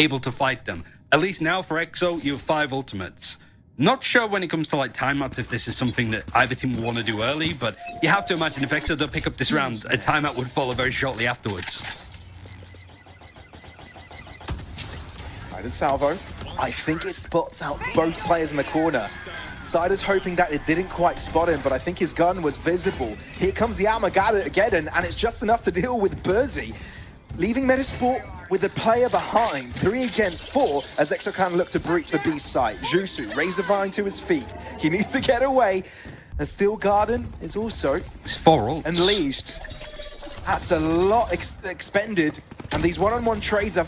able to fight them. At least now for EXO, you have 5 ultimates. Not sure when it comes to like timeouts if this is something that either team will want to do early, but you have to imagine if EXO don't pick up this round, a timeout would follow very shortly afterwards. Guided salvo. I think it spots out both players in the corner. Sider's hoping that it didn't quite spot him, but I think his gun was visible. Here comes the Armageddon, and it's just enough to deal with Burzy, leaving METIZPORT with a player behind, 3 against 4, as EXOCLAN look to breach the B site. Jusu, Razorvine to his feet. He needs to get away. And Steel Garden is also It's 4 ults. unleashed. That's a lot expended. And these one-on-one trades are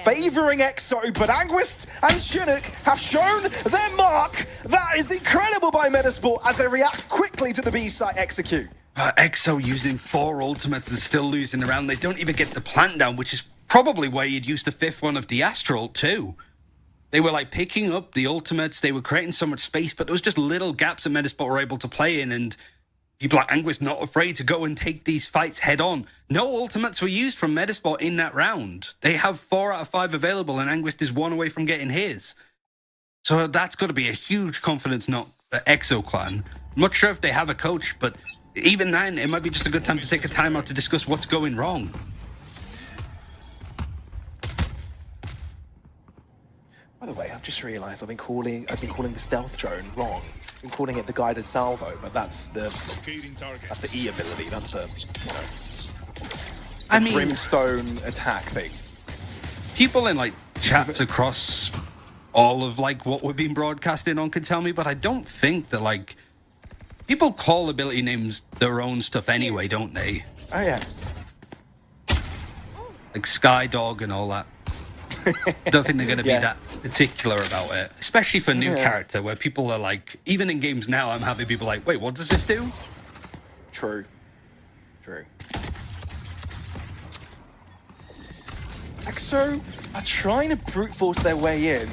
favoring EXO, but Anguist and Chinook have shown their mark. That is incredible by METIZPORT as they react quickly to the B site execute. EXO using 4 ultimates and still losing the round. They don't even get the plant down, which is probably why you'd use the 5th one of the Astral too. They were like picking up the ultimates, they were creating so much space, but there was just little gaps that METIZPORT were able to play in, and people like Anguist not afraid to go and take these fights head on. No ultimates were used from METIZPORT in that round. They have 4 out of 5 available, and Anguist is 1 away from getting his. So that's got to be a huge confidence knock for EXOCLAN. I'm not sure if they have a coach, but even then, it might be just a good time to take a timeout to discuss what's going wrong. By the way, I've just realized I've been calling the stealth drone wrong. I've been calling it the guided salvo, but that's the E ability. That's the, I mean, brimstone attack thing. people in like chats across all of like what we're being broadcasting on can tell me, but I don't think that like people call ability names their own stuff anyway, don't they? Oh yeah. Like Skydog and all that. Don't think they're going to be that particular about it, especially for new character where people are like, even in games now, I'm having people like, wait, what does this do? True. EXO are trying to brute force their way in.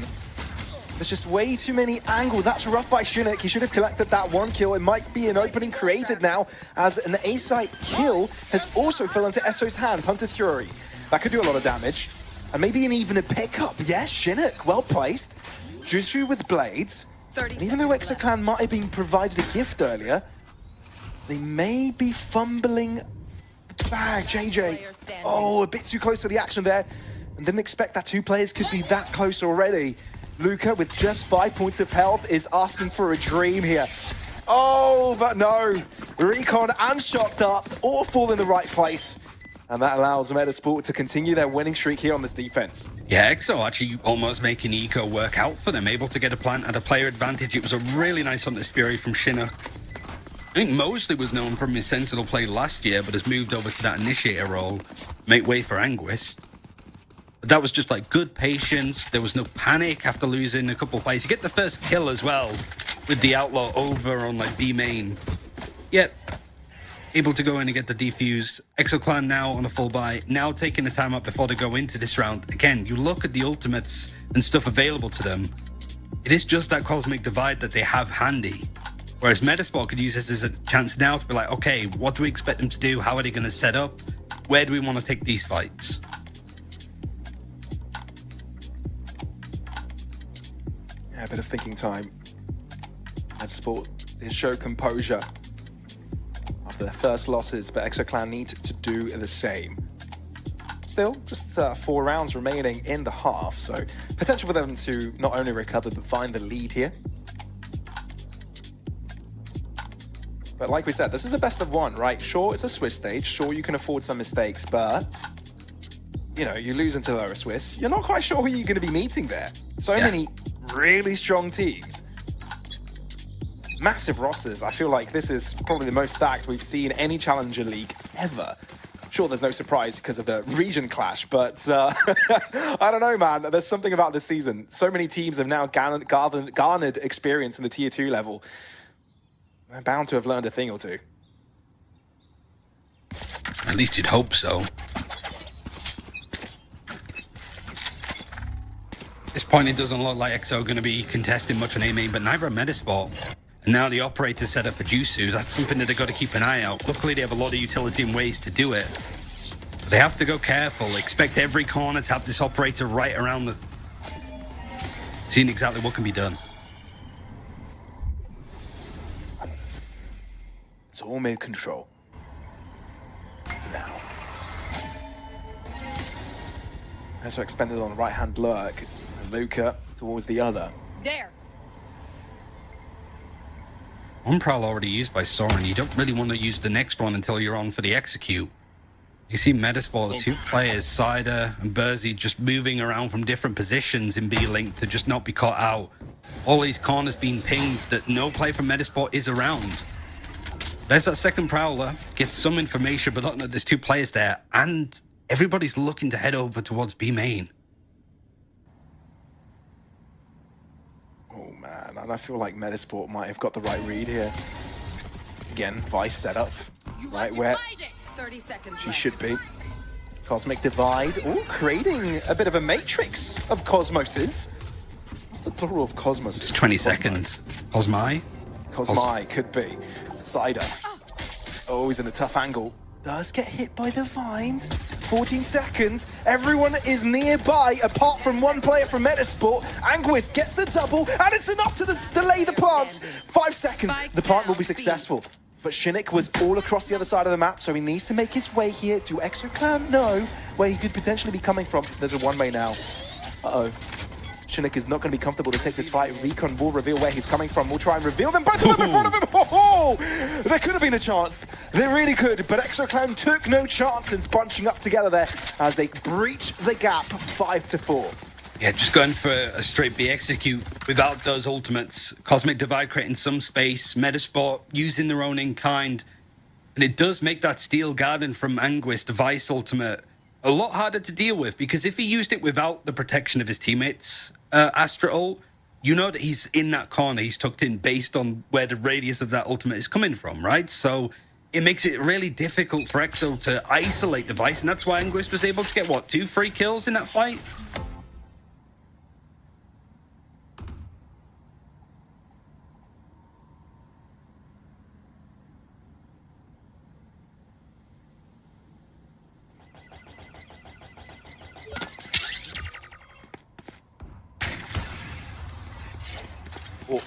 There's just way too many angles. That's rough by Chinook. He should have collected that 1 kill. It might be an opening created now as an A-site kill has also fell into EXO's hands. Hunter's Fury. That could do a lot of damage. And maybe even a pickup. Yes, Chinook, well placed. Jusu with blades. And even though EXOCLAN might have been provided a gift earlier, they may be fumbling the bag. JJ, oh, a bit too close to the action there. And didn't expect that 2 players could be that close already. Luca, with just 5 points of health, is asking for a dream here. Oh, but no. Recon and Shock Darts all fall in the right place. And that allows METIZPORT to continue their winning streak here on this defense. Yeah, EXO actually almost making Eco work out for them, able to get a plant at a player advantage. It was a really nice Hunter's Fury from Chinook. I think Mosley was known from his Sentinel play last year, but has moved over to that initiator role, make way for Anguist. But that was just like good patience. There was no panic after losing a couple of fights. You get the first kill as well with the Outlaw over on like B main. Yep. Able to go in and get the defuse. EXOCLAN now on a full buy, now taking a time out before they go into this round. Again, you look at the ultimates and stuff available to them. It is just that cosmic divide that they have handy. Whereas METIZPORT could use this as a chance now to be like, okay, what do we expect them to do? How are they going to set up? Where do we want to take these fights? Yeah, a bit of thinking time. METIZPORT did show composure after their first losses, but EXOCLAN need to do the same. Still, just 4 rounds remaining in the half, so potential for them to not only recover but find the lead here. But like we said, this is a best of 1, right? Sure, it's a Swiss stage. Sure, you can afford some mistakes, but you know, you lose into lower Swiss. You're not quite sure who you're going to be meeting there. So many really strong teams. Massive rosters. I feel like this is probably the most stacked we've seen any Challenger League ever. Sure, there's no surprise because of the region clash, but I don't know, man. There's something about this season. So many teams have now garnered experience in the Tier 2 level. They're bound to have learned a thing or two. At least you'd hope so. At this point, it doesn't look like EXO are going to be contesting much on A main, but neither are METIZPORT. And now the operator's set up for Jusu. That's something that they've got to keep an eye out. Luckily, they have a lot of utility and ways to do it. They have to go careful. Expect every corner to have this operator right around the... Seeing exactly what can be done. It's all mid-control. For now. EXO expended on the right-hand lurk. And Luca towards the other. There. One prowl already used by Soren. You don't really want to use the next one until you're on for the execute. You see METIZPORT, the two players, Cider and Burzy, just moving around from different positions in B-Link to just not be caught out. All these corners being pinged that no player from METIZPORT is around. There's that second prowler, gets some information, but not that there's two players there, and everybody's looking to head over towards B main. Oh man, and I feel like METIZPORT might have got the right read here. Again, Vice setup, right where 30 seconds she left. should be. Cosmic Divide, oh, creating a bit of a matrix of cosmoses. What's the plural of cosmos? It's 20 seconds. Cosmi? Cosmi could be. Cider. Oh, he's in a tough angle. Does get hit by the vines. 14 seconds. Everyone is nearby apart from one player from METIZPORT. Anguis gets a double, and it's enough to delay the plant. 5 seconds. The plant will be successful. But Shinnick was all across the other side of the map, so he needs to make his way here. Do EXOCLAN know where he could potentially be coming from? There's a one-way now. Uh-oh. Shinnick is not going to be comfortable to take this fight. Recon will reveal where he's coming from. We'll try and reveal them. Both of them in front of him. Oh, there could have been a chance. They really could. But EXOCLAN took no chances bunching up together there as they breach the gap 5-4. Yeah, just going for a straight B execute without those ultimates. Cosmic Divide creating some space. METIZPORT using their own in-kind. And it does make that Steel Garden from Anguis, the Vice ultimate, a lot harder to deal with, because if he used it without the protection of his teammates, Astra ult, you know that he's in that corner, he's tucked in based on where the radius of that ultimate is coming from, right? So it makes it really difficult for EXO to isolate the Vice, and that's why Anguis was able to get, what, 2 free kills in that fight?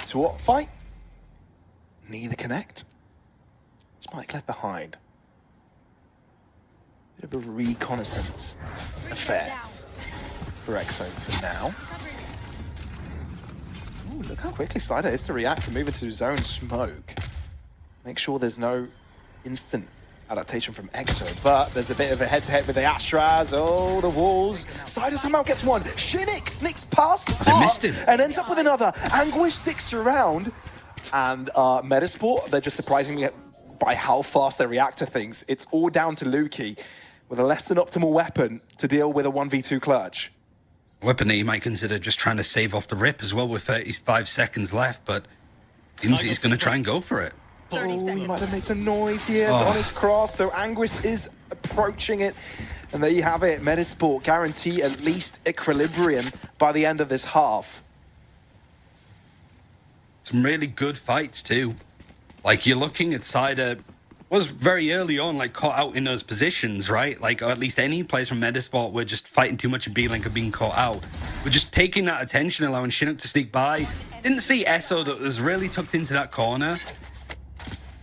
To what fight? Neither connect. Spike left behind. Bit of a reconnaissance affair for EXO for now. Ooh, look how quickly Cider is to react to move into his own smoke. Make sure there's no instant adaptation from EXO, but there's a bit of a head-to-head with the Astras. Oh, the walls. Cider somehow gets one. Shinnick sneaks past missed him. and ends up with another. Anguish sticks around, and METIZPORT, they're just surprising me by how fast they react to things. It's all down to Lukey with a less than optimal weapon to deal with a 1v2 clutch. Weapon that you might consider just trying to save off the rip as well with 35 seconds left, but seems he's going to try and go for it. Oh, he might have made some noise here on his cross, so Anguis is approaching it. And there you have it. METIZPORT guarantee at least equilibrium by the end of this half. Some really good fights too. Like, you're looking at Cider, was very early on, like, caught out in those positions, right? Like, or at least any players from METIZPORT were just fighting too much in B-Link and being caught out. We're just taking that attention, allowing Chinook to sneak by. Didn't see EXO that was really tucked into that corner.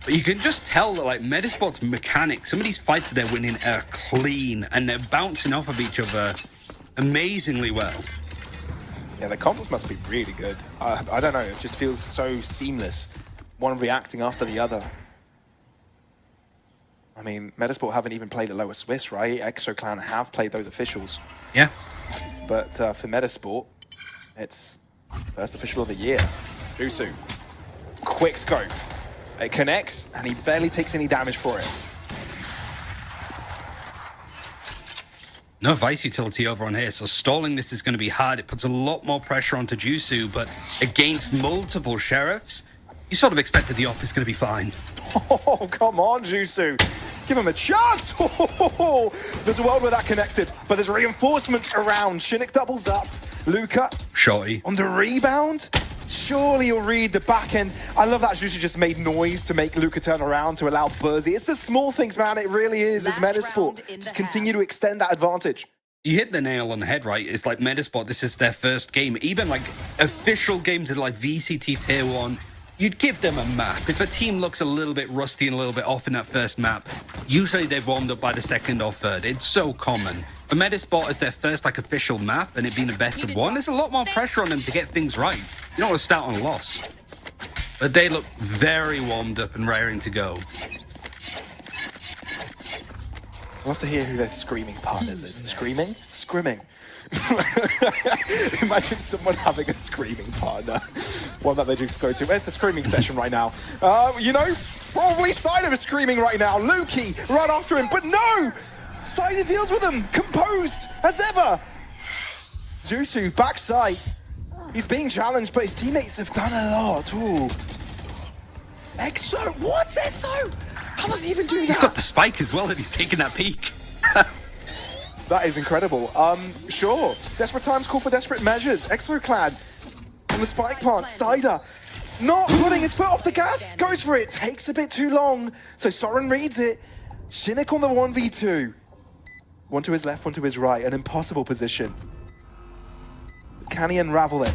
But you can just tell that, like, METIZPORT's mechanics, some of these fights that they're winning are clean, and they're bouncing off of each other amazingly well. Yeah, the combos must be really good. I don't know, it just feels so seamless. One reacting after the other. I mean, METIZPORT haven't even played the lower Swiss, right? EXOCLAN have played those officials. Yeah. But for METIZPORT, it's first official of the year. Jusu. Quick scope. It connects, and he barely takes any damage for it. No Vice utility over on here, so stalling this is going to be hard. It puts a lot more pressure onto Jusu, but against multiple Sheriffs, you sort of expected the op is going to be fine. Oh, come on, Jusu. Give him a chance. Oh, there's a world where that connected, but there's reinforcements around. Shinnick doubles up. Luca Shorty. on the rebound. Surely you'll read the back end. I love that Juicy just made noise to make Luca turn around to allow Burzy. It's the small things, man. It really is. It's Metasport. Just continue to extend that advantage. You hit the nail on the head, right? It's like Metasport, this is their first game. Even like official games in like VCT Tier 1, you'd give them a map. If a team looks a little bit rusty and a little bit off in that first map, usually they've warmed up by the second or third. It's so common. For Metasport as their first like official map and it being a best of one, there's a lot more pressure on them to get things right. You don't want to start on a loss. But they look very warmed up and raring to go. I'd love to hear who their screaming partners is. Screaming? Scrimming. Imagine someone having a screaming partner. One that they just go to. It's a screaming session right now. You know, probably Cider is screaming right now. Lukey right after him, but no! Cider deals with him, composed as ever. Jusu, backside. He's being challenged, but his teammates have done a lot. Ooh. EXO? What's EXO? How does he even do that? He's got the spike as well and he's taking that peek. That is incredible. Sure. Desperate times call for desperate measures. EXOCLAN on the spike plant. Cider not putting his foot off the gas. Goes for it. Takes a bit too long. So Soren reads it. Shinnick on the 1v2. One to his left, one to his right. An impossible position. Can he unravel it?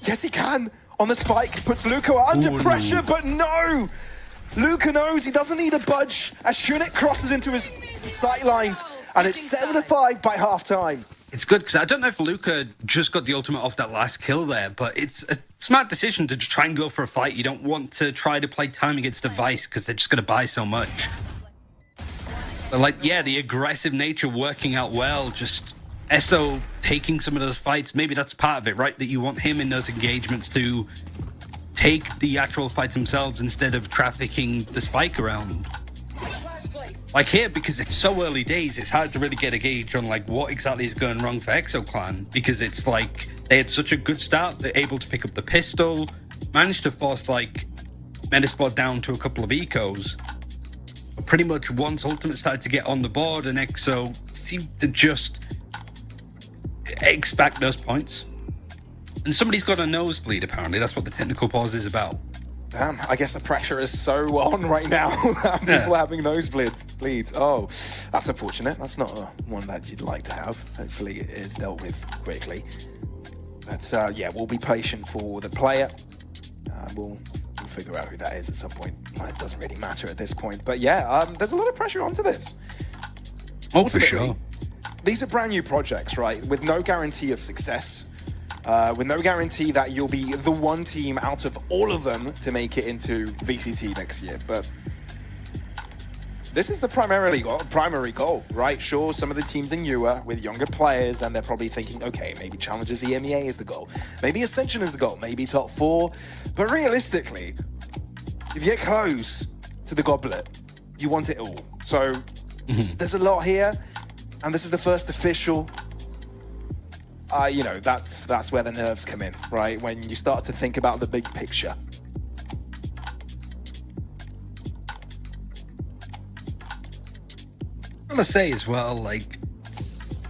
Yes, he can. On the spike. Puts Luca under pressure, but no. Luca knows he doesn't need a budge as Shinnick crosses into his sight lines. And it's 7-5 by halftime. It's good because I don't know if Luca just got the ultimate off that last kill there, but it's a smart decision to just try and go for a fight. You don't want to try to play time against Device because they're just going to buy so much. But like, yeah, the aggressive nature working out well, just EXO taking some of those fights. Maybe that's part of it, right? That you want him in those engagements to take the actual fights themselves instead of trafficking the spike around. Like here, because it's so early days, it's hard to really get a gauge on like what exactly is going wrong for EXOCLAN, because it's like they had such a good start, they're able to pick up the pistol, managed to force like Metasport down to a couple of ecos. But pretty much once Ultimate started to get on the board and EXO seemed to just expect those points. And somebody's got a nosebleed apparently, that's what the technical pause is about. Damn, I guess the pressure is so on right now. People having nosebleeds. Oh, that's unfortunate. That's not one that you'd like to have. Hopefully it is dealt with quickly. But yeah, we'll be patient for the player. We'll figure out who that is at some point. It doesn't really matter at this point. But yeah, there's a lot of pressure onto this. Oh, for sure. These are brand new projects, right? With no guarantee of success. With no guarantee that you'll be the one team out of all of them to make it into VCT next year. But this is the primary goal, right? Sure, some of the teams are newer with younger players and they're probably thinking, okay, maybe Challengers EMEA is the goal. Maybe Ascension is the goal, maybe top 4. But realistically, if you get close to the goblet, you want it all. So there's a lot here, and this is the first official. You know, that's where the nerves come in, right? When you start to think about the big picture. I want to say as well, like,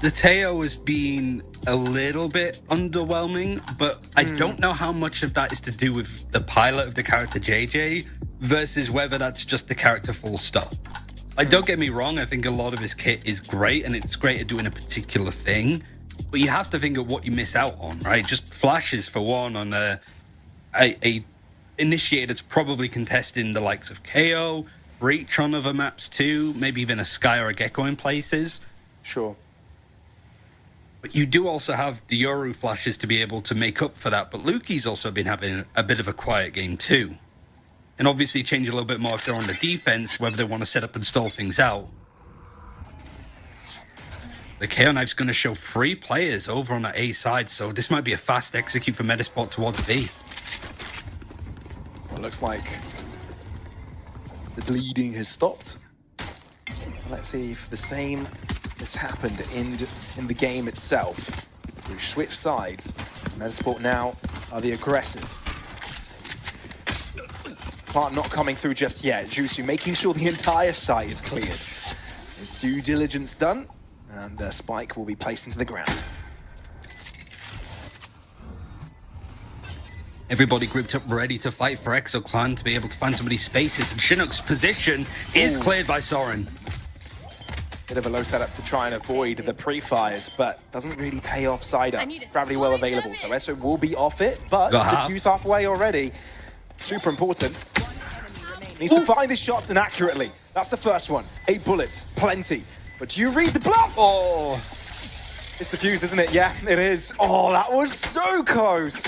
the Teo has been a little bit underwhelming, but I don't know how much of that is to do with the pilot of the character JJ versus whether that's just the character full stop. Like, don't get me wrong, I think a lot of his kit is great and it's great at doing a particular thing. But you have to think of what you miss out on, right? Just flashes for one on a initiator that's probably contesting the likes of KO, Breach on other maps too, maybe even a Sky or a Gecko in places. Sure. But you do also have the Yoru flashes to be able to make up for that. But Lukey's also been having a bit of a quiet game too. And obviously change a little bit more if they're on the defense, whether they want to set up and stall things out. The KO Knife's going to show 3 players over on the A side, so this might be a fast execute for Metasport towards B. Well, it looks like the bleeding has stopped. Let's see if the same has happened in the game itself. So we've switched sides. Metasport now are the aggressors. Part not coming through just yet. Jusu making sure the entire site is cleared. His due diligence done. And Spike will be placed into the ground. Everybody grouped up ready to fight for EXOCLAN to be able to find some of these spaces, and Chinook's position is cleared by Soren. Bit of a low setup to try and avoid the pre-fires, but doesn't really pay off side up. Gravity well available, so EXO will be off it, but diffused halfway already. Super important. Needs to find his shots and accurately. That's the first one. 8 bullets, plenty. But do you read the bluff? Oh, it's the fuse, isn't it? Yeah, it is. Oh, that was so close.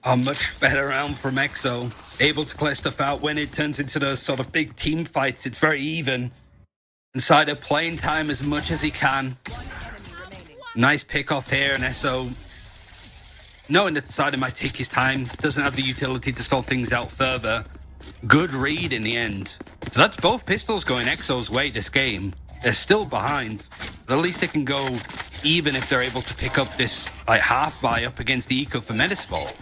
A much better round from EXO. Able to clear stuff out. When it turns into those sort of big team fights, it's very even. Inside of playing time as much as he can. Nice pick off here, and EXO, knowing that Side might take his time, doesn't have the utility to stall things out further. Good read in the end. So that's both pistols going EXO's way this game. They're still behind, but at least they can go even if they're able to pick up this like half buy up against the Eco for METIZPORT.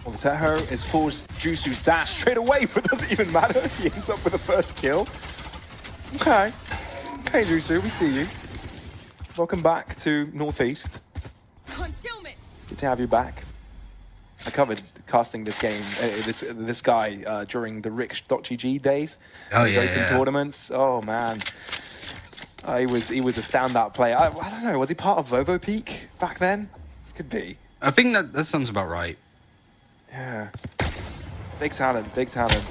Well, METIZPORT is forced Jusu's dash straight away, but doesn't even matter. He ends up with the first kill. Okay. Okay, Jusu, we see you. Welcome back to Northeast. Good to have you back. I covered casting this game, this guy during the Rich.gg days. Oh, his open tournaments. Oh man, he was a standout player. I don't know, was he part of Vovo Peak back then? Could be. I think that sounds about right. Yeah, big talent, big talent.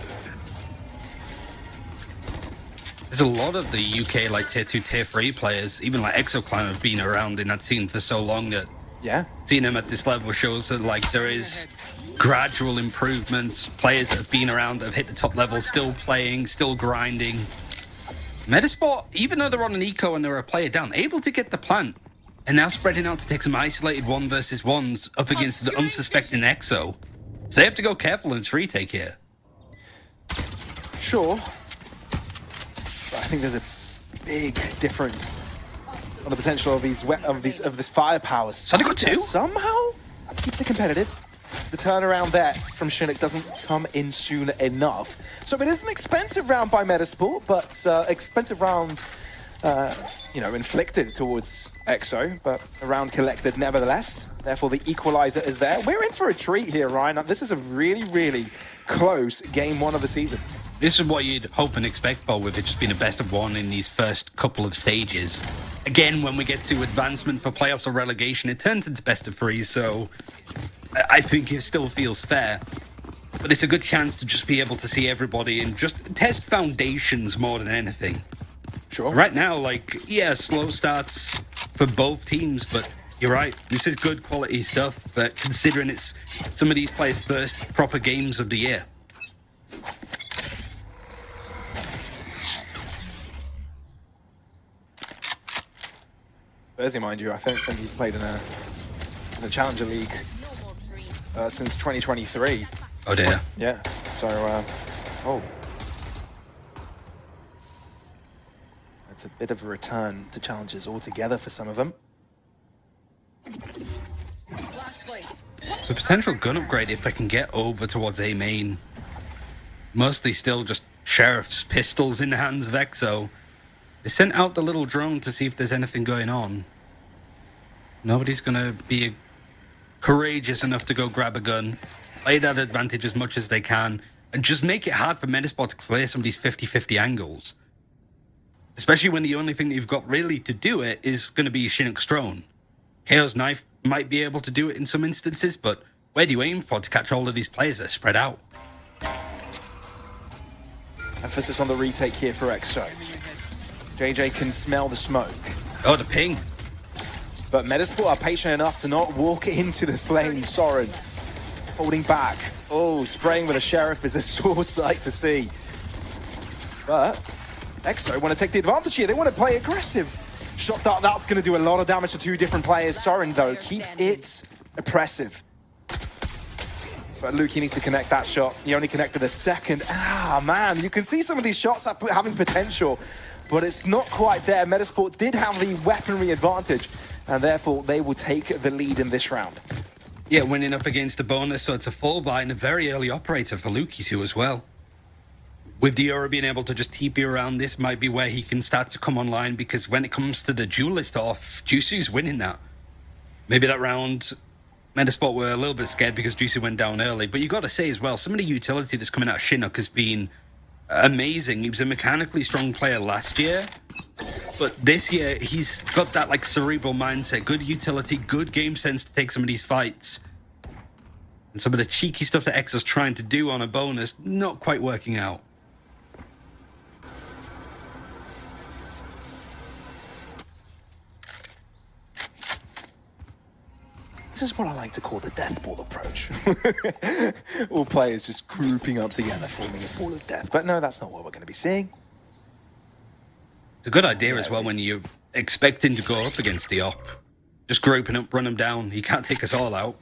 There's a lot of the UK like tier 2, tier 3 players, even like EXOCLAN have been around in that scene for so long that seeing them at this level shows that like there is gradual improvements. Players that have been around, that have hit the top level, still playing, still grinding. METIZPORT, even though they're on an eco and they're a player down, able to get the plant, and now spreading out to take some isolated 1 versus 1s up against the unsuspecting EXO. So they have to go careful in this retake here. Sure. But I think there's a big difference on the potential of this firepower. So they got 2? Somehow keeps it competitive. The turnaround there from Chinook doesn't come in soon enough. So it is an expensive round by METIZPORT, but expensive round, you know, inflicted towards EXO, but a round collected nevertheless. Therefore, the equalizer is there. We're in for a treat here, Ryan. This is a really, really close game 1 of the season. This is what you'd hope and expect for, with it just being a best of 1 in these first couple of stages. Again, when we get to advancement for playoffs or relegation, it turns into best of 3, so I think it still feels fair. But it's a good chance to just be able to see everybody and just test foundations more than anything. Sure. Right now, like, yeah, slow starts for both teams, but you're right, this is good quality stuff, but considering it's some of these players' first proper games of the year. Thursday, mind you, I don't think he's played in a Challenger League since 2023. Oh dear. Yeah, so, oh. That's a bit of a return to challenges altogether for some of them. So potential gun upgrade if they can get over towards A main. Mostly still just Sheriff's pistols in the hands of EXO. They sent out the little drone to see if there's anything going on. Nobody's gonna be courageous enough to go grab a gun, play that advantage as much as they can, and just make it hard for METIZPORT to clear some of these 50-50 angles. Especially when the only thing that you've got really to do it is going to be Chinook's drone. KO's knife might be able to do it in some instances, but where do you aim for to catch all of these players that are spread out? Emphasis on the retake here for EXO. JJ can smell the smoke. Oh, the ping. But METIZPORT are patient enough to not walk into the flames. Soren holding back. Oh, spraying with a Sheriff is a sore sight to see. But EXO want to take the advantage here. They want to play aggressive. Shot dart, that's going to do a lot of damage to 2 different players. Soren, though, keeps it oppressive. But Luke, he needs to connect that shot. He only connected the second. Ah, man, you can see some of these shots having potential, but it's not quite there. METIZPORT did have the weaponry advantage, and therefore they will take the lead in this round. Yeah, winning up against a bonus, so it's a full buy and a very early operator for Luki too as well. With Diora being able to just TP around, this might be where he can start to come online, because when it comes to the duelist off, Jusu's winning that. Maybe that round, METIZPORT were a little bit scared because Juicy went down early. But you got to say as well, some of the utility that's coming out of Chinook has been amazing. He was a mechanically strong player last year, but this year he's got that like cerebral mindset, good utility, good game sense to take some of these fights. And some of the cheeky stuff that EXO's trying to do on a bonus, not quite working out. This is what I like to call the death ball approach. All players just grouping up together, forming a ball of death. But no, that's not what we're going to be seeing. It's a good idea as well when you're expecting to go up against the op. Just grouping up, run them down. You can't take us all out.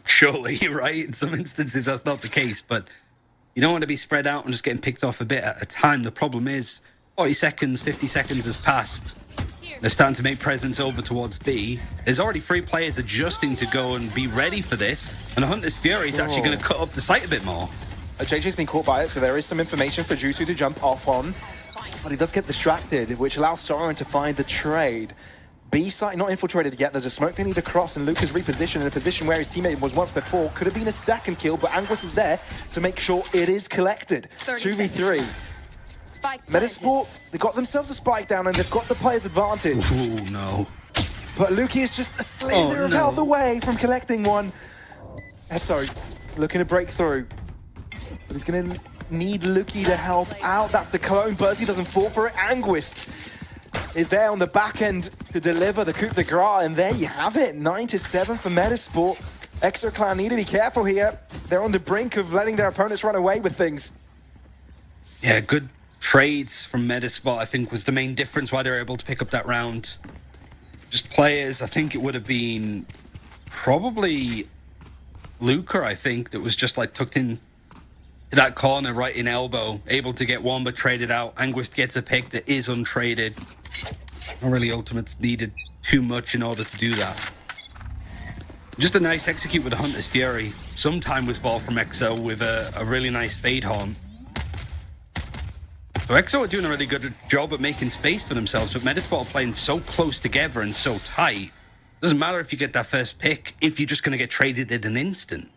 Surely, right? In some instances, that's not the case. But you don't want to be spread out and just getting picked off a bit at a time. The problem is 40 seconds, 50 seconds has passed. They're starting to make presence over towards B. There's already 3 players adjusting to go and be ready for this. And Hunter's Fury is actually going to cut up the site a bit more. JJ's been caught by it, so there is some information for Juicy to jump off on. But he does get distracted, which allows Soren to find the trade. B site not infiltrated yet. There's a smoke they need to cross, and Luke is repositioned in a position where his teammate was once before. Could have been a second kill, but Anguis is there to make sure it is collected. 2v3. METIZPORT, they got themselves a spike down and they've got the player's advantage. Oh no. But Lukey is just a slither of health away from collecting one. EXO looking to break through. But he's going to need Lukey to help out. That's the clone. Bursey doesn't fall for it. Anguist is there on the back end to deliver the coup de grace. And there you have it. 9-7 for METIZPORT. EXOCLAN need to be careful here. They're on the brink of letting their opponents run away with things. Yeah, good trades from METIZPORT, I think, was the main difference why they were able to pick up that round. Just players, I think it would have been probably Luca, I think, that was just like tucked in to that corner right in elbow, able to get one but traded out. Anguist gets a pick that is untraded. Not really Ultimates needed too much in order to do that. Just a nice execute with the Hunter's Fury. Some time was ball from EXO with a really nice fade horn. So EXO are doing a really good job at making space for themselves, but METIZPORT are playing so close together and so tight. Doesn't matter if you get that first pick, if you're just going to get traded in an instant.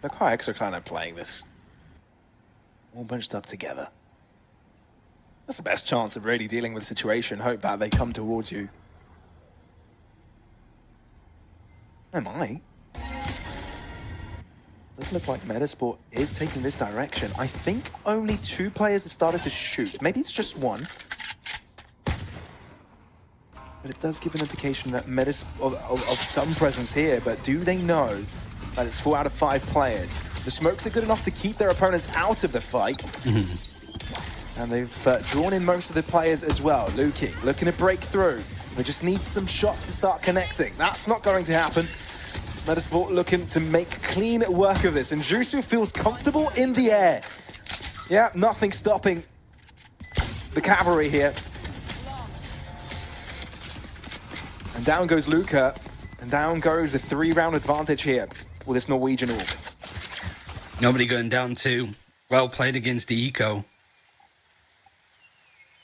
Look how EXOCLAN are playing this. All bunched up together. That's the best chance of really dealing with the situation. Hope that they come towards you. They might. Does look like METIZPORT is taking this direction. I think only 2 players have started to shoot. Maybe it's just 1. But it does give an indication that of some presence here. But do they know that it's 4 out of 5 players? The smokes are good enough to keep their opponents out of the fight. And they've drawn in most of the players as well. Lukey looking to break through. They just need some shots to start connecting. That's not going to happen. METIZPORT looking to make clean work of this. And Jusu feels comfortable in the air. Yeah, nothing stopping the cavalry here. And down goes Luca. And down goes the 3-round advantage here with this Norwegian orc. Nobody going down too. Well played against the Eco.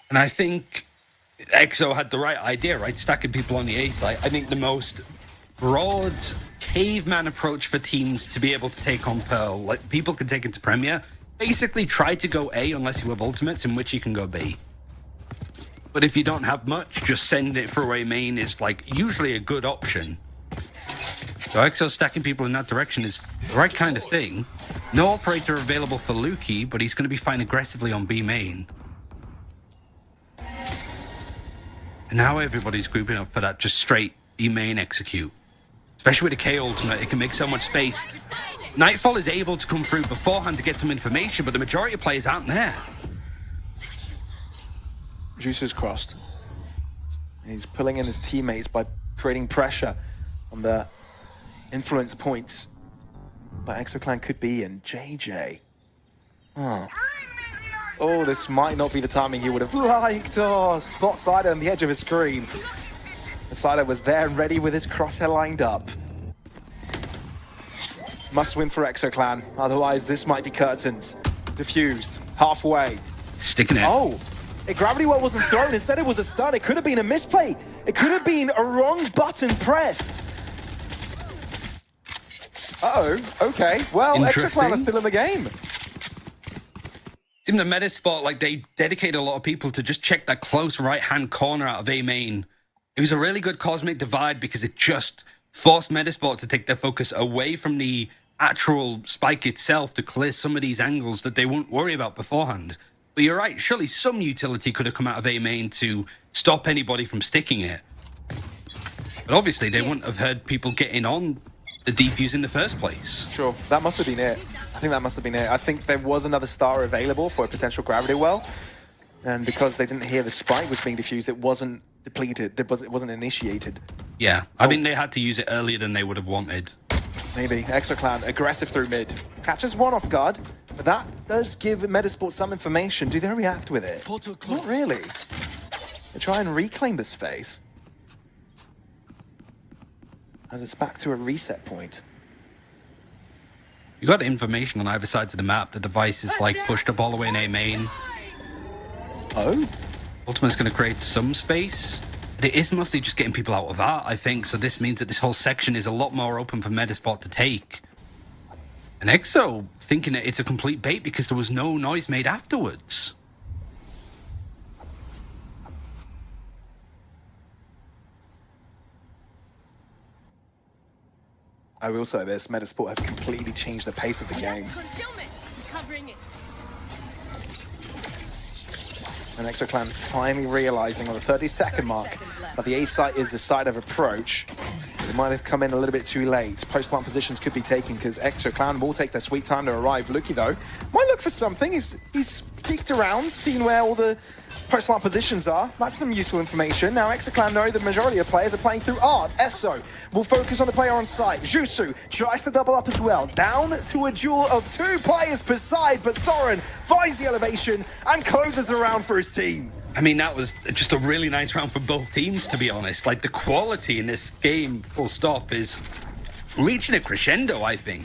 And I think EXO had the right idea, right? Stacking people on the A site. I think the most broad caveman approach for teams to be able to take on Pearl, like people can take into Premier, basically try to go A unless you have ultimates, in which you can go B. But if you don't have much, just send it through A main is like usually a good option. So EXO stacking people in that direction is the right kind of thing. No operator available for Lukey, but he's going to be fighting aggressively on B main. And now everybody's grouping up for that just straight B main execute. Especially with a K ultimate, it can make so much space. Nightfall is able to come through beforehand to get some information, but the majority of players aren't there. Juice is crossed. And he's pulling in his teammates by creating pressure on the influence points. But EXOCLAN could be in. JJ. Oh, this might not be the timing he would have liked. Oh, spot Cider on the edge of his screen. The Cider was there and ready with his crosshair lined up. Must win for EXOCLAN, otherwise this might be curtains. Diffused, halfway. Sticking it. Oh, a gravity well wasn't thrown, instead it was a stun. It could have been a misplay. It could have been a wrong button pressed. Uh-oh, okay. Well, EXOCLAN are still in the game. Seemed the METIZPORT, like, they dedicated a lot of people to just check that close right-hand corner out of A main. It was a really good cosmic divide because it just forced METIZPORT to take their focus away from the actual spike itself to clear some of these angles that they won't worry about beforehand. But you're right, surely some utility could have come out of A main to stop anybody from sticking it. But obviously they wouldn't have heard people getting on the defuse in the first place. Sure, that must have been it. I think that must have been it. I think there was another star available for a potential gravity well. And because they didn't hear the spike was being diffused, it wasn't depleted. It wasn't initiated. Yeah, I think they had to use it earlier than they would have wanted. Maybe. EXOCLAN aggressive through mid. Catches one off guard, but that does give METIZPORT some information. Do they react with it? Not really. They try and reclaim the space. As it's back to a reset point. You got information on either sides of the map. The device is like pushed up all the way in A main. Oh? Ultimate's going to create some space. But it is mostly just getting people out of art, I think. So this means that this whole section is a lot more open for METIZPORT to take. And EXO thinking that it's a complete bait because there was no noise made afterwards. I will say this, METIZPORT have completely changed the pace of the game. And EXOCLAN finally realizing on the 30-second mark that the A site is the side of approach. They might have come in a little bit too late. Post-plant positions could be taken because EXOCLAN will take their sweet time to arrive. Lucky though, might look for something. He's peeked around, seen where all the post-plant positions are. That's some useful information. Now EXOCLAN know the majority of players are playing through art. ESO will focus on the player on site. Jusu tries to double up as well. Down to a duel of 2 players per side, but Soren finds the elevation and closes the round for his team. I mean, that was just a really nice round for both teams, to be honest. Like, the quality in this game, full stop, is reaching a crescendo, I think.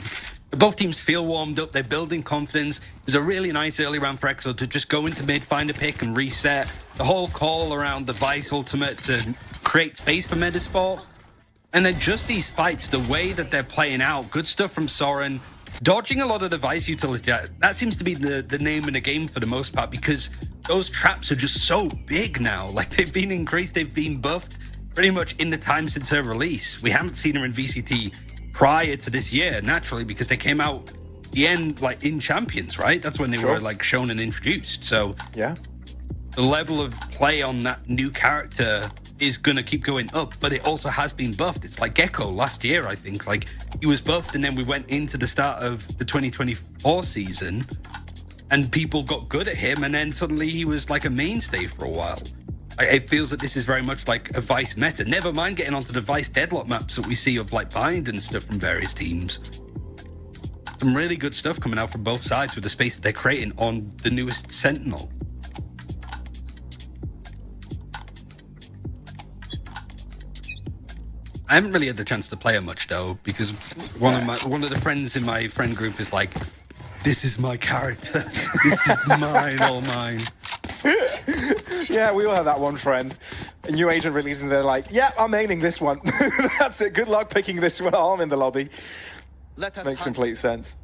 Both teams feel warmed up. They're building confidence. It was a really nice early round for EXO to just go into mid, find a pick, and reset. The whole call around the Vice ultimate to create space for METIZPORT. And then just these fights, the way that they're playing out, good stuff from Soren. Dodging a lot of the Vice utility, that seems to be the name of the game for the most part, because those traps are just so big now. Like, they've been increased, they've been buffed pretty much in the time since their release. We haven't seen her in VCT prior to this year, naturally, because they came out the end, like, in Champions, right? That's when they were, like, shown and introduced. So yeah, the level of play on that new character is going to keep going up, but it also has been buffed. It's like Gecko last year, I think. Like, he was buffed, and then we went into the start of the 2024 season, and people got good at him, and then suddenly he was like a mainstay for a while. It feels that this is very much like a Vice meta. Never mind getting onto the Vice deadlock maps that we see of, like, Bind and stuff from various teams. Some really good stuff coming out from both sides with the space that they're creating on the newest Sentinel. I haven't really had the chance to play it much though, because one of the friends in my friend group is like, "This is my character. This is mine, all mine." Yeah, we all have that one friend. A new agent releases and they're like, "Yeah, I'm maining this one." That's it. Good luck picking this one. I'm in the lobby. Makes complete sense.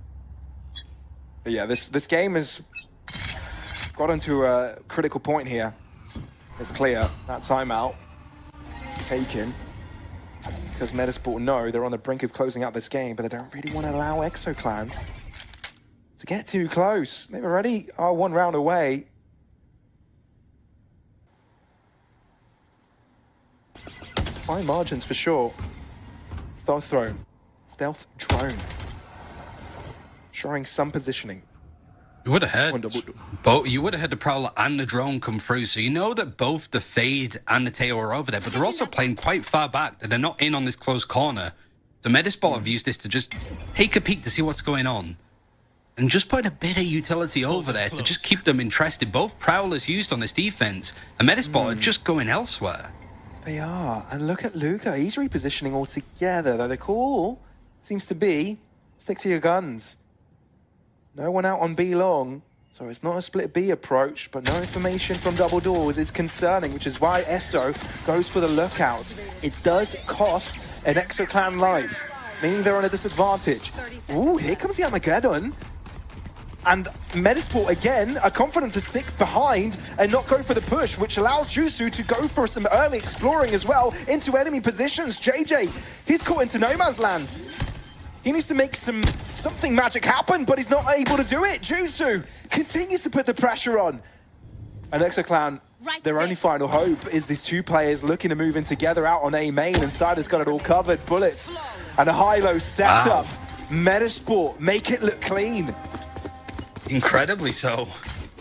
But yeah, this game has got into a critical point here. It's clear that timeout taken. Because METIZPORT know they're on the brink of closing out this game, but they don't really want to allow EXOCLAN to get too close. They already are 1 round away. Fine margins for sure. Stealth drone. Showing some positioning. You would have had the Prowler and the drone come through, so you know that both the Fade and the Tail are over there, but they're also playing quite far back, that they're not in on this close corner. So METIZPORT have used this to just take a peek to see what's going on. And just put a bit of utility over there to just keep them interested. Both Prowlers used on this defense, and METIZPORT are just going elsewhere. They are. And look at Luca. He's repositioning altogether, though the call seems to be Stick to your guns. No one out on B long. So it's not a split B approach, but no information from double doors is concerning, which is why EXO goes for the lookouts. It does cost an EXOCLAN life, meaning they're on a disadvantage. Ooh, here comes the Armageddon. And METIZPORT, again, are confident to stick behind and not go for the push, which allows Jusu to go for some early exploring as well into enemy positions. JJ, he's caught into no man's land. He needs to make something magic happen, but he's not able to do it. Jusu continues to put the pressure on. And EXOCLAN, their only final hope is these two players looking to move in together out on A main, and Sider's got it all covered. Bullets and a high-low setup. Wow. METIZPORT, make it look clean. Incredibly so.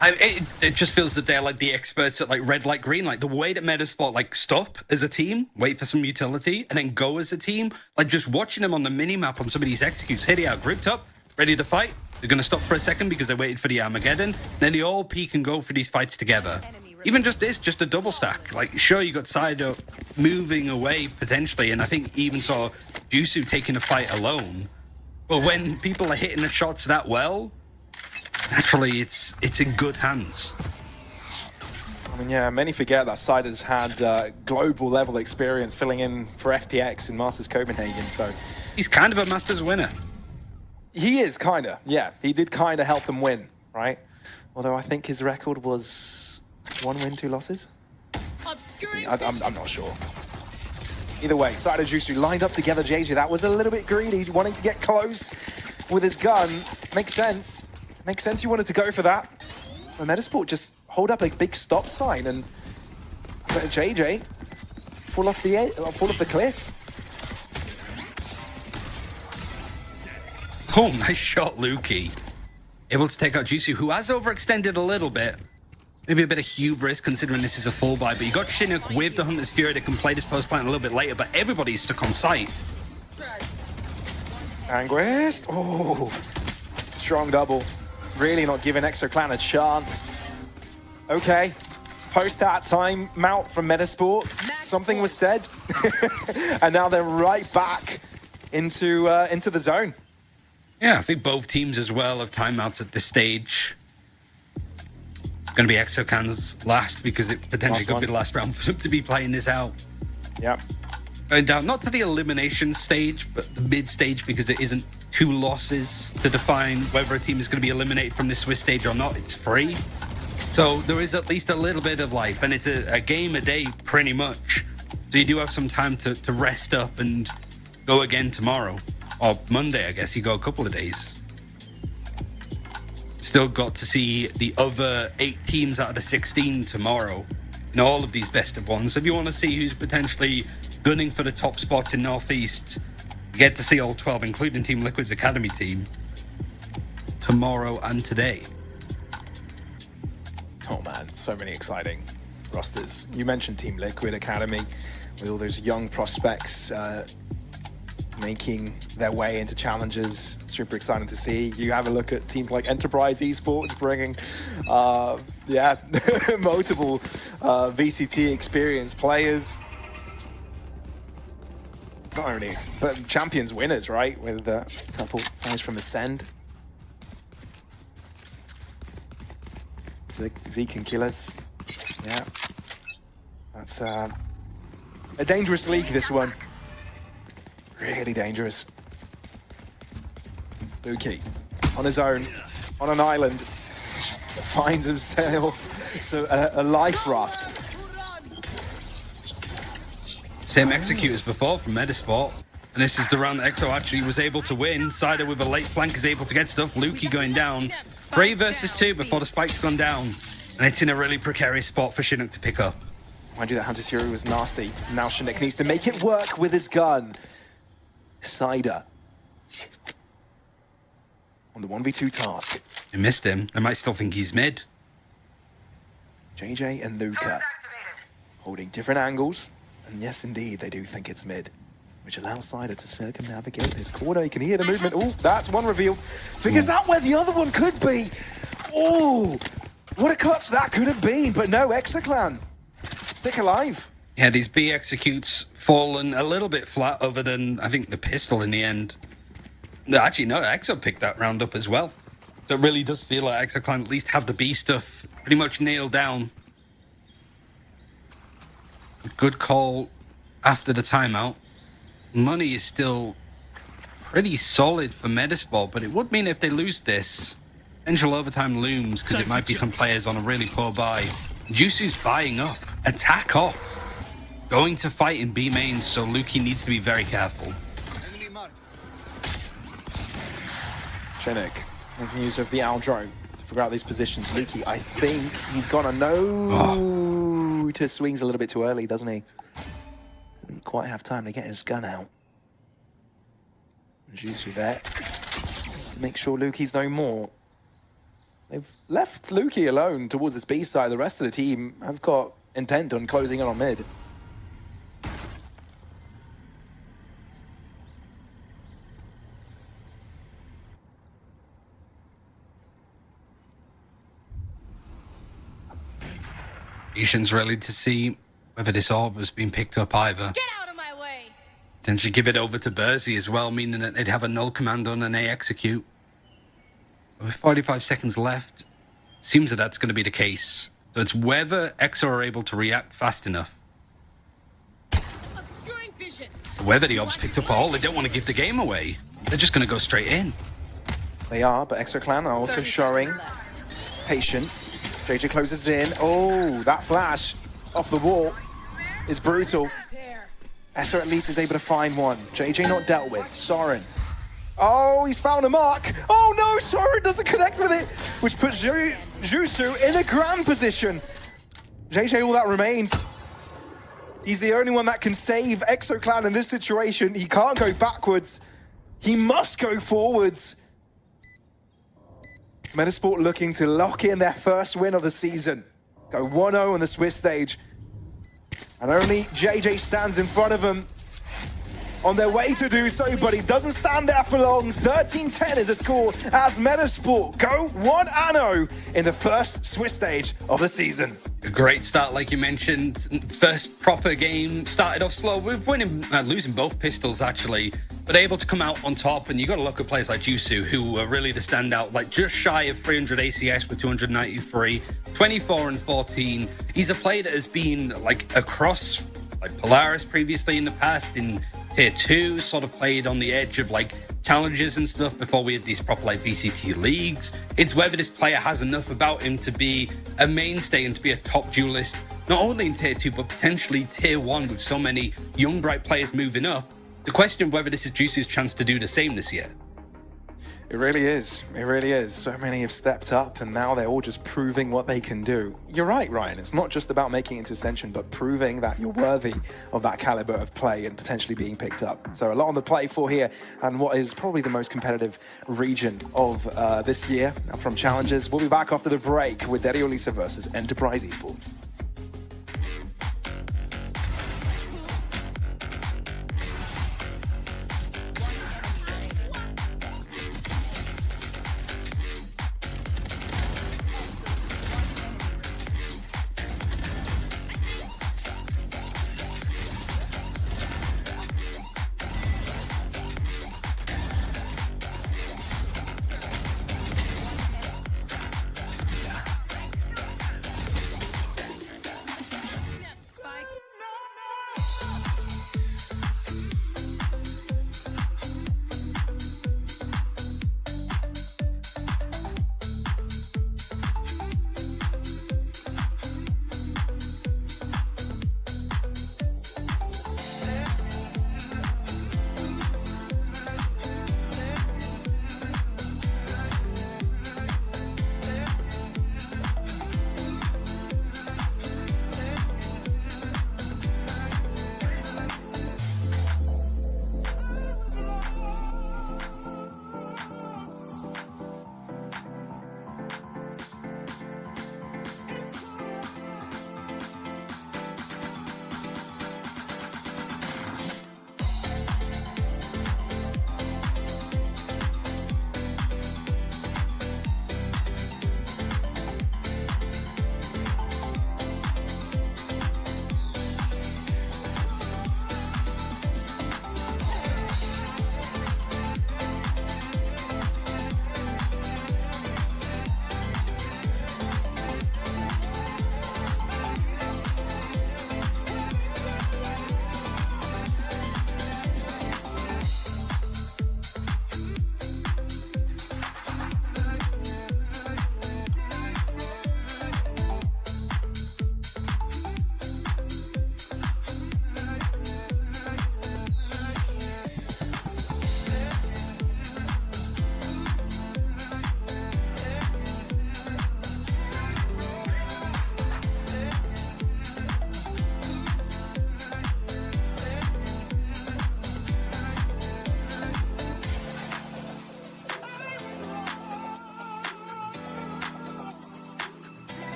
It just feels that they're like the experts at like red light, green light. The way that METIZPORT like stop as a team, wait for some utility, and then go as a team. Like just watching them on the minimap on some of these executes. Here they are, grouped up, ready to fight. They're going to stop for a second because they waited for the Armageddon. Then they all peek and go for these fights together. Even just this, just a double stack. Like sure, you got Sider moving away potentially, and I think even saw Jusu taking a fight alone. But when people are hitting the shots that well, naturally, it's in good hands. I mean, yeah, many forget that Sider's had global level experience filling in for FPX in Masters Copenhagen, so... He's kind of a Masters winner. He is, kind of, yeah. He did kind of help them win, right? Although I think his record was 1 win, 2 losses? I'm not sure. Either way, Sider Jusu lined up together, JJ. That was a little bit greedy, wanting to get close with his gun. Makes sense. Makes sense you wanted to go for that. But METIZPORT just hold up a big stop sign and let JJ fall off the cliff. Oh, nice shot, Lukey. Able to take out Jusu, who has overextended a little bit. Maybe a bit of hubris, considering this is a full buy. But you got Chinook with the Hunter's Fury that can play this post plant a little bit later, but everybody's stuck on site. Anguist. Oh, strong double. Really not giving EXOCLAN a chance. Okay. Post that timeout from METIZPORT, something was said. And now they're right back into the zone. Yeah, I think both teams as well have timeouts at this stage. It's going to be EXOCLAN's last because it potentially could be the last round for them to be playing this out. Yep. Going down, not to the elimination stage, but the mid stage because it isn't 2 losses to define whether a team is going to be eliminated from this Swiss stage or not. It's free. So there is at least a little bit of life, and it's a game a day pretty much. So you do have some time to rest up and go again tomorrow. Or Monday, I guess. You go a couple of days. Still got to see the other 8 teams out of the 16 tomorrow in all of these best of ones. So if you want to see who's potentially gunning for the top spots in Northeast, you get to see all 12, including Team Liquid's Academy team, tomorrow and today. Oh man, so many exciting rosters. You mentioned Team Liquid Academy with all those young prospects making their way into challenges. Super exciting to see. You have a look at teams like Enterprise Esports bringing, multiple VCT experienced players. Not only, but champions winners, right? With a couple players from Ascend. Zeke and Killers. Yeah. That's a dangerous league, this one. Really dangerous. Lukey, on his own, on an island, finds himself a life raft. Same execute as before from METIZPORT. And this is the round that EXO actually was able to win. Sider with a late flank is able to get stuff. Lukey going down. 3 versus 2 before the spike's gone down. And it's in a really precarious spot for Chinook to pick up. Mind you, that Hunter's Fury was nasty. Now Chinook needs to make it work with his gun. Sider on the 1v2 task. They missed him. They might still think he's mid. JJ and Luca holding different angles. And yes, indeed, they do think it's mid, which allows Sider to circumnavigate his corner. You can hear the movement. Oh, that's one reveal. Figures out where the other one could be. Oh, what a clutch that could have been. But no, EXOCLAN, stick alive. Yeah, these B executes fallen a little bit flat other than, I think, the pistol in the end. No, actually, no, EXO picked that round up as well. So it really does feel like EXOCLAN at least have the B stuff pretty much nailed down. Good call after the timeout. Money is still pretty solid for METIZPORT, but it would mean if they lose this, potential overtime looms because it might be some players on a really poor buy. Jusu's buying up. Attack off. Going to fight in B main, so Luki needs to be very careful. Shenik making use of the Owl drone to figure out these positions. Luki, I think he's gonna know to swings a little bit too early, doesn't he? Didn't quite have time to get his gun out. Jusu there. Make sure Luki's no more. They've left Luki alone towards this B side. The rest of the team have got intent on closing in on mid. Ishan's ready to see whether this orb has been picked up either. Get out of my way! Then she give it over to Berzi as well, meaning that they'd have a null command on and they execute. With 45 seconds left, seems that that's going to be the case. So it's whether EXO are able to react fast enough. Obscuring vision. Whether the orbs picked up all, they don't want to give the game away. They're just going to go straight in. They are, but EXOCLAN are also showing patience. JJ closes in. Oh, that flash off the wall is brutal. Esser at least is able to find one. JJ not dealt with. Soren. Oh, he's found a mark. Oh no, Soren doesn't connect with it, which puts Jusu in a grand position. JJ, all that remains. He's the only one that can save EXOCLAN in this situation. He can't go backwards. He must go forwards. METIZPORT looking to lock in their first win of the season. Go 1-0 on the Swiss stage. And only JJ stands in front of them. On their way to do so, but he doesn't stand there for long. 13-10 is a score as METIZPORT go 1-0 in the first Swiss stage of the season. A great start, like you mentioned. First proper game, started off slow. We're losing both pistols, actually, but able to come out on top. And you got to look at players like Jusu, who are really the standout, like just shy of 300 ACS with 293, 24 and 14. He's a player that has been like across like Polaris previously in the past, in Tier 2, sort of played on the edge of like challenges and stuff before we had these proper like VCT leagues. It's whether this player has enough about him to be a mainstay and to be a top duelist, not only in Tier 2, but potentially Tier 1 with so many young, bright players moving up. The question of whether this is Juicy's chance to do the same this year. It really is. It really is. So many have stepped up, and now they're all just proving what they can do. You're right, Ryan. It's not just about making it to Ascension, but proving that you're worthy of that caliber of play and potentially being picked up. So a lot on the play for here, and what is probably the most competitive region of this year from Challenges. We'll be back after the break with Dario Lisa versus Enterprise Esports.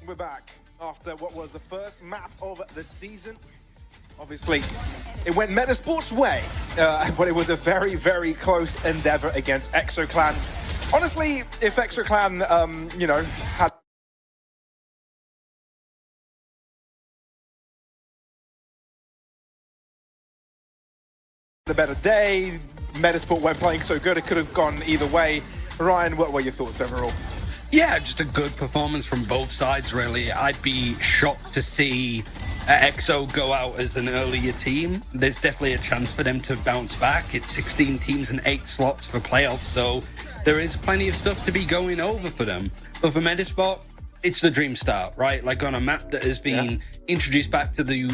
We're back after what was the first map of the season. Obviously, it went METIZPORT's way, but it was a very, very close endeavor against EXOCLAN. Honestly, if EXOCLAN, you know, had the better day, METIZPORT weren't playing so good, it could have gone either way. Ryan, what were your thoughts overall? Yeah, just a good performance from both sides, really. I'd be shocked to see EXO go out as an earlier team. There's definitely a chance for them to bounce back. It's 16 teams and 8 slots for playoffs, so there is plenty of stuff to be going over for them. But for METIZPORT, it's the dream start, right? Like on a map that has been introduced back to the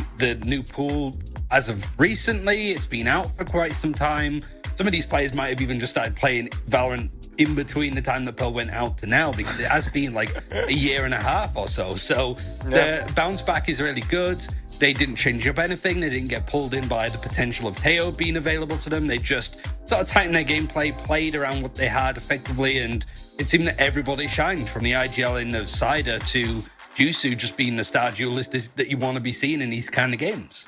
new pool as of recently. It's been out for quite some time. Some of these players might have even just started playing Valorant in between the time that Pearl went out to now, because it has been like a year and a half or so. So the bounce back is really good. They didn't change up anything. They didn't get pulled in by the potential of Teo being available to them. They just sort of tightened their gameplay, played around what they had effectively, and it seemed that everybody shined, from the IGL in the Cider to Jusu just being the star duelist that you want to be seeing in these kind of games.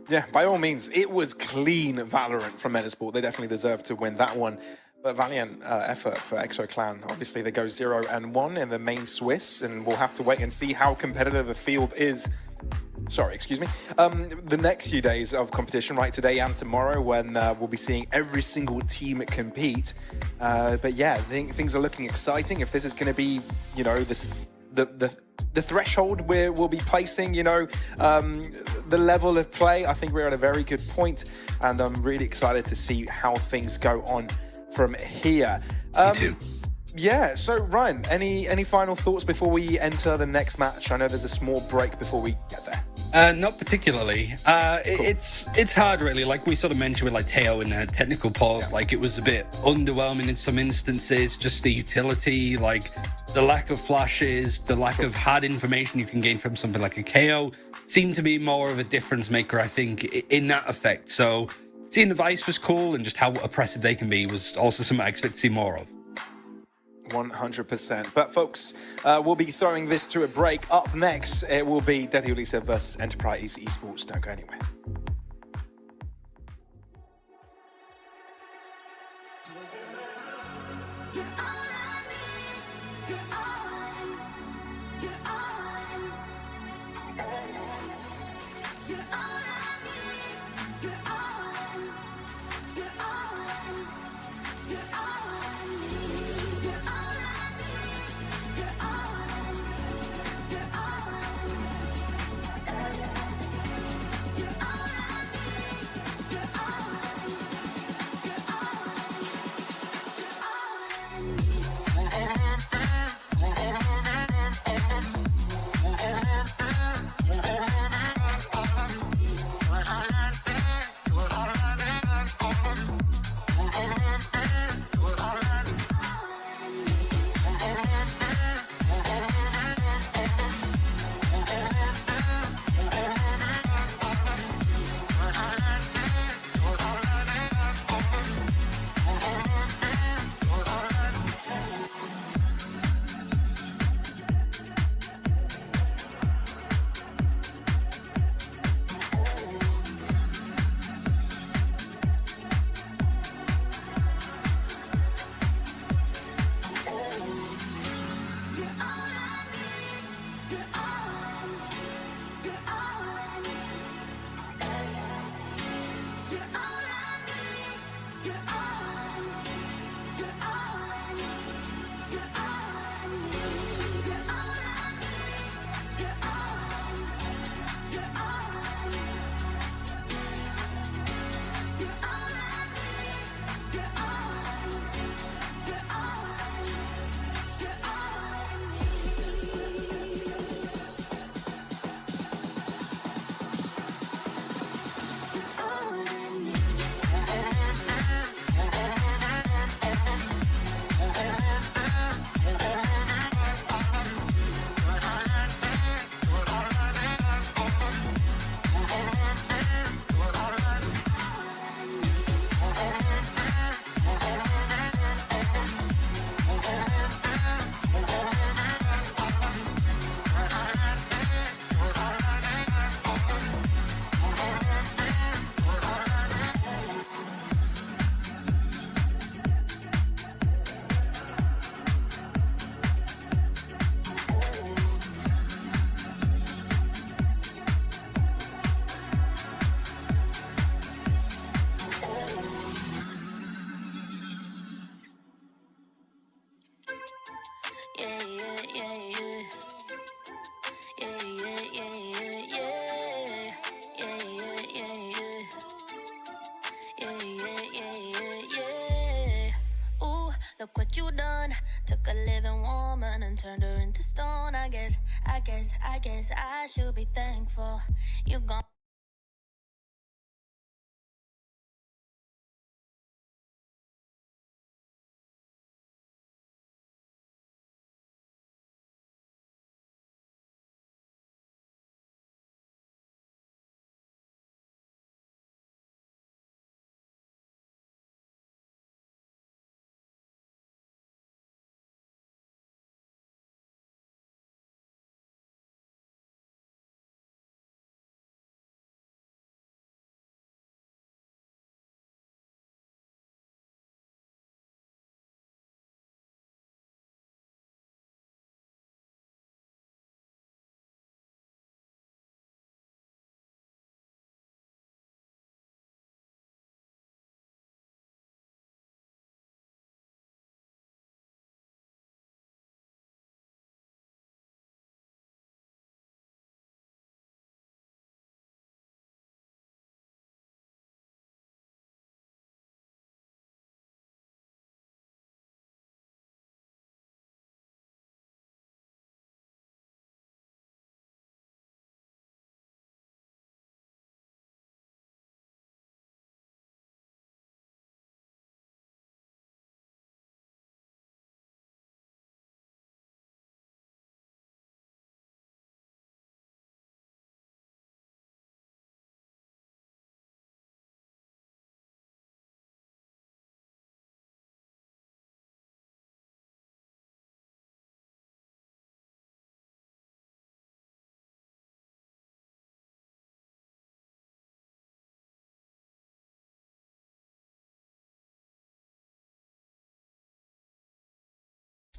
Yeah, by all means, it was clean Valorant from METIZPORT. They definitely deserve to win that one. But valiant effort for EXOCLAN. Obviously, they go 0-1 in the main Swiss, and we'll have to wait and see how competitive the field is. Sorry, excuse me. The next few days of competition, right, today and tomorrow, when we'll be seeing every single team compete. But yeah, I think things are looking exciting. If this is going to be, you know, the threshold we'll be placing, you know, the level of play, I think we're at a very good point, and I'm really excited to see how things go on from here. Me too. Yeah, so Ryan, any final thoughts before we enter the next match? I know there's a small break before we get there. Not particularly. Cool. It's hard, really. Like we sort of mentioned with like Teo in a technical pause, like it was a bit underwhelming in some instances. Just the utility, like the lack of flashes, the lack of hard information you can gain from something like a KO seemed to be more of a difference maker, I think, in that effect. So seeing the Vice was cool, and just how oppressive they can be was also something I expect to see more of. 100%. But folks, we'll be throwing this to a break. Up next, it will be Deadly Elisa versus Enterprise Esports. Don't go anywhere. look what you done. Took a living woman and turned her into stone. I guess I should be thankful. You gone.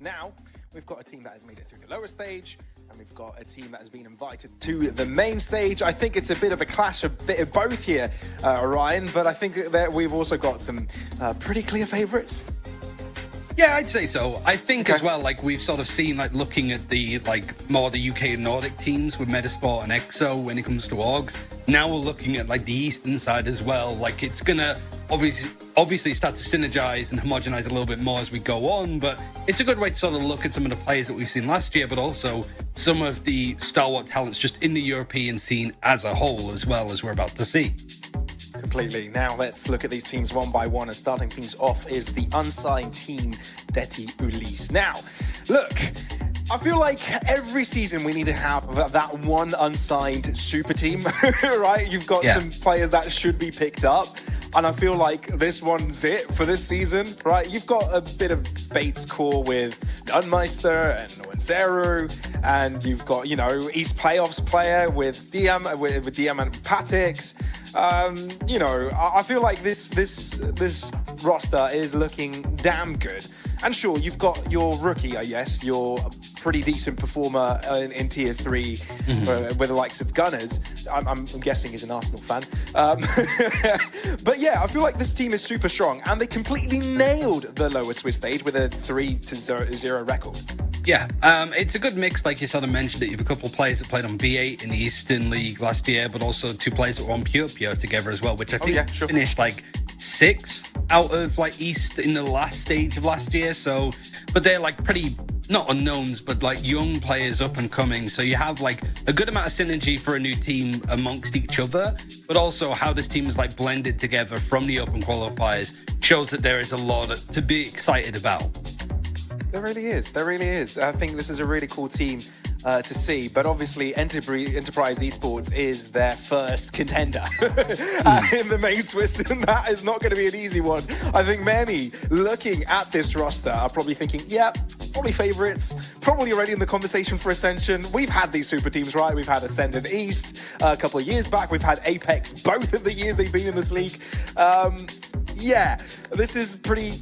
Now, we've got a team that has made it through the lower stage, and we've got a team that has been invited to the main stage. I think it's a bit of a clash, a bit of both here, Orion, but I think that we've also got some pretty clear favorites. Yeah, I'd say so. I think as well, like we've sort of seen, like looking at the more the UK and Nordic teams with METIZPORT and EXO when it comes to orgs. Now we're looking at like the Eastern side as well. Like it's gonna obviously start to synergize and homogenize a little bit more as we go on. But it's a good way to sort of look at some of the players that we've seen last year, but also some of the stalwart talents just in the European scene as a whole, as well as we're about to see. Completely. Now let's look at these teams one by one, and starting things off is the unsigned team, Deti Ulysse. Now, look, I feel like every season we need to have that one unsigned super team, right? You've got some players that should be picked up, and I feel like this one's it for this season, right? You've got a bit of Bates core with Dunmeister and Wenceru, and you've got, you know, East Playoffs player with DM and Patix. You know, I feel like this roster is looking damn good. And sure, you've got your rookie, I guess, your pretty decent performer in Tier 3 with the likes of Gunners. I'm guessing he's an Arsenal fan. But yeah, I feel like this team is super strong, and they completely nailed the lower Swiss stage with a 3-0 record. Yeah, it's a good mix, like you sort of mentioned, that you have a couple of players that played on B8 in the Eastern League last year, but also two players that were on Pure together as well, which I think finished like 6th out of like East in the last stage of last year. So, but they're like pretty, not unknowns, but like young players up and coming. So you have like a good amount of synergy for a new team amongst each other, but also how this team is like blended together from the open qualifiers shows that there is a lot to be excited about. There really is. There really is. I think this is a really cool team to see, but obviously Enterprise Esports is their first contender in the main Swiss, and that is not going to be an easy one. I think many looking at this roster are probably thinking, yeah, probably favorites, probably already in the conversation for Ascension. We've had these super teams, right? We've had Ascendant East a couple of years back. We've had Apex both of the years they've been in this league. Yeah, this is pretty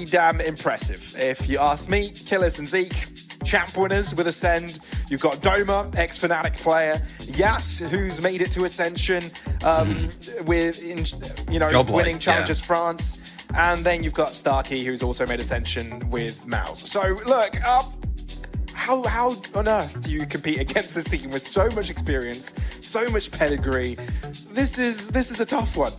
damn impressive. If you ask me, Killis and Zeke, champ winners with Ascend. You've got Doma, ex-Fnatic player. Yas, who's made it to Ascension with, winning Challengers France. And then you've got Starkey, who's also made Ascension with Mouse. So, look, how on earth do you compete against this team with so much experience, so much pedigree? This is a tough one.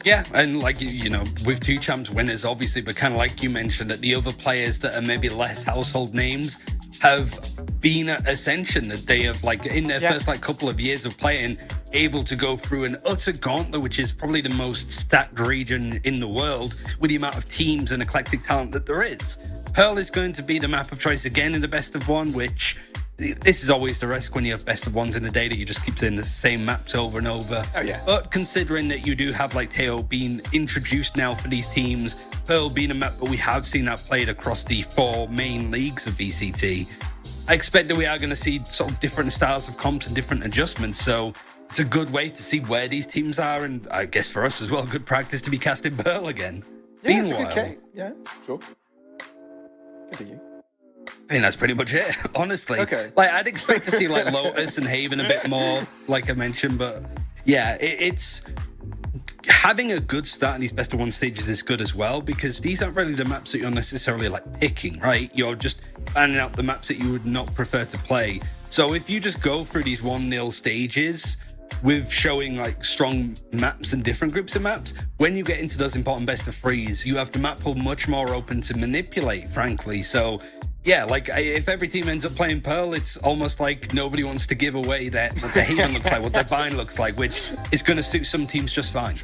Yeah, and like, you know, with 2 champs winners, obviously, but kind of like you mentioned, that the other players that are maybe less household names have been at Ascension, that they have, like, in their first, like, couple of years of playing, able to go through an utter gauntlet, which is probably the most stacked region in the world, with the amount of teams and eclectic talent that there is. Pearl is going to be the map of choice again in the best of 1, which... This is always the risk when you have best of 1s in a day, that you just keep saying the same maps over and over. Oh, yeah. But considering that you do have, like, Teo being introduced now for these teams, Pearl being a map that we have seen that played across the 4 main leagues of VCT, I expect that we are going to see sort of different styles of comps and different adjustments. So it's a good way to see where these teams are, and I guess for us as well, good practice to be casting Pearl again. Yeah, it's a good K. Yeah, sure. Continue. I mean, that's pretty much it, honestly. Okay. Like, I'd expect to see, like, Lotus and Haven a bit more, like I mentioned, but yeah, it's... Having a good start in these best of 1 stages is good as well, because these aren't really the maps that you're necessarily, like, picking, right? You're just finding out the maps that you would not prefer to play. So if you just go through these 1-0 stages with showing, like, strong maps and different groups of maps, when you get into those important best of 3s, you have the map pool much more open to manipulate, frankly. So yeah, like, if every team ends up playing Pearl, it's almost like nobody wants to give away what their Haven looks like, what their Vine looks like, which is going to suit some teams just fine.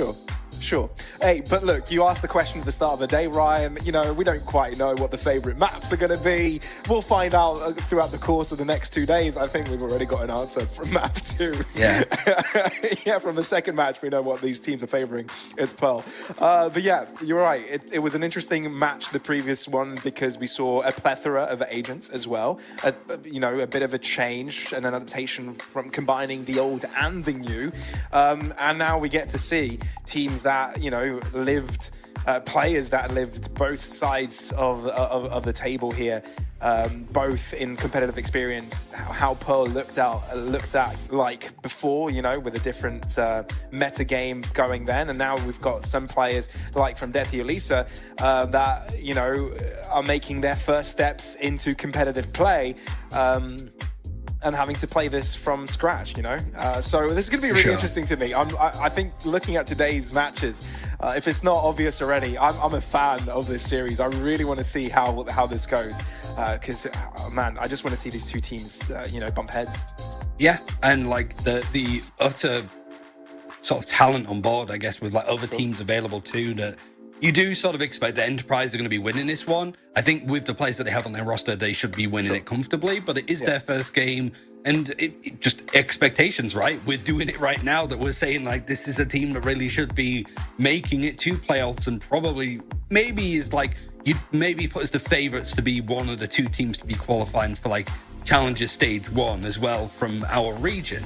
Sure. Hey, but look, you asked the question at the start of the day, Ryan. You know, we don't quite know what the favorite maps are going to be. We'll find out throughout the course of the next 2 days. I think we've already got an answer from map 2. Yeah. Yeah, from the second match, we know what these teams are favoring. It's Pearl. But yeah, you're right. It was an interesting match, the previous one, because we saw a plethora of agents as well. You know, a bit of a change, an adaptation from combining the old and the new. And now we get to see teams that, you know, lived, players that lived both sides of the table here, both in competitive experience, how Pearl looked at like before, you know, with a different meta game going then, and now we've got some players like from Deti Elisa that, you know, are making their first steps into competitive play. And having to play this from scratch, you know? So this is going to be really interesting to me. I think looking at today's matches, if it's not obvious already, I'm a fan of this series. I really want to see how this goes. Because, man, I just want to see these 2 teams, you know, bump heads. Yeah, and like the utter sort of talent on board, I guess, with like other teams available too, that you do sort of expect that Enterprise are going to be winning this one. I think with the players that they have on their roster, they should be winning it comfortably, but it is their first game, and it just expectations, right? We're doing it right now, that we're saying, like, this is a team that really should be making it to playoffs, and probably maybe is like, you'd maybe put as the favorites to be one of the 2 teams to be qualifying for, like, Challenger Stage 1 as well from our region.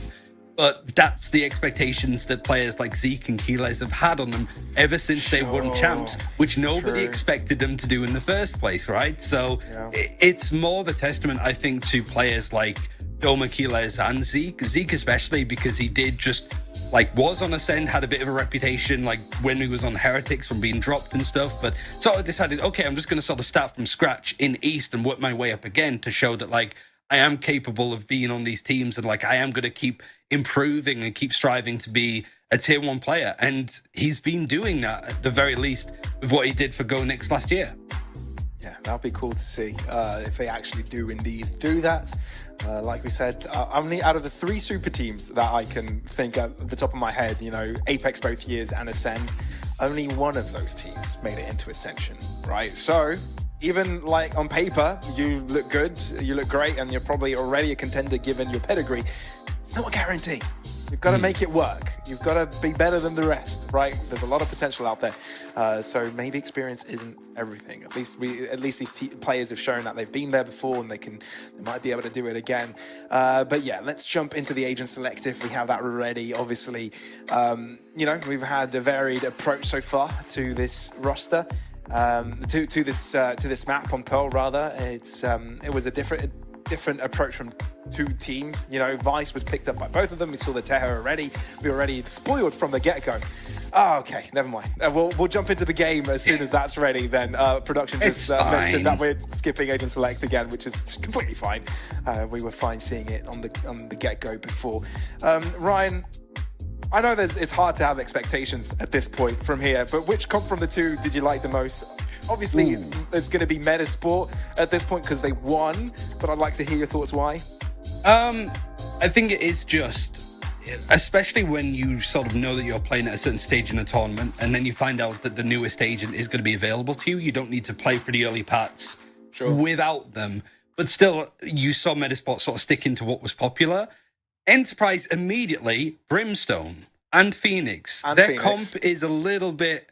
But that's the expectations that players like Zeke and Keyless have had on them ever since they won champs, which nobody expected them to do in the first place, right? So it's more the testament, I think, to players like Doma, Keyless, and Zeke. Zeke especially, because he did just, like, was on Ascend, had a bit of a reputation, like, when he was on Heretics from being dropped and stuff, but sort of decided, okay, I'm just going to sort of start from scratch in East and work my way up again to show that, like, I am capable of being on these teams, and, like, I am going to keep improving and keep striving to be a tier 1 player. And he's been doing that, at the very least, with what he did for Go Next last year. Yeah, that'll be cool to see if they actually do indeed do that. Like we said, only out of the 3 super teams that I can think at the top of my head, you know, Apex both years and Ascend, only one of those teams made it into Ascension, right? So even like on paper, you look good, you look great, and you're probably already a contender given your pedigree. It's not a guarantee. You've got to make it work. You've got to be better than the rest, right? There's a lot of potential out there. So maybe experience isn't everything. At least these players have shown that they've been there before, and they might be able to do it again. But yeah, let's jump into the agent select if we have that already. Obviously, you know, we've had a varied approach so far to this roster. To this map on Pearl, rather. It was a different approach from 2 teams. You know, Vice was picked up by both of them. We saw the Teho already. We were already spoiled from the get-go. Oh, okay, never mind. We'll jump into the game as soon as that's ready. Then production just mentioned that we're skipping agent select again, which is completely fine. We were fine seeing it on the get-go before. Ryan, I know it's hard to have expectations at this point from here, but which comp from the two did you like the most? Obviously, it's going to be METIZPORT at this point because they won, but I'd like to hear your thoughts why. I think it is just, especially when you sort of know that you're playing at a certain stage in a tournament, and then you find out that the newest agent is going to be available to you. You don't need to play for the early parts without them. But still, you saw METIZPORT sort of sticking to what was popular. Enterprise immediately, Brimstone and Phoenix. Their comp is a little bit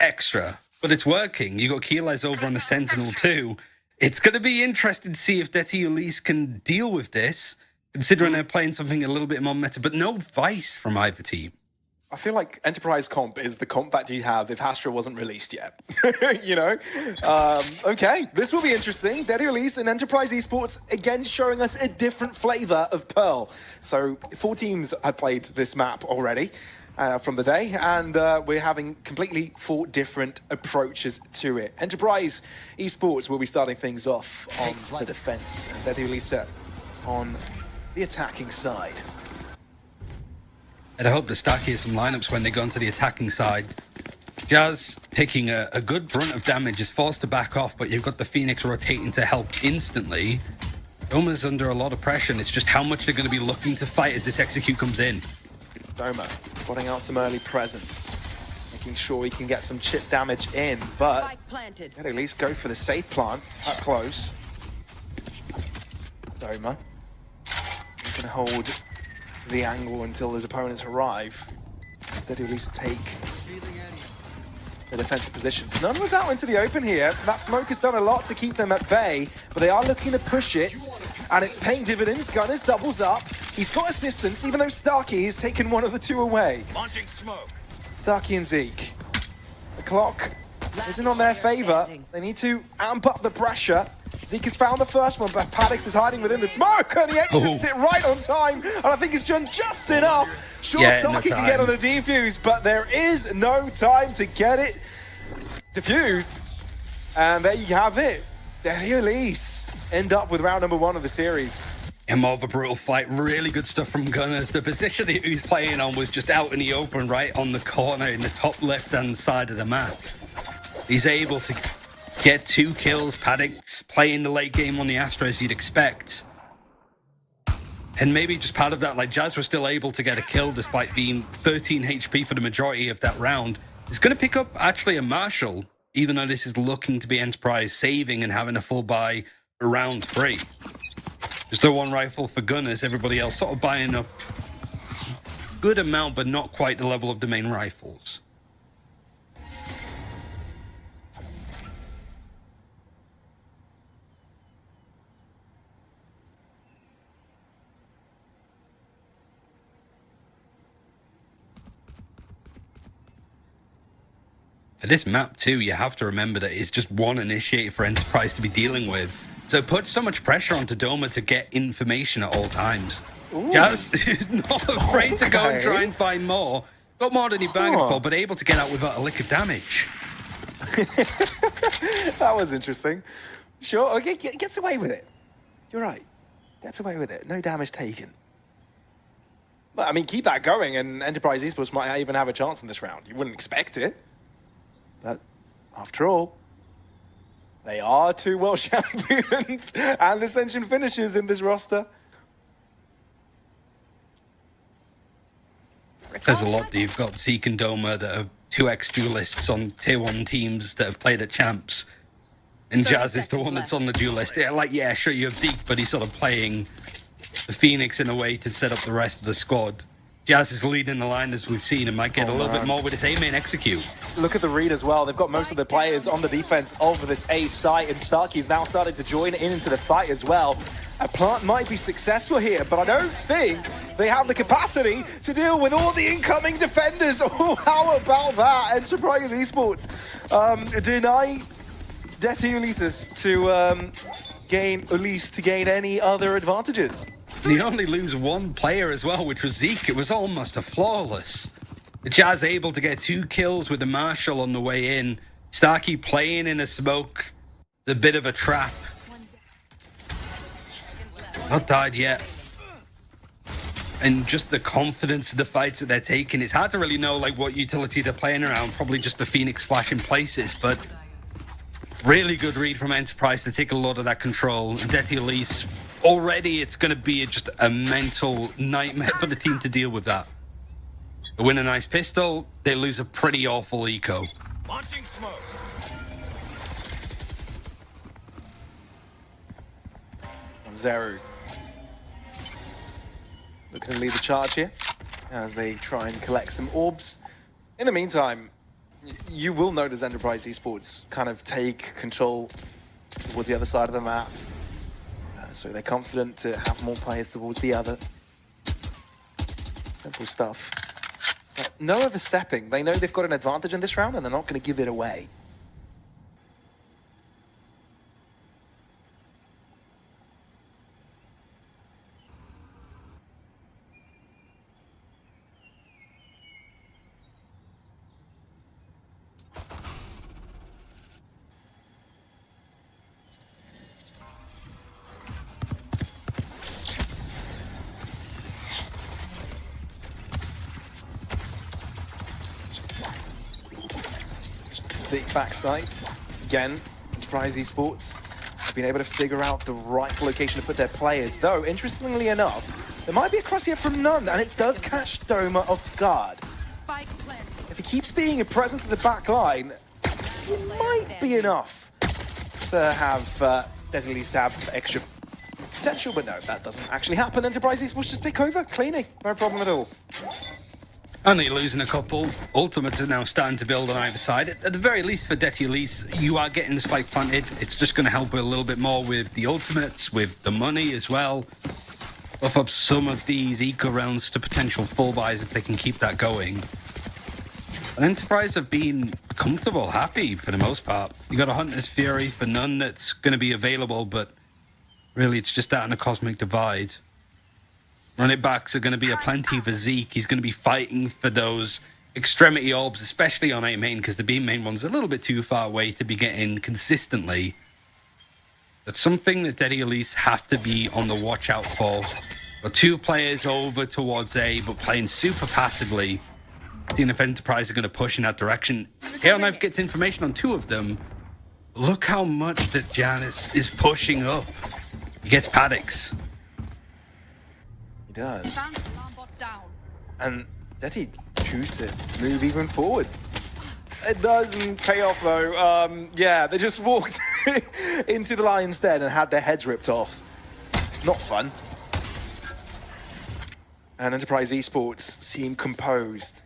extra, but it's working. You got Keyless over on the Sentinel too. It's going to be interesting to see if Detty can deal with this, considering they're playing something a little bit more meta, but no Vice from either team. I feel like Enterprise comp is the comp that you'd have if Astra wasn't released yet. You know? Okay, this will be interesting. Detty and Enterprise Esports, again, showing us a different flavor of Pearl. So 4 teams had played this map already from the day, and we're having completely 4 different approaches to it. Enterprise Esports will be starting things off on the defense, and Detty on the attacking side. And I hope the Starkey has some lineups when they go onto the attacking side. Jazz, taking a good brunt of damage, is forced to back off, but you've got the Phoenix rotating to help instantly. Doma's under a lot of pressure, and it's just how much they're going to be looking to fight as this execute comes in. Doma spotting out some early presence, making sure he can get some chip damage in, but at least go for the safe plant up close. Doma can hold the angle until his opponents arrive. Instead, at least take the defensive positions. None was out into the open here. That smoke has done a lot to keep them at bay, but they are looking to push it, and it's paying dividends. Gunners doubles up. He's got assistance, even though Starkey has taken one of the 2 away. Launching smoke. Starkey and Zeke. The clock isn't on their favor. They need to amp up the pressure. Zeke has found the first one, but Paddox is hiding within the smoke, and he exits it right on time, and I think he's done just enough. Sure, Starkey can get on the defuse, but there is no time to get it defused. And there you have it. Detty end up with round number 1 of the series. And more of a brutal fight. Really good stuff from Gunners. The position that he was playing on was just out in the open, right on the corner in the top left-hand side of the map. He's able to get 2 kills. Paddox playing the late game on the Astra as you'd expect. And maybe just part of that, like Jazz was still able to get a kill despite being 13 HP for the majority of that round. It's going to pick up actually a Marshall, even though this is looking to be Enterprise saving and having a full buy for round 3. Just the 1 rifle for Gunners, everybody else sort of buying up good amount, but not quite the level of the main rifles. For this map too, you have to remember that it's just 1 initiator for Enterprise to be dealing with. So it puts so much pressure onto Doma to get information at all times. Ooh. Jazz is not afraid to go and try and find more. Got more than he bargained for, but able to get out without a lick of damage. That was interesting. Sure, okay, gets away with it. You're right. Gets away with it. No damage taken. But, I mean, keep that going, and Enterprise Esports might even have a chance in this round. You wouldn't expect it. But, after all, they are 2 world champions and Ascension finishers in this roster. There's a lot that you've got Zeke and Doma that are 2x duelists on tier 1 teams that have played at champs. And Jazz is the one that's on the duelist. Yeah, like, yeah, sure, you have Zeke, but he's sort of playing the Phoenix in a way to set up the rest of the squad. Jazz is leading the line as we've seen and might get a little bit more with his A main execute. Look at the read as well. They've got most of the players on the defense of this A site, and Starkey's now starting to join in into the fight as well. A plant might be successful here, but I don't think they have the capacity to deal with all the incoming defenders. Oh, how about that? Enterprise Esports deny Detty Ulises to gain any other advantages. They only lose 1 player as well, which was Zeke. It was almost a flawless. Jazz able to get 2 kills with the Marshall on the way in. Starkey playing in a smoke. It's a bit of a trap. Not died yet. and just the confidence of the fights that they're taking. It's hard to really know like what utility they're playing around. Probably just the Phoenix Flash in places, but really good read from Enterprise to take a lot of that control. And Detty Elise, already it's going to be just a mental nightmare for the team to deal with that. They win a nice pistol, they lose a pretty awful eco. Launching smoke. Zeru looking to lead the charge here as they try and collect some orbs. In the meantime, you will notice Enterprise Esports kind of take control towards the other side of the map. So they're confident to have more players towards the other. Simple stuff. But no overstepping. They know they've got an advantage in this round and they're not going to give it away. Backside. Again, Enterprise Esports have been able to figure out the right location to put their players. Though, interestingly enough, there might be a cross here from None, and it does catch Doma off guard. If he keeps being a presence in the back line, it might be enough to have at least have extra potential, but no, that doesn't actually happen. Enterprise Esports just take over cleanly. No problem at all. Only losing a couple. Ultimates are now starting to build on either side. At the very least for Detty Elise, you are getting the spike planted. It's just going to help a little bit more with the ultimates, with the money as well. Buff up some of these eco rounds to potential full buys if they can keep that going. And Enterprise have been comfortable, happy for the most part. You got a Hunter's Fury for None that's going to be available, but really it's just that and a Cosmic Divide. Running backs are going to be a plenty for Zeke. He's going to be fighting for those extremity orbs, especially on A main, because the B main one's a little bit too far away to be getting consistently. That's something that Detty Elise have to be on the watch out for. But two players over towards A, but playing super passively. Seeing if Enterprise are going to push in that direction. Hale Knife gets information on two of them. Look how much that Janice is pushing up. He gets Paddocks. Does. And Detty chooses to move even forward. It doesn't pay off though. Yeah, they just walked into the lion's den and had their heads ripped off. Not fun. And Enterprise Esports seem composed.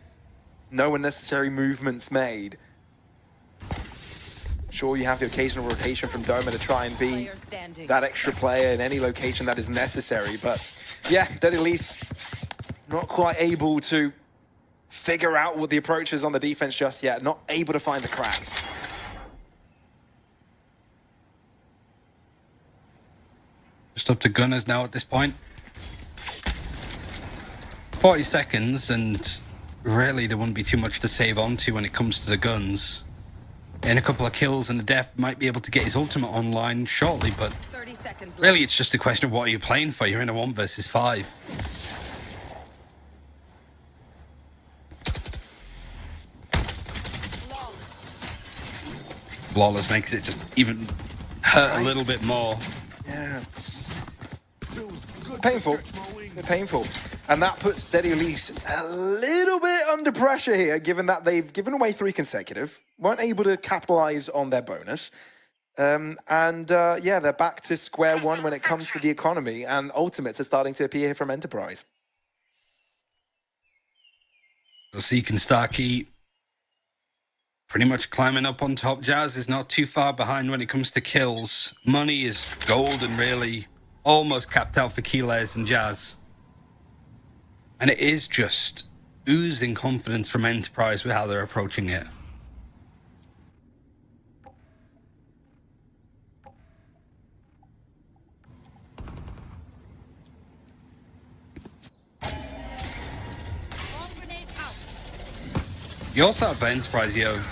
No unnecessary movements made. Sure, you have the occasional rotation from Doma to try and be that extra player in any location that is necessary, but yeah, Detty Elise not quite able to figure out what the approach is on the defense just yet, not able to find the cracks. Just up to Gunners now at this point. 40 seconds, and really there wouldn't be too much to save on to when it comes to the guns. And a couple of kills and the Def might be able to get his ultimate online shortly, but 30 seconds left. Really it's just a question of what are you playing for. You're in a 1 versus 5. Flawless makes it just even hurt a little bit more. Yeah. Painful. Painful. And that puts Detty Elise a little bit under pressure here, given that they've given away 3 consecutive, weren't able to capitalize on their bonus. Yeah, they're back to square one when it comes to the economy, and ultimates are starting to appear from Enterprise. So Zeke and Starkey pretty much climbing up on top. Jazz is not too far behind when it comes to kills. Money is gold and really almost capped out for Keyless and Jazz. And it is just oozing confidence from Enterprise with how they're approaching it. You also have Enterprise, you have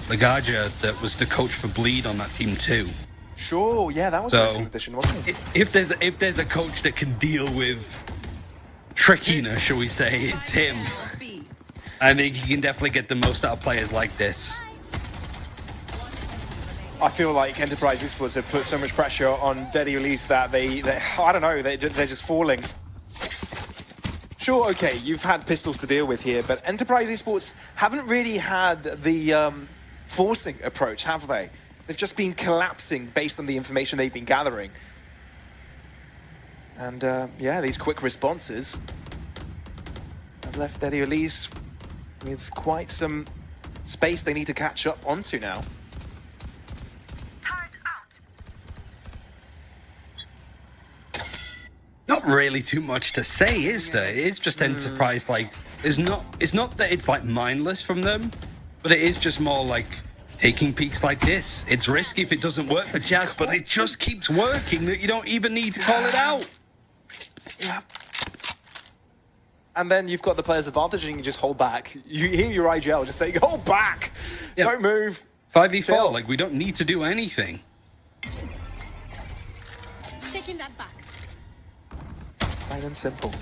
Lagaja, that was the coach for Bleed on that team too. Sure, yeah, that was a recent addition, wasn't it? If there's a coach that can deal with trickiness, shall we say. It's him. I think he can definitely get the most out of players like this. I feel like Enterprise Esports have put so much pressure on Daddy Elise that they I don't know, they're just falling. Sure, okay, you've had pistols to deal with here, but Enterprise Esports haven't really had the forcing approach, have they? They've just been collapsing based on the information they've been gathering. And yeah, these quick responses have left Daddy Elise with quite some space they need to catch up onto now. Not really too much to say, is there? It is just Enterprise, like, it's not that it's like mindless from them, but it is just more like taking peaks like this. It's risky if it doesn't work for Jazz, but it just keeps working that you don't even need to call it out. Yeah. And then you've got the player's advantage and you can just hold back. You hear your IGL just saying, hold back! Yep. Don't move! 5v4, like, we don't need to do anything. Taking that back. Plain and simple.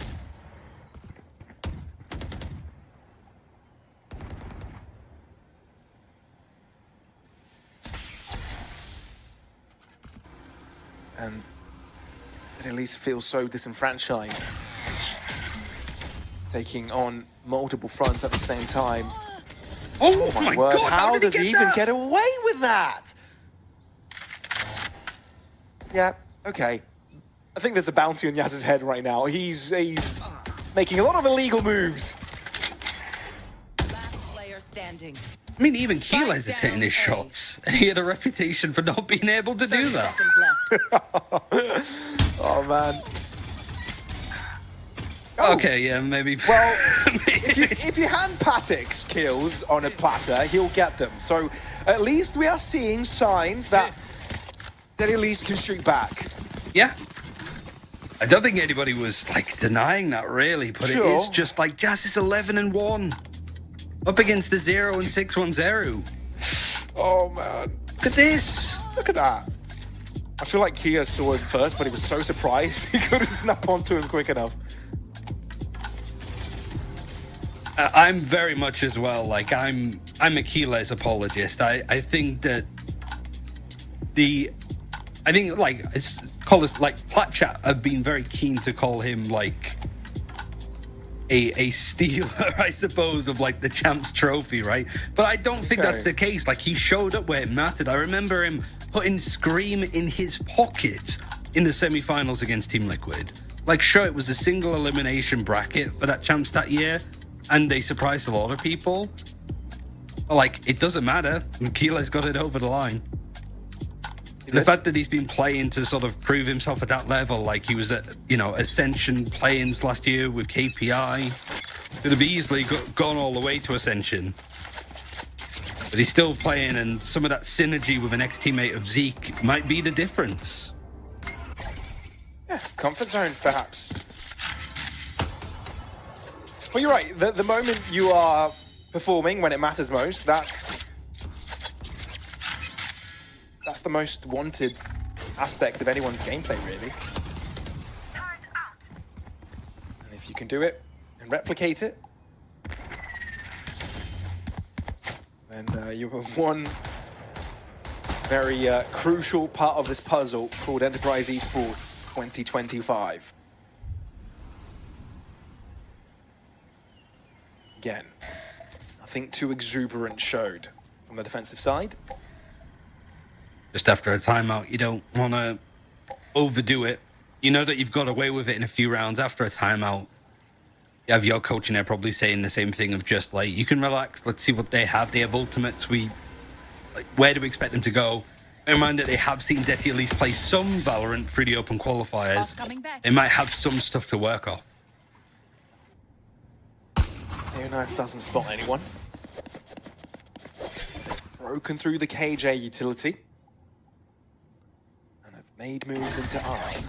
And it at least feels so disenfranchised. Taking on multiple fronts at the same time. Oh my word, god, how did does he even that? get away with that? Yeah, okay. I think there's a bounty on Yaz's head right now. He's making a lot of illegal moves. Last player standing. I mean, even Keyless is hitting his shots. He had a reputation for not being able to do 30 that. seconds left. Oh, man. Okay, yeah, maybe. Well, if you hand Patek's kills on a platter, he'll get them. So at least we are seeing signs that Daddy Elise can shoot back. Yeah. I don't think anybody was, like, denying that, really, but Sure. it is just like, Jazz is 11-1. Up against the 0 and 6-1-0. Oh, man. Look at this. Look at that. I feel like Kia saw him first, but he was so surprised he couldn't snap onto him quick enough. I'm very much as well, like, I'm a Keyless apologist. I think that I think, like, callers like Platchat have been very keen to call him, like, a stealer, I suppose, of, like, the Champs Trophy, right? But I don't think that's the case. Like, he showed up where it mattered. I remember him putting Scream in his pocket in the semi-finals against Team Liquid. Like, sure, it was a single elimination bracket for that Champs that year, and they surprised a lot of people. But, like, it doesn't matter. Keyless got it over the line. The fact that he's been playing to sort of prove himself at that level, like he was at, you know, Ascension play-ins last year with KPI, could have easily gone all the way to Ascension. But he's still playing, and some of that synergy with an ex-teammate of Zeke might be the difference. Yeah, comfort zone, perhaps. Well, you're right. The moment you are performing when it matters most, that's the most wanted aspect of anyone's gameplay, really. And if you can do it and replicate it, then you have one very crucial part of this puzzle called Enterprise Esports 2025. Again, nothing too exuberant showed from the defensive side. Just after a timeout, you don't want to overdo it. You know that you've got away with it in a few rounds. After a timeout, you have your coach in there probably saying the same thing of just like, you can relax, let's see what they have. They have ultimates. Where do we expect them to go? Bear in mind that they have seen Daddy Elise play some Valorant through the open qualifiers. They might have some stuff to work off. Knife doesn't spot anyone. Broken through the KJ utility. And have made moves into ours.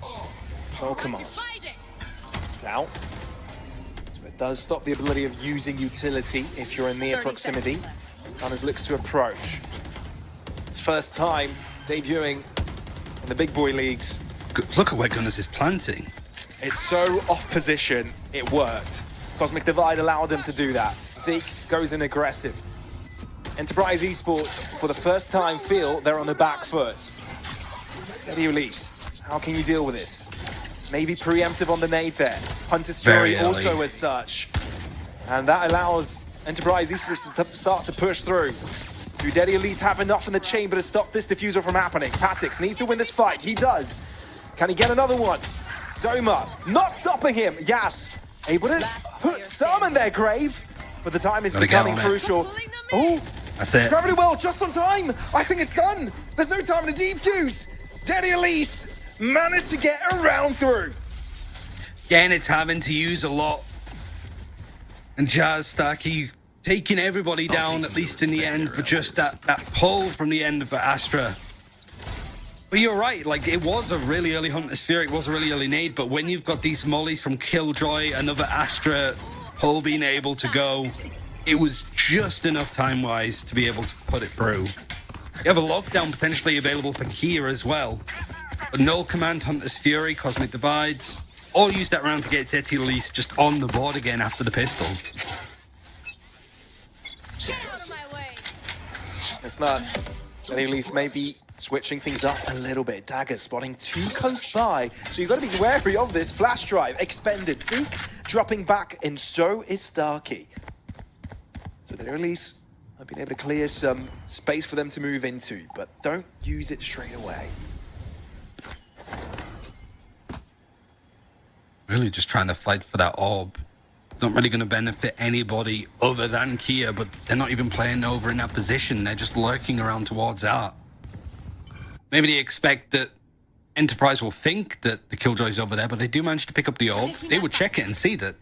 Oh, come on. It's out. So it does stop the ability of using utility if you're in near proximity. Gunners looks to approach. It's first time debuting in the big boy leagues. Look at where Gunners is planting. It's so off position, it worked. Cosmic Divide allowed him to do that. Zeke goes in aggressive. Enterprise Esports, for the first time, feel they're on the back foot. Eddie Elise, how can you deal with this? Maybe preemptive on the nade there. Hunter's Fury also as such. And that allows Enterprise Esports to start to push through. Do Daddy Elise have enough in the chamber to stop this diffuser from happening? Patix needs to win this fight. He does. Can he get another one? Doma, not stopping him. Yas, able to put some in their grave, but the time is becoming crucial. Oh, that's it. Gravity Well, just on time. I think it's done. There's no time to defuse. Daddy Elise managed to get around through. Again, it's having to use a lot. And Jazz Starkey taking everybody down, at least in the end, but just that pull from the end of Astra. But you're right, like, it was a really early Hunter's Fury, it was a really early nade, but when you've got these mollies from Killjoy, another Astra pull being able to go, it was just enough time-wise to be able to put it through. You have a lockdown potentially available for Kia as well. But Null Command, Hunter's Fury, Cosmic Divide, all use that round to get Daddy Elise just on the board again after the pistol. It's nuts. Daddy Elise may be switching things up a little bit. Dagger spotting too close by. So you've got to be wary of this. Flash drive expended. Zeke dropping back, and so is Starkey. So Daddy Elise have been able to clear some space for them to move into, but don't use it straight away. Really just trying to fight for that orb. Not really going to benefit anybody other than Kia, but they're not even playing over in that position. They're just lurking around towards Art. Maybe they expect that Enterprise will think that the Killjoy's over there, but they do manage to pick up the orb. They would check it and see that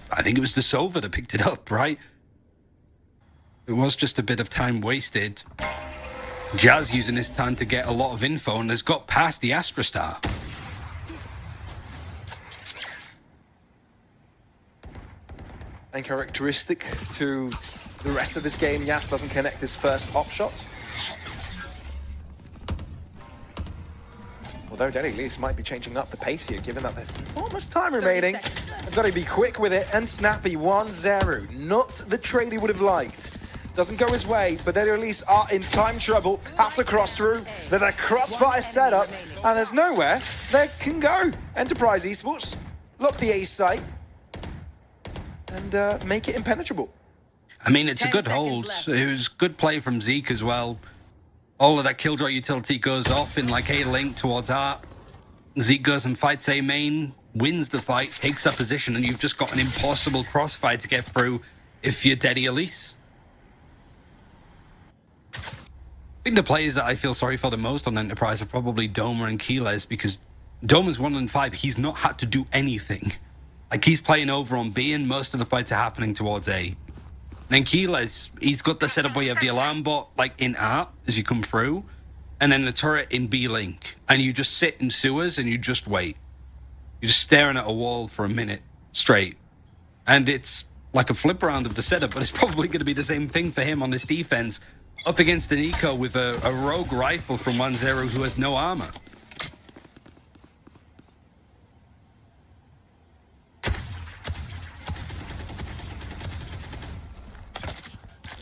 I think it was the Sova that picked it up, right? It was just a bit of time wasted. Jazz using this time to get a lot of info and has got past the Astra Star. And characteristic to the rest of this game, Yas doesn't connect his first op shot. Although Daddy Elise might be changing up the pace here, given that there's not much time remaining. I've got to be quick with it and snappy. 1-0. Not the trade he would have liked. Doesn't go his way, but Daddy Elise are in time trouble. Have to cross through. There's a crossfire setup, and there's nowhere they can go. Enterprise Esports lock the A site and make it impenetrable. I mean, it's a good hold. It was good play from Zeke as well. All of that Killjoy utility goes off in like a link towards Art. Zeke goes and fights A main, wins the fight, takes that position, and you've just got an impossible crossfire to get through if you're Daddy Elise. I think the players that I feel sorry for the most on Enterprise are probably Doma and Keyless, because Doma's 1-5. He's not had to do anything. Like, he's playing over on B, and most of the fights are happening towards A. And then Keyless, he's got the setup where you have the alarm bot, like, in Art as you come through, and then the turret in B-Link. And you just sit in sewers and you just wait. You're just staring at a wall for a minute straight. And it's like a flip around of the setup, but it's probably going to be the same thing for him on this defense, up against an eco with a rogue rifle from 1-0 who has no armor.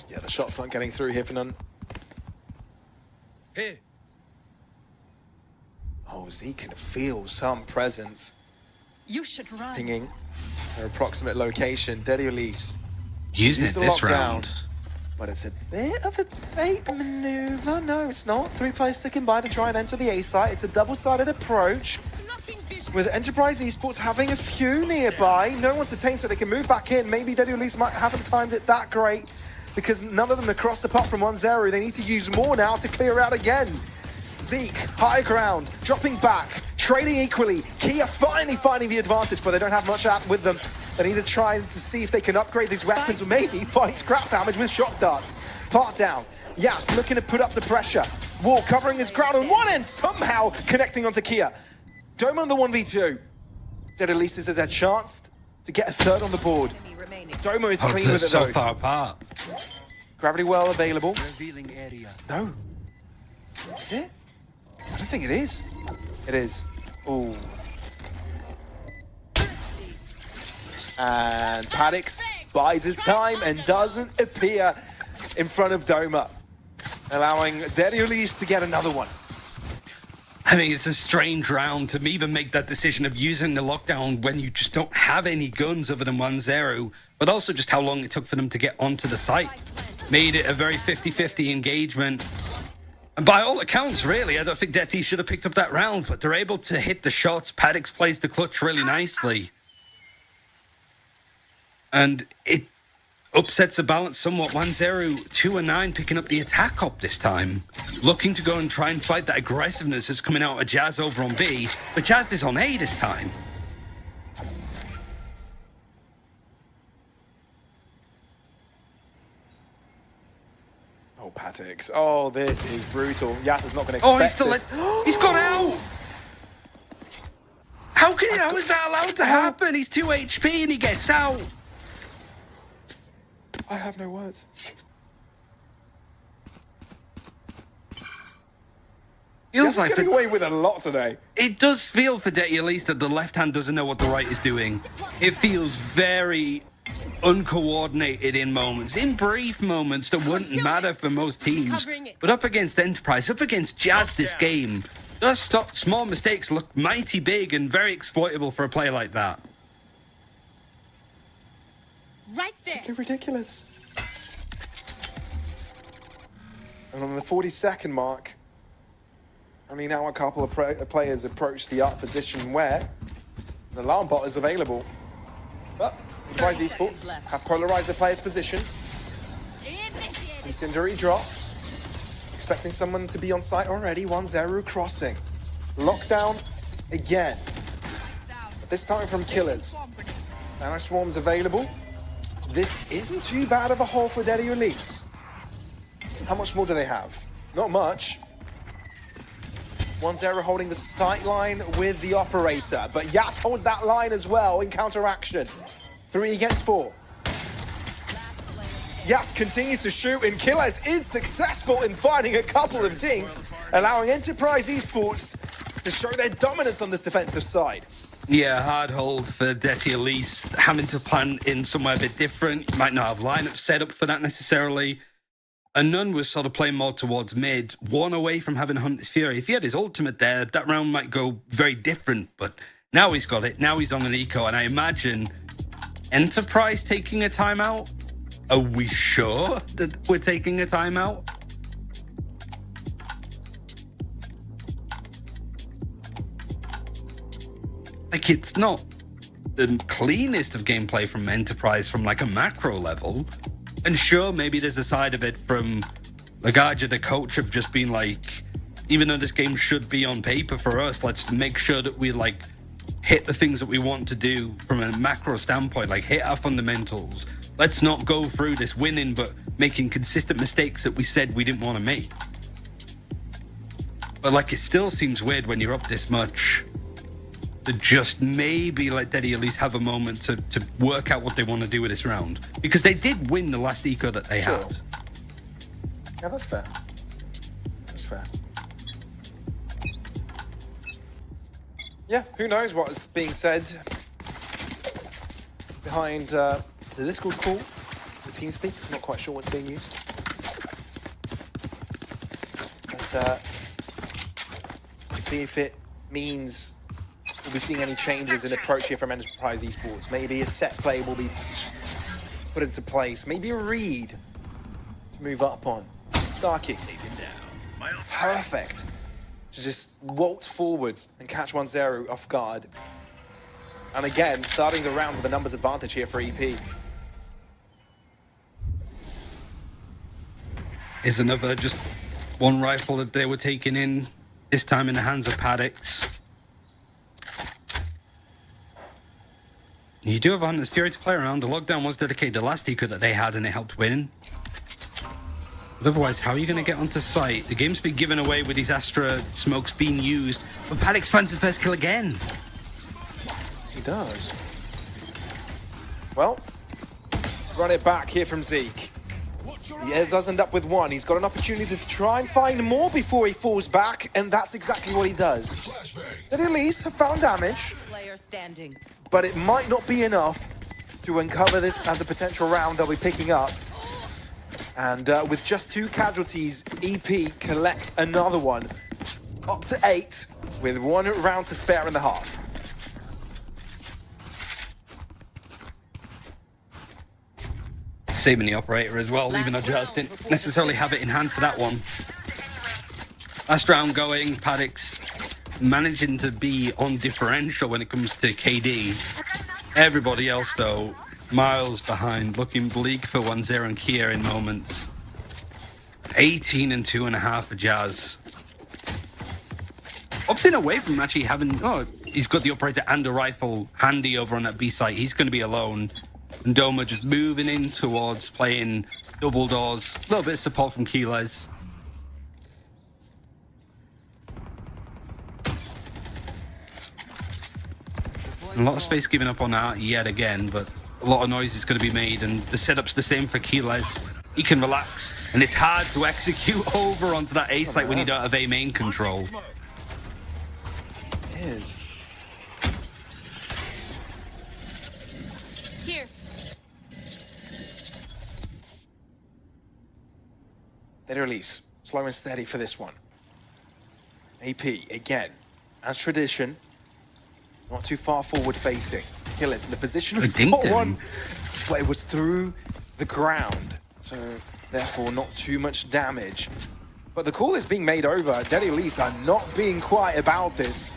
Yeah, the shots aren't getting through here for none. Here. Oh, Zeke can feel some presence You should run. pinging their approximate location. Daddy Elise Using it the this lockdown, round. but it's a bit of a bait maneuver. No, it's not. 3 players sticking by to try and enter the A site. It's a double-sided approach, with Enterprise Esports having a few nearby. No one's attained, so they can move back in. Maybe Daddy Elise haven't timed it that great, because none of them are crossed apart from 1-0. They need to use more now to clear out again. Zeke, high ground, dropping back, trading equally. Kia finally finding the advantage, but they don't have much out with them. They need to try to see if they can upgrade these weapons, or maybe find scrap damage with shock darts. Part down. Yas looking to put up the pressure. Wall covering his ground on one end, somehow connecting onto Kia. Doma on the 1v2. Daddy Elise has a chance to get a third on the board. Doma is clean They're with it so though. far apart. Gravity well available. Revealing area. No. Is it? I don't think it is. It is. Oh. And Paddix bides his time and doesn't appear in front of Doma, allowing Dariulis to get another one. I mean, it's a strange round to even make that decision of using the lockdown when you just don't have any guns other than 1-0, but also just how long it took for them to get onto the site. Made it a very 50-50 engagement. And by all accounts, really, I don't think Deti should have picked up that round, but they're able to hit the shots. Paddix plays the clutch really nicely. And it upsets the balance somewhat. 1-0, 2-9, picking up the attack op this time. Looking to go and try and fight that aggressiveness that's coming out of Jazz over on B, but Jazz is on A this time. Oh, Paddix. Oh, this is brutal. Yas is not going to expect he's still this. he's gone out! How is that allowed to happen? He's 2 HP and he gets out. I have no words. Feels Yas is like getting away with a lot today. It does feel for Detty at least that the left hand doesn't know what the right is doing. It feels very uncoordinated in moments, in brief moments that wouldn't matter for most teams. But up against Enterprise, up against Jazz this game, those small mistakes look mighty big and very exploitable for a player like that. Right there. Simply ridiculous. And on the 40-second mark, only now a couple of players approach the up position where an alarm bot is available. But Enterprise Esports have polarized the players' positions. Incendiary drops. Expecting someone to be on site already. 1-0 crossing. Lockdown again. But this time from Killers. Nano Swarm's available. This isn't too bad of a haul for Daddy Release. How much more do they have? Not much. 1-0 holding the sight line with the operator, but Yas holds that line as well in counteraction. 3 against 4. Yas continues to shoot, and Killers is successful in finding a couple of dinks, allowing Enterprise Esports to show their dominance on this defensive side. Yeah, hard hold for Detty Elise, having to plan in somewhere a bit different. You might not have lineup set up for that necessarily. And Nunn was sort of playing more towards mid, one away from having Hunter's Fury. If he had his ultimate there, that round might go very different. But now he's got it. Now he's on an eco. And I imagine Enterprise taking a timeout. Are we sure that we're taking a timeout? Like, it's not the cleanest of gameplay from Enterprise from like a macro level. And sure, maybe there's a side of it from Lagaja, the coach, of just being like, even though this game should be on paper for us, let's make sure that we like hit the things that we want to do from a macro standpoint, like hit our fundamentals. Let's not go through this winning, but making consistent mistakes that we said we didn't want to make. But like, it still seems weird when you're up this much to just maybe let Deddy at least have a moment to work out what they want to do with this round. Because they did win the last eco that they had. Yeah, that's fair. That's fair. Yeah, who knows what is being said behind the Discord call, the TeamSpeak. I'm not quite sure what's being used. But let's see if it means we'll be seeing any changes in approach here from Enterprise Esports. Maybe a set play will be put into place. Maybe a read to move up on. Starkey. Perfect. To just waltz forwards and catch 1-0 off guard. And again, starting the round with a numbers advantage here for EP. Is another just one rifle that they were taking in, this time in the hands of Paddix. You do have Hunter's Fury to play around. The lockdown was dedicated to the last eco that they had, and it helped win. But otherwise, how are you going to get onto site? The game's been given away with these Astra smokes being used, but Paddix finds the first kill again. He does. Well, run it back here from Zeke. He does end up with one. He's got an opportunity to try and find more before he falls back, and that's exactly what he does. They at least have found damage, Player standing. but it might not be enough to uncover this as a potential round they'll be picking up. And with just 2 casualties, EP collects another one, up to 8, with 1 round to spare in the half. Saving the operator as well, even though Jazz didn't necessarily have it in hand for that one. Last round going, Paddock's managing to be on differential when it comes to KD. Everybody else, though, miles behind, looking bleak for 1-0 and Kia in moments. 18 and 2.5 for Jazz. Opting away from actually having... Oh, he's got the operator and a rifle handy over on that B site. He's going to be alone. And Doma just moving in towards playing double doors. A little bit of support from Keyless. A lot of space given up on that yet again, but a lot of noise is going to be made, and the setup's the same for Keyless. He can relax, and it's hard to execute over onto that A site when you don't have A main control. It is. Here. They release. Slow and steady for this one. AP, again, as tradition, not too far forward facing. Killers in the position of spot 1, but it was through the ground, so therefore not too much damage. But the call is being made over. Daddy Elise are not being quiet about this.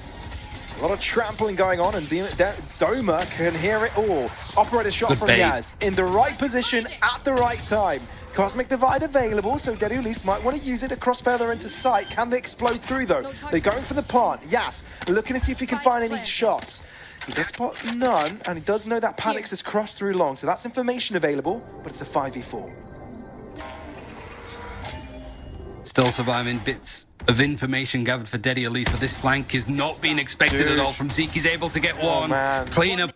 A lot of trampling going on, and Doma can hear it all. Operator shot Good from bait. Yaz in the right position at the right time. Cosmic Divide available, so Daddy Elise might want to use it to cross further into sight. Can they explode through, though? They're going for the plant. Yaz looking to see if he can find any shots. He does spot none, and he does know that Panics has crossed through long, so that's information available, but it's a 5v4. Still surviving bits of information gathered for Daddy Elise, but this flank is not being expected at all from Zeke. He's able to get one. Man. Clean up.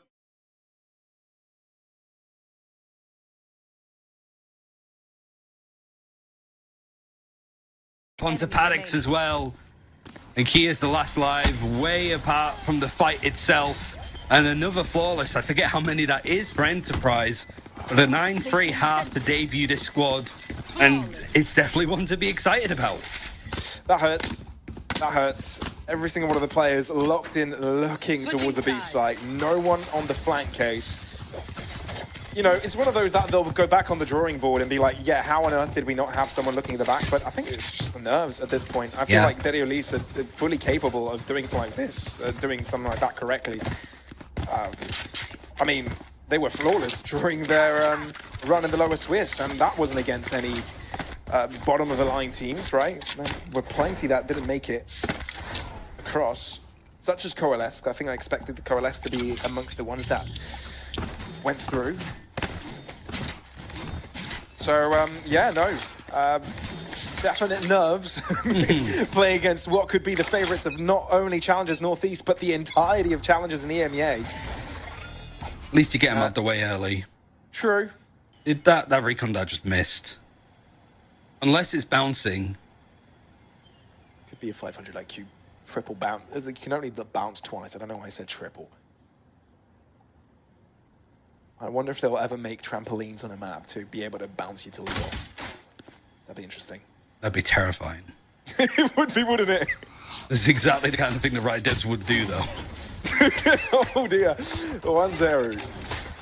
Onto Paddocks as well. And Kia's the last live, way apart from the fight itself. And another flawless. I forget how many that is for Enterprise. But a 9-3 half to debut this squad. And it's definitely one to be excited about. That hurts. That hurts. Every single one of the players locked in, looking towards the B site. No one on the flank case. You know, it's one of those that they'll go back on the drawing board and be like, yeah, how on earth did we not have someone looking at the back? But I think it's just the nerves at this point. I feel like Daddy Elise are fully capable of doing something like this, doing something like that correctly. I mean, they were flawless during their run in the lower Swiss, and that wasn't against any bottom-of-the-line teams, right? There were plenty that didn't make it across, such as Coalesce. I think I expected the Coalesce to be amongst the ones that went through. So, yeah, no. Definite nerves playing against what could be the favorites of not only Challengers Northeast, but the entirety of Challengers in EMEA. At least you get him out the way early. True. That recon dart just missed. Unless it's bouncing. Could be a 500 IQ triple bounce. You can only bounce twice. I don't know why I said triple. I wonder if they'll ever make trampolines on a map to be able to bounce you to lead off. That'd be interesting. That'd be terrifying. It would be, wouldn't it? This is exactly the kind of thing the right devs would do, though. Oh dear. 1-0.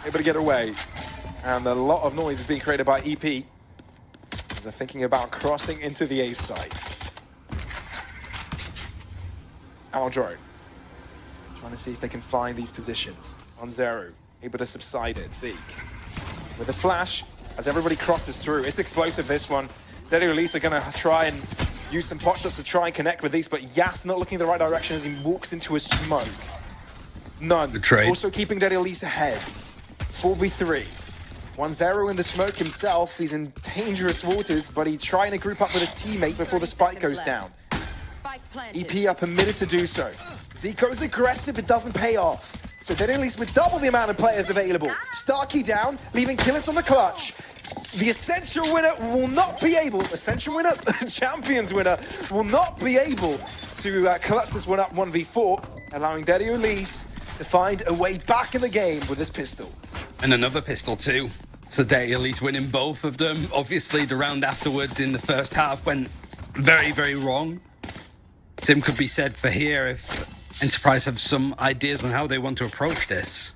Able to get away. And a lot of noise is being created by EP. They're thinking about crossing into the A site. Our drone. Trying to see if they can find these positions. 1-0. Able to subside it. Zeke. With a flash, as everybody crosses through. It's explosive, this one. Daddy Elise are going to try and use some pot shots to try and connect with these, but Yas not looking in the right direction as he walks into a smoke. None. Good trade. Also keeping Daddy Elise ahead. 4v3. 1-0 in the smoke himself. He's in dangerous waters, but he's trying to group up with his teammate before the spike goes down. EP are permitted to do so. Zico's aggressive, it doesn't pay off. So Daddy Elise with double the amount of players available. Starkey down, leaving Killers on the clutch. The Essential winner will not be able, Essential winner, Champions winner, will not be able to clutch this one up 1v4, allowing Daddy Elise to find a way back in the game with his pistol. And another pistol too. So they at least winning both of them. Obviously, the round afterwards in the first half went very, very wrong. Same could be said for here if Enterprise have some ideas on how they want to approach this.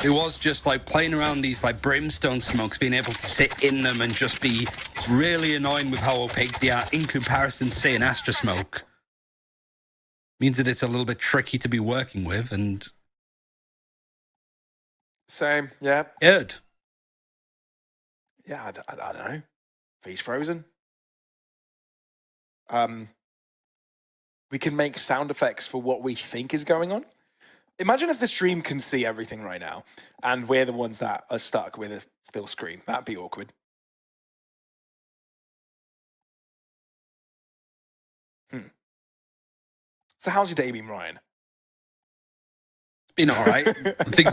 It was just like playing around these like brimstone smokes, being able to sit in them and just be really annoying with how opaque they are in comparison to, say, an Astra smoke. Means that it's a little bit tricky to be working with, and Same, yeah. good. Yeah, I don't know. He's frozen. We can make sound effects for what we think is going on. Imagine if the stream can see everything right now, and we're the ones that are stuck with a still screen. That'd be awkward. So how's your day been, Ryan? It's been all right. I think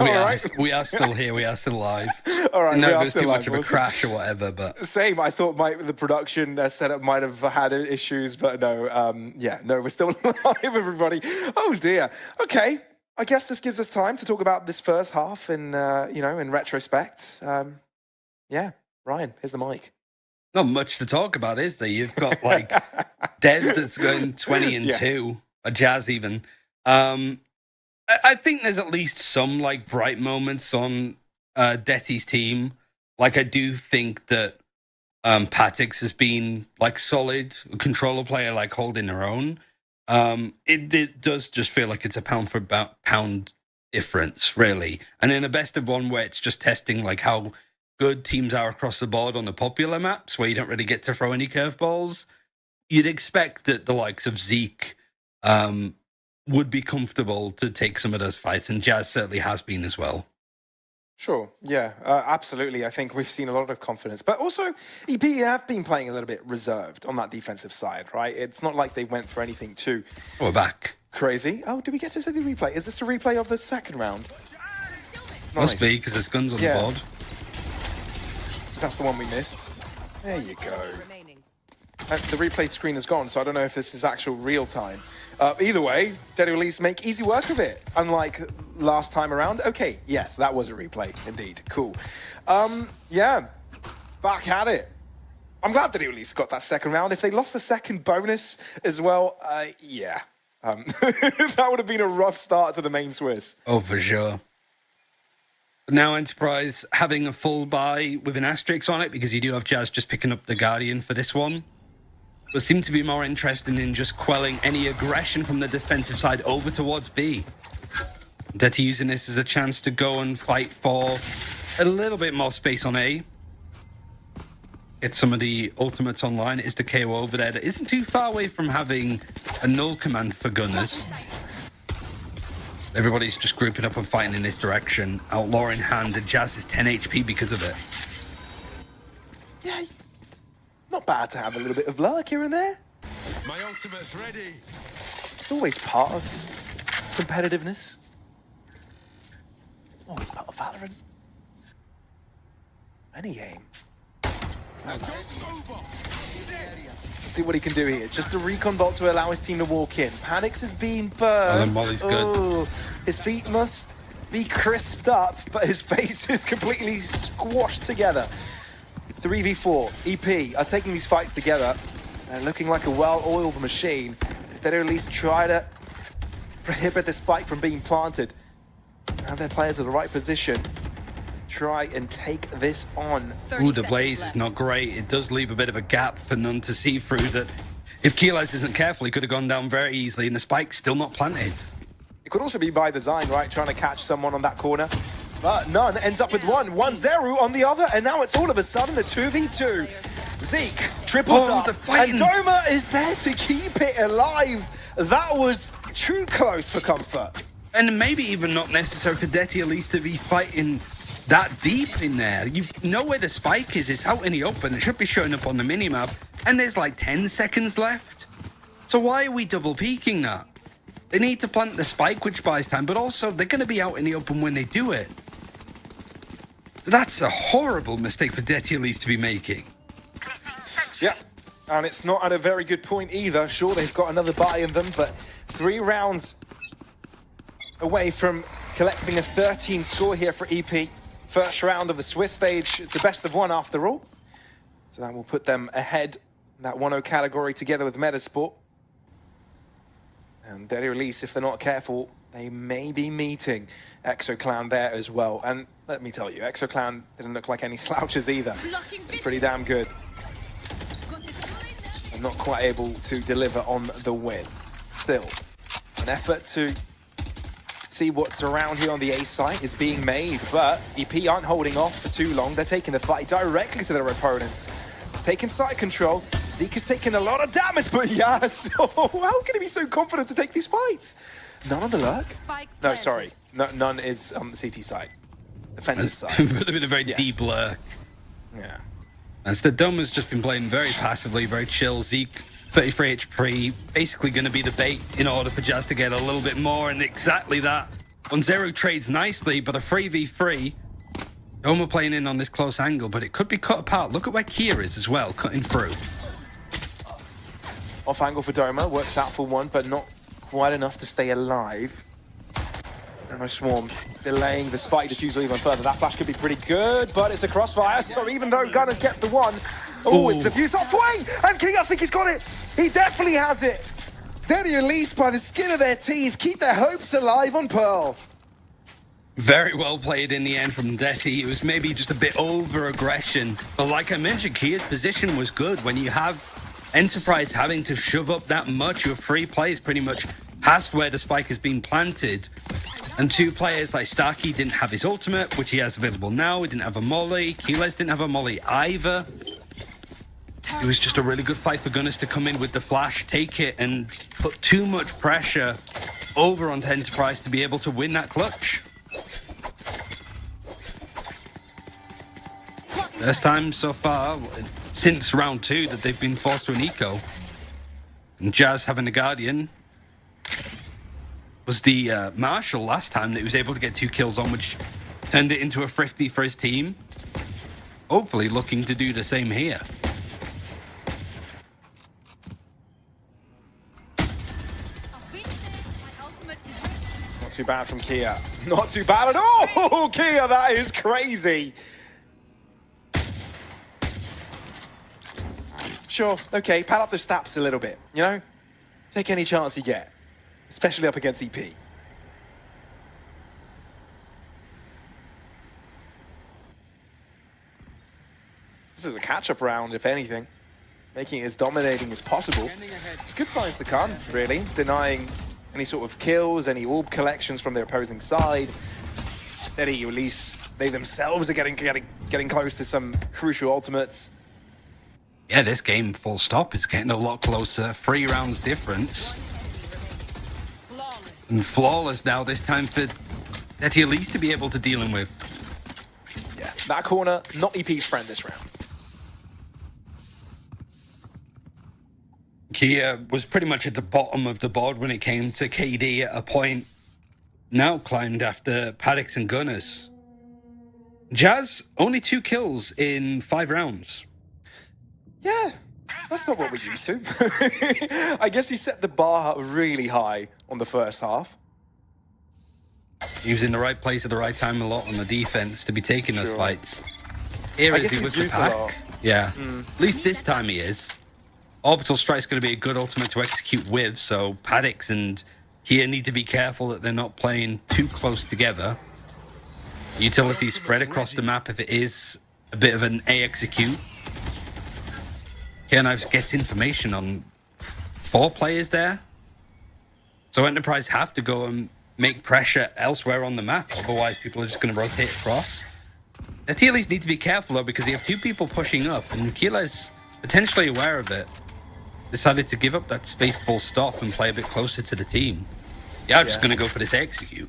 we are still here. We are still alive. All right, I know we are there's still too much live. of a crash or whatever, but Same. I thought the production setup might have had issues, but no. Yeah, no, we're still alive, everybody. Oh dear. Okay. I guess this gives us time to talk about this first half in in retrospect. Yeah, Ryan, here's the mic. not much to talk about, is there? You've got like Des that's going 20 and 2, or Jazz even. I think there's at least some like bright moments on Detty's team. Like I do think that Patix has been like solid controller player, like holding her own. It does just feel like it's a pound for pound difference, really. And in a best of one where it's just testing like how good teams are across the board on the popular maps where you don't really get to throw any curveballs, you'd expect that the likes of Zeke would be comfortable to take some of those fights, and Jazz certainly has been as well. Sure, yeah, absolutely. I think we've seen a lot of confidence. But also, EP have been playing a little bit reserved on that defensive side, right? It's not like they went for anything too We're back. crazy. Oh, did we get to see the replay? Is this a replay of the second round? Must be, because there's guns on the board. That's the one we missed. There you go. Remaining. The replay screen is gone, so I don't know if this is actual real time. Either way, Dead Release make easy work of it, unlike last time around. Okay, yes, that was a replay, indeed. Cool. Yeah, back at it. I'm glad Dead Release got that second round. If they lost the second bonus as well, yeah. That would have been a rough start to the main Swiss. Oh, for sure. Now Enterprise having a full buy with an asterisk on it, because you do have Jazz just picking up the Guardian for this one. But seem to be more interested in just quelling any aggression from the defensive side over towards B. Detty using this as a chance to go and fight for a little bit more space on A. Get some of the ultimates online. It is the KO over there that isn't too far away from having a null command for gunners. Everybody's just grouping up and fighting in this direction. Outlaw in hand, and Jazz is 10 HP because of it. Yeah, not bad to have a little bit of luck here and there. My ultimate's ready. It's always part of competitiveness. Always part of Valorant. Any game. Let's see what he can do here. Just a recon bolt to allow his team to walk in. Panix is being burned. Oh, and Molly's good. Oh, his feet must be crisped up, but his face is completely squashed together. 3v4. EP are taking these fights together and looking like a well-oiled machine. If they at least try to prohibit the spike from being planted, have their players in the right position, try and take this on. Ooh, the blaze is not great. It does leave a bit of a gap for none to see through that. If Keyless isn't careful, he could have gone down very easily, and the spike's still not planted. It could also be by design, right? Trying to catch someone on that corner. But none ends up with one Zeru on the other, and now it's all of a sudden a 2v2. Zeke triples up, and Doma is there to keep it alive. That was too close for comfort. And maybe even not necessary for Detty at least to be fighting that deep in there. You know where the spike is. It's out in the open. It should be showing up on the minimap. And there's like 10 seconds left. So why are we double peeking that? They need to plant the spike, which buys time, but also they're going to be out in the open when they do it. That's a horrible mistake for Detty at least to be making. Yeah, and it's not at a very good point either. Sure, they've got another buy in them, but 3 rounds away from collecting a 13 score here for EP. first round of the Swiss stage. It's a best of one after all. So that will put them ahead in that 1-0 category together with METIZPORT. And Deadly Release, if they're not careful, they may be meeting EXOCLAN there as well. And let me tell you, EXOCLAN didn't look like any slouches either. They're pretty damn good. And not quite able to deliver on the win. Still, an effort to see what's around here on the A site is being made, but EP aren't holding off for too long. They're taking the fight directly to their opponents. Taking site control. Zeke is taking a lot of damage, but yeah, so how can he be so confident to take these fights? None on the lurk? No, sorry. No, none is on the CT side. Defensive side. Would have been a very deep lurk. Yeah. As the Dome has just been playing very passively, very chill. Zeke, 33 HP, basically going to be the bait in order for Jazz to get a little bit more, and exactly that. Zero trades nicely, but a 3v3. Dome are playing in on this close angle, but it could be cut apart. Look at where Kia is as well, cutting through. Off angle for Doma, works out for one, but not quite enough to stay alive. No Swarm delaying the spike defusal even further. That flash could be pretty good, but it's a crossfire, so even though Gunners gets the one, it's defused halfway, and King, I think he's got it. He definitely has it. Deadly Release by the skin of their teeth, keep their hopes alive on Pearl. Very well played in the end from Detty. It was maybe just a bit over-aggression. But like I mentioned, Kia's position was good. When you have Enterprise having to shove up that much, your 3 players pretty much past where the spike has been planted. And 2 players like Starkey didn't have his ultimate, which he has available now. He didn't have a molly. Keyless didn't have a molly either. It was just a really good fight for Gunners to come in with the flash, take it, and put too much pressure over onto Enterprise to be able to win that clutch. First time so far since round 2 that they've been forced to an eco. And Jazz having a Guardian was the Marshall last time that he was able to get 2 kills on, which turned it into a thrifty for his team. Hopefully looking to do the same here. Not too bad from Kia. Not too bad at all! Kia, that is crazy! Sure, okay, pad up the stats a little bit, you know? Take any chance you get, especially up against EP. This is a catch-up round, if anything. Making it as dominating as possible. It's good signs to come, really. Denying any sort of kills, any orb collections from their opposing side. Deadly Release, they themselves are getting close to some crucial ultimates. Yeah, this game, full stop, is getting a lot closer. 3 rounds difference. And flawless now, this time for Deadly Release to be able to deal him with. Yeah, that corner, not EP's friend this round. Kia was pretty much at the bottom of the board when it came to KD at a point. Now climbed after Paddocks and Gunners. Jazz, only 2 kills in 5 rounds. Yeah, that's not what we're used to. I guess he set the bar really high on the first half. He was in the right place at the right time a lot on the defense to be taking those fights. Here I is guess he he's with the used a lot. pack. Yeah, at least this time he is. Orbital Strike's going to be a good ultimate to execute with, so Paddocks and Kia need to be careful that they're not playing too close together. Utility spread across the map if it is a bit of an A execute. Kia Knives gets information on 4 players there. So Enterprise have to go and make pressure elsewhere on the map, otherwise people are just going to rotate across. The TLEs need to be careful though, because they have 2 people pushing up, and Keela's potentially aware of it. Decided to give up that space full stop and play a bit closer to the team. Yeah, I'm just going to go for this execute.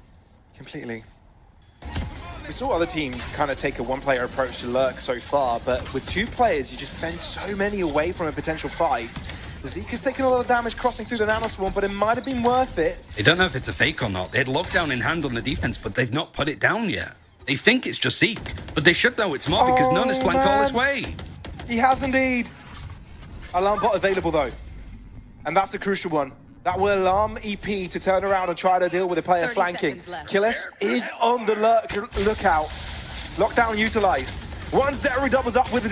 Completely. We saw other teams kind of take a 1-player approach to Lurk so far, but with 2 players, you just spend so many away from a potential fight. Zeke has taken a lot of damage crossing through the nanoswarm, but it might have been worth it. They don't know if it's a fake or not. They had lockdown in hand on the defense, but they've not put it down yet. They think it's just Zeke, but they should know it's more because none has flanked all his way. He has indeed. Alarm bot available though, and that's a crucial one. That will alarm EP to turn around and try to deal with the player flanking. Killis is on the lookout. Lockdown utilized. 1-0 doubles up with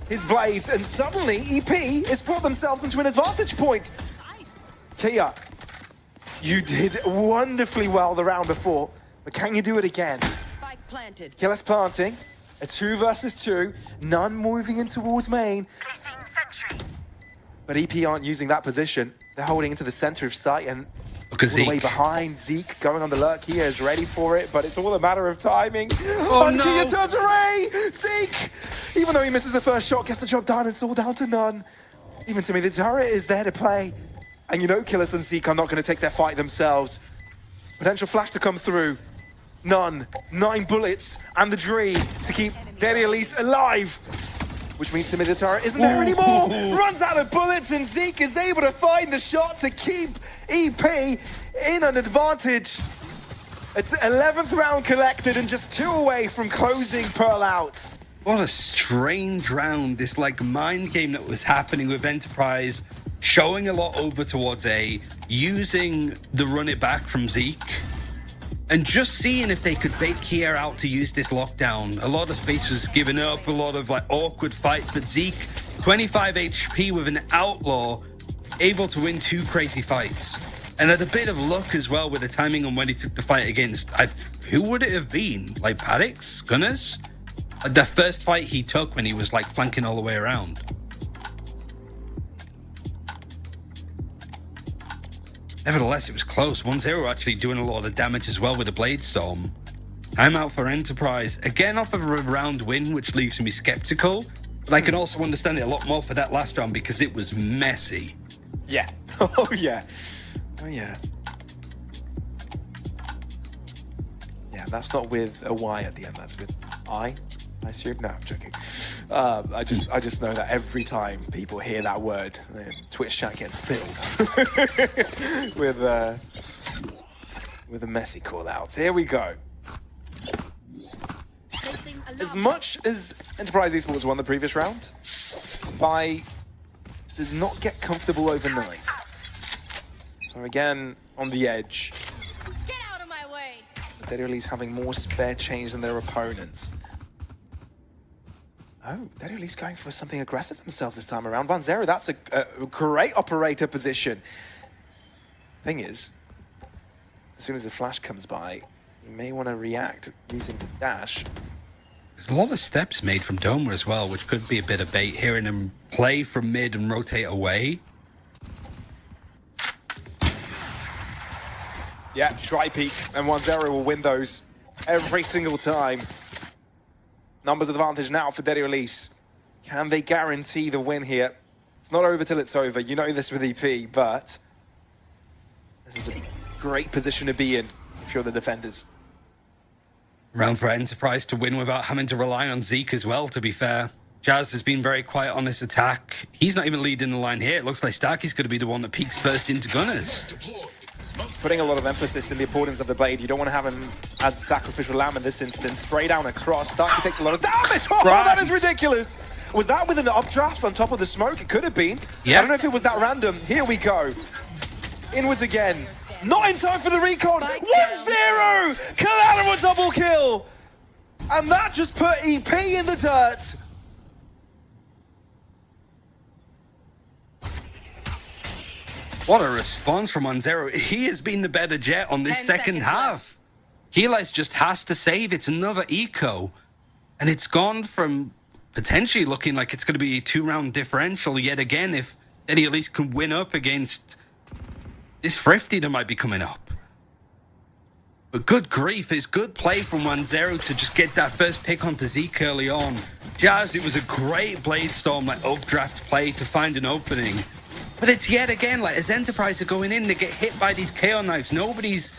his blades, and suddenly EP has brought themselves into an advantage point. Kia, you did wonderfully well the round before, but can you do it again? Spike planted. Killa's planting, a 2 versus 2, none moving in towards main. But EP aren't using that position. They're holding into the center of sight and Look at all the way Zeke. behind. Zeke going on the lurk here is ready for it, but it's all a matter of timing. Oh, and no. Kia turns away! Zeke, even though he misses the first shot, gets the job done. It's all down to none. Even to me, the turret is there to play. And you know Killis and Zeke are not going to take their fight themselves. Potential flash to come through. None. 9 bullets and the dream to keep Daddy Elise alive. Which means to me the turret isn't there anymore. Runs out of bullets and Zeke is able to find the shot to keep EP in an advantage. It's 11th round collected and just 2 away from closing Pearl out. What a strange round. This like mind game that was happening with Enterprise, showing a lot over towards A, using the run it back from Zeke, and just seeing if they could bait Kier out to use this lockdown. A lot of space was given up, a lot of like awkward fights, but Zeke, 25 HP with an outlaw, able to win 2 crazy fights. And had a bit of luck as well with the timing on when he took the fight against, who would it have been? Like Paddocks? Gunners? The first fight he took when he was like flanking all the way around. Nevertheless, it was close. 1-0 actually doing a lot of damage as well with the Blade Storm. I'm out for Enterprise. Again off of a round win, which leaves me skeptical. But I can also understand it a lot more for that last round because it was messy. Yeah. Oh yeah. Oh yeah. Yeah, that's not with a Y at the end. That's with I assume. No, I'm joking. I just know that every time people hear that word, the Twitch chat gets filled with a messy call out. Here we go. As much as Enterprise Esports won the previous round, does not get comfortable overnight. So again, on the edge. Get out of my way! They're at least having more spare change than their opponents. Oh, they're at least going for something aggressive themselves this time around. 1-0, that's a great operator position. Thing is, as soon as the flash comes by, you may want to react using the dash. There's a lot of steps made from Doma as well, which could be a bit of bait. Hearing him play from mid and rotate away. Yeah, dry peek, and 1-0 will win those every single time. Numbers advantage now for Daddy Elise. Can they guarantee the win here? It's not over till it's over. You know this with EP, but this is a great position to be in if you're the defenders. Round for Enterprise to win without having to rely on Zeke as well, to be fair. Jazz has been very quiet on this attack. He's not even leading the line here. It looks like Starkey's going to be the one that peeks first into Gunners. Putting a lot of emphasis in the importance of the blade. You don't want to have him as the sacrificial lamb in this instance. Spray down across. Starkey takes a lot of damage. Oh, that is ridiculous. Was that with an updraft on top of the smoke? It could have been. Yeah. I don't know if it was that random. Here we go. Inwards again. Not in time for the recon. 1-0. Collateral double kill. And that just put EP in the dirt. What a response from 1-0. He has been the better jet on this 10 second seconds half. Helice just has to save. It's another eco. And it's gone from potentially looking like it's going to be a 2-round differential yet again if Eddie at least can win up against this Thrifty that might be coming up. But good grief, it's good play from 1-0 to just get that first pick onto Zeke early on. Jazz, it was a great Blade Storm, like updraft play to find an opening. But it's yet again, like, as Enterprise are going in, they get hit by these KO knives. Nobody's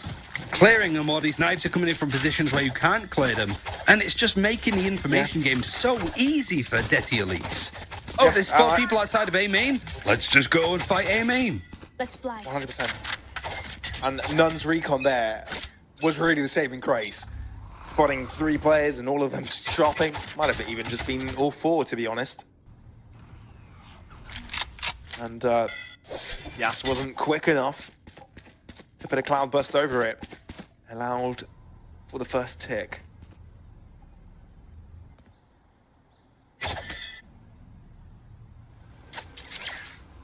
clearing them, or these knives are coming in from positions where you can't clear them. And it's just making the information game so easy for Detty Elites. Oh, there's 4 people outside of A main. Let's just go and fight A main. Let's fly. 100%. And Nunn's recon there was really the saving grace. Spotting 3 players and all of them just dropping. Might have even just been all 4, to be honest. And Yas wasn't quick enough to put a cloud burst over it. Allowed for the first tick.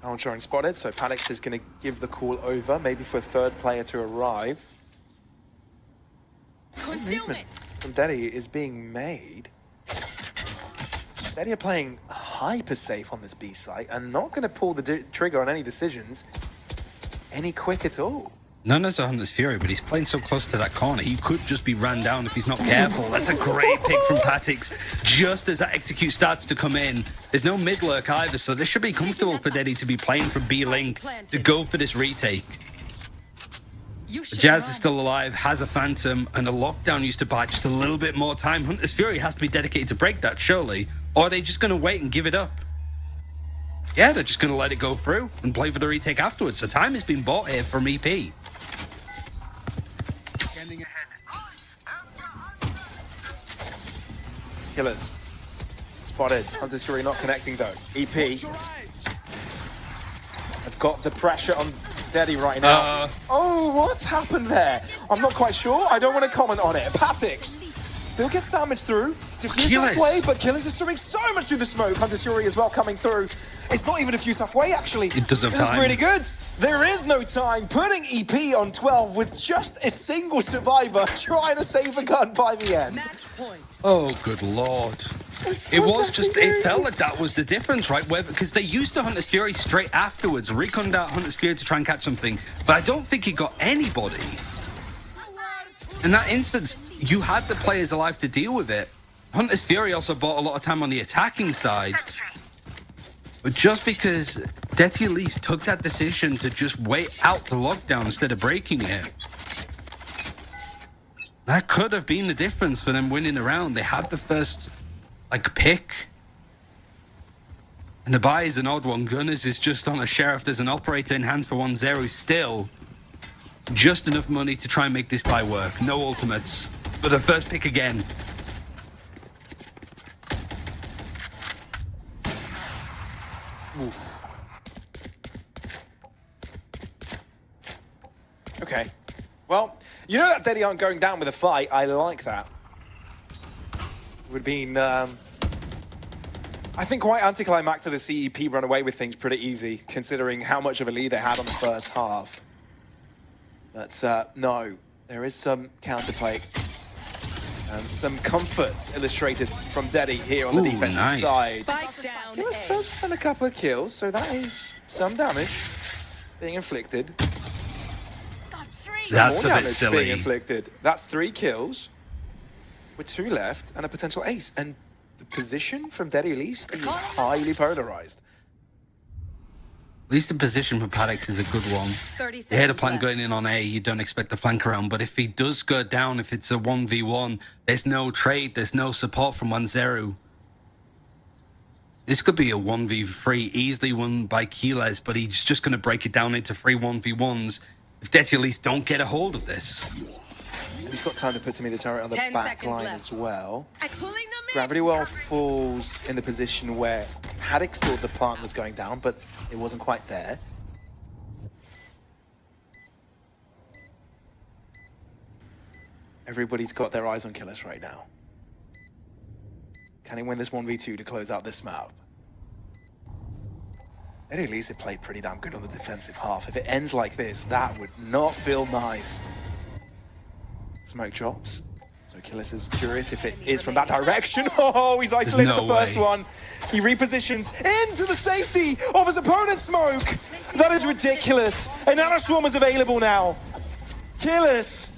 Ultron spotted, so Panics is going to give the call over, maybe for a third player to arrive. Movement from Daddy is being made. Daddy are playing hyper safe on this B site and not going to pull the trigger on any decisions any quick at all. None as a Hunter's Fury, but he's playing so close to that corner. He could just be ran down if he's not careful. That's a great pick from Patix. Just as that execute starts to come in, there's no mid lurk either, so this should be comfortable for Deddy to be playing from B Link to go for this retake. Jazz is still alive, has a Phantom, and a lockdown used to buy just a little bit more time. Hunter's Fury has to be dedicated to break that, surely. Or are they just going to wait and give it up? Yeah, they're just going to let it go through and play for the retake afterwards. So time has been bought here from EP. Killers. Spotted. Hunter's Fury not connecting though. EP have got the pressure on Daddy right now. Oh, what's happened there? I'm not quite sure. I don't want to comment on it. Patix still gets damage through. Diffuse way, but Killers is doing so much through the smoke. Hunter's Fury as well coming through. It's not even a few halfway actually. It doesn't have This time. is really good. There is no time. Putting EP on 12 with just a single survivor trying to save the gun by the end. Match point. Oh, good lord. So It was just, messy, it dude. felt like that was the difference, right? Where, because they used the Hunter's Fury straight afterwards, reconned out Hunter's Fury to try and catch something, but I don't think he got anybody. In that instance, you had the players alive to deal with it. Hunter's Fury also bought a lot of time on the attacking side. But just because Detty Elise took that decision to just wait out the lockdown instead of breaking it, that could have been the difference for them winning the round. They had the first, like, pick. And the buy is an odd one. Gunners is just on a Sheriff. There's an operator in hands for 1-0 still. Just enough money to try and make this buy work. No ultimates. But the first pick again. Oof. Okay. Well, you know that Deddy aren't going down with a fight. I like that. Would have been, I think, quite anticlimactic to see EP run away with things pretty easy, considering how much of a lead they had on the first half. But no, there is some counterplay and some comfort illustrated from Deddy here on the Ooh, defensive nice. side. Spike down Killers A. does find a couple of kills, so that is some damage being inflicted. That's More a bit damage being silly. inflicted. That's 3 kills with 2 left and a potential ace. And the position from Deddy Elise is highly polarized. At least the position for Paddock is a good one. 30 You hear the seconds plan left. going in on A, you don't expect the flank around, but if he does go down, if it's a 1v1, there's no trade, there's no support from 1-0. This could be a 1v3, easily won by Keyless, but he's just going to break it down into 3 1v1s if Detty Elise don't get a hold of this. He's got time to put to me the turret on the 10 back seconds line left. as well. I'm pulling them in. Gravity Well falls in the position where Paddock thought the plant was going down, but it wasn't quite there. Everybody's got their eyes on Killers right now. Can he win this 1v2 to close out this map? Eddie Lisa played pretty damn good on the defensive half. If it ends like this, that would not feel nice. Smoke drops. So Killers is curious if it is from that direction. Oh, he's isolated no the first way. one. He repositions into the safety of his opponent's smoke. That is ridiculous. Another swarm is available now. Killers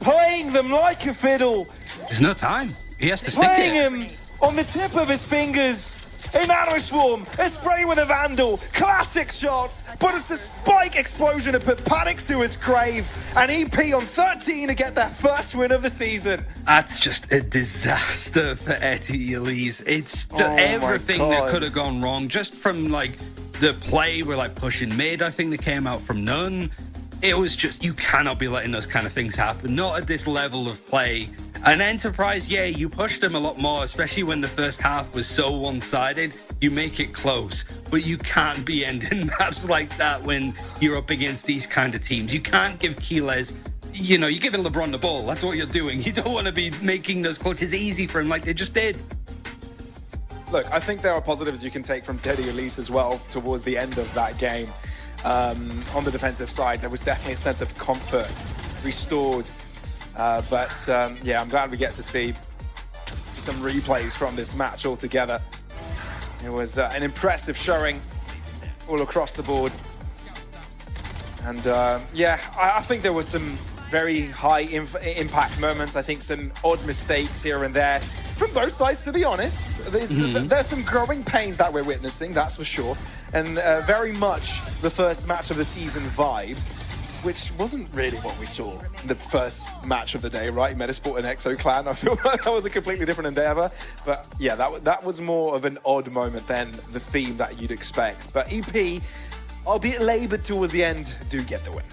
playing them like a fiddle. There's no time. He has to stick Playing it. him on the tip of his fingers. A nano swarm, a spray with a vandal, classic shots, but it's a spike explosion to put Panic to his grave, and EP on 13 to get their first win of the season. That's just a disaster for Eddie Elise. It's Oh my everything that God. could have gone wrong, just from like the play, we're like pushing mid, I think that came out from none. It was just, you cannot be letting those kind of things happen, not at this level of play. An Enterprise, yeah, you push them a lot more, especially when the first half was so one-sided. You make it close, but you can't be ending maps like that when you're up against these kind of teams. You can't give Keyless, you know, you're giving LeBron the ball. That's what you're doing. You don't want to be making those clutches easy for him like they just did. look, I think there are positives you can take from Teddy Elise as well towards the end of that game. On the defensive side, there was definitely a sense of comfort restored. Yeah, I'm glad we get to see some replays from this match altogether. It was an impressive showing all across the board. And yeah, I think there was some very high impact moments. I think some odd mistakes here and there from both sides, to be honest. There's some growing pains that we're witnessing, that's for sure. And very much the first match of the season vibes, which wasn't really what we saw in the first match of the day, right? METIZPORT and EXOCLAN. I feel like that was a completely different endeavor. But yeah, that was more of an odd moment than the theme that you'd expect. But EP, albeit labored towards the end, do get the win.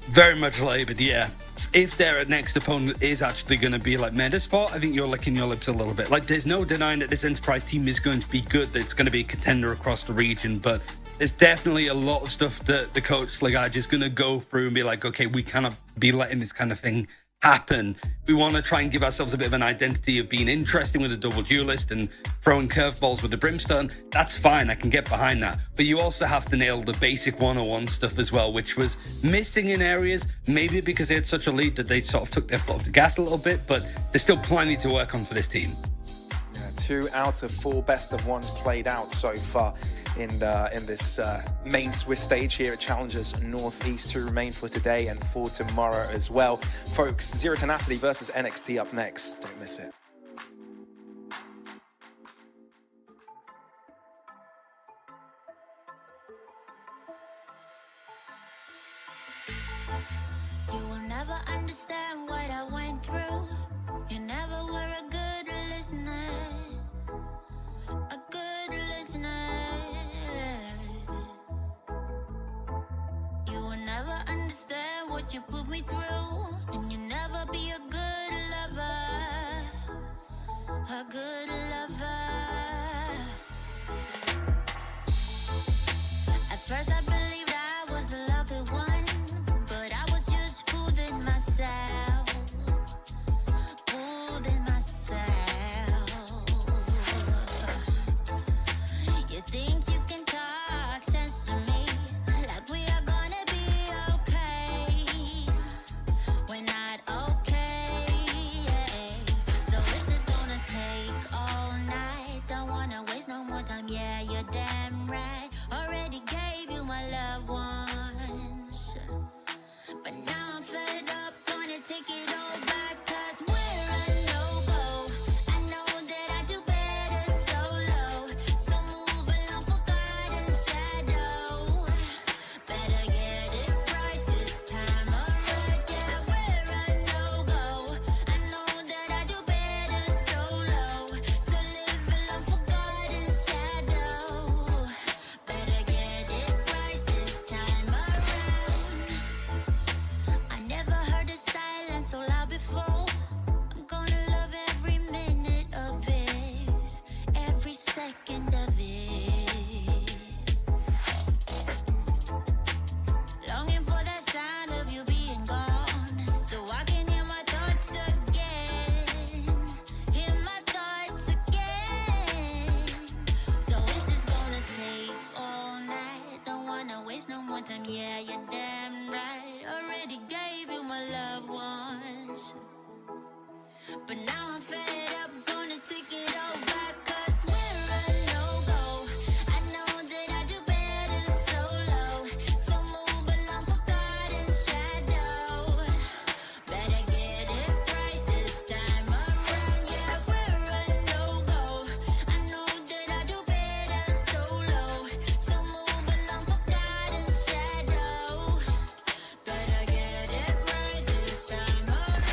Very much laboured, yeah. If their next opponent is actually going to be like METIZPORT, I think you're licking your lips a little bit. Like, there's no denying that this Enterprise team is going to be good, that it's going to be a contender across the region, but there's definitely a lot of stuff that the coach Ligage is going to go through and be like, okay, we cannot be letting this kind of thing happen. We want to try and give ourselves a bit of an identity of being interesting with a double duelist and throwing curveballs with the Brimstone. That's fine, I can get behind that. But you also have to nail the basic 101 stuff as well, which was missing in areas, maybe because they had such a lead that they sort of took their foot off the gas a little bit, but there's still plenty to work on for this team. 2 out of 4 best of ones played out so far in this main Swiss stage here at Challengers Northeast, 2 remain for today and for tomorrow as well. Folks, Zero Tenacity versus NXT up next. Don't miss it. You will never understand what I went through. You never were a good listener. A good listener. You will never understand what you put me through. And you never be a good lover. A good lover. At first I believed I was a lucky one, but I was just fooling myself. Fooling myself. You think you can talk sense to me, like we are gonna be okay. We're not okay. So is this gonna take all night? Don't wanna waste no more time. Yeah, you're damn right. Already gave you my loved ones, but now I'm fed up. Gonna take it all back, 'cause we're a no-go. I know that I do better solo, so move along for guidance, shadow. Better get it right this time, alright. Yeah, we're a no-go. I know that I do better solo, so live along for guidance, shadow. Better get it right this time around. I never heard a silence so loud before. I'm gonna love every minute of it, every second of it. Longing for that sound of you being gone, so I can hear my thoughts again. Hear my thoughts again. So is this gonna take all night? Don't wanna waste no more time. Yeah, you're damn right. Already gave you my loved ones, but now I'm fed up. Gonna take it all back, 'cause we're a no-go. I know that I do better solo, so move along for guidance, shadow. Better get it right this time around. Yeah, we're a no-go. I know that I do better solo, so move along for guidance, shadow. Better get it right this time around.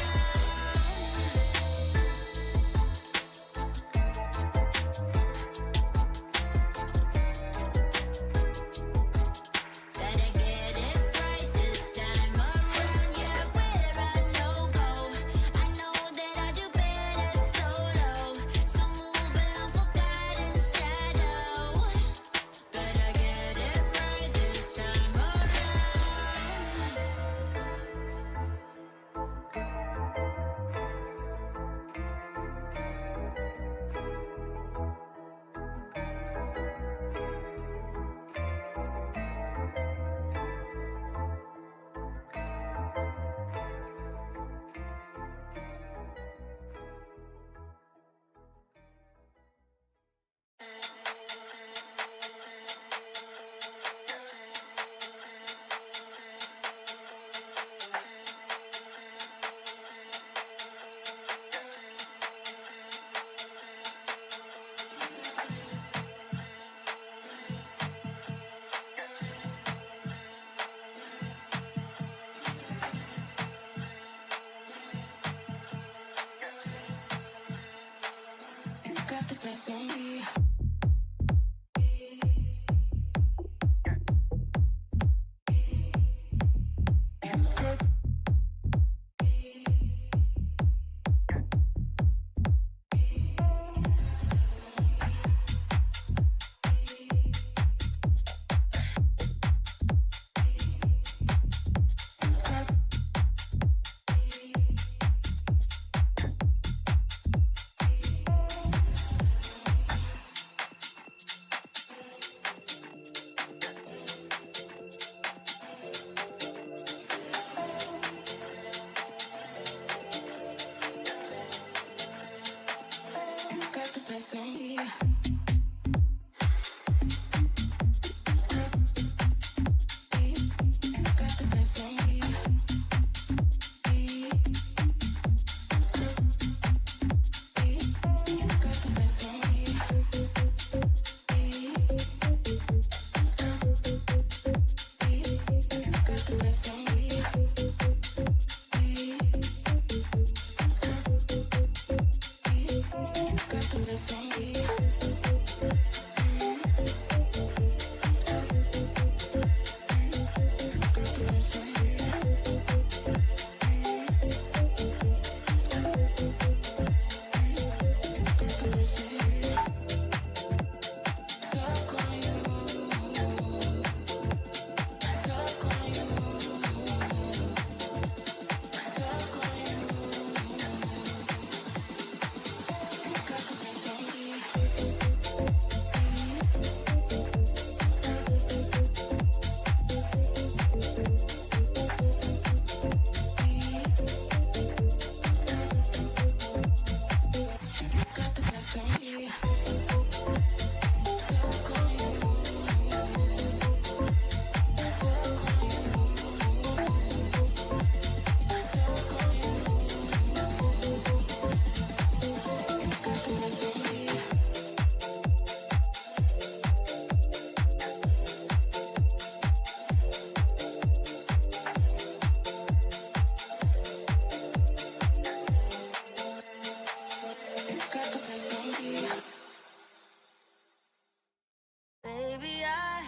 Baby, I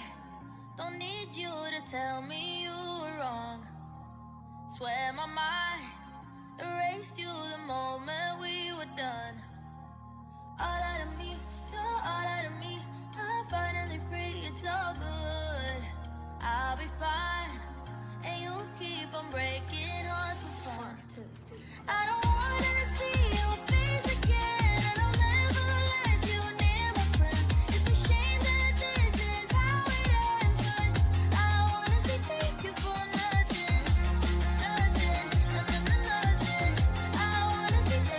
don't need you to tell me you were wrong. Swear my mind erased you the moment we were done. All out of me, you're all out of me. I'm finally free, it's all good. I'll be fine, and you'll keep on breaking hearts for fun. I don't wanna see your face again, and I'll never let you near my friend. It's a shame that this is how it ends, but I wanna say thank you for nothing, nothing, nothing, nothing. I wanna say thank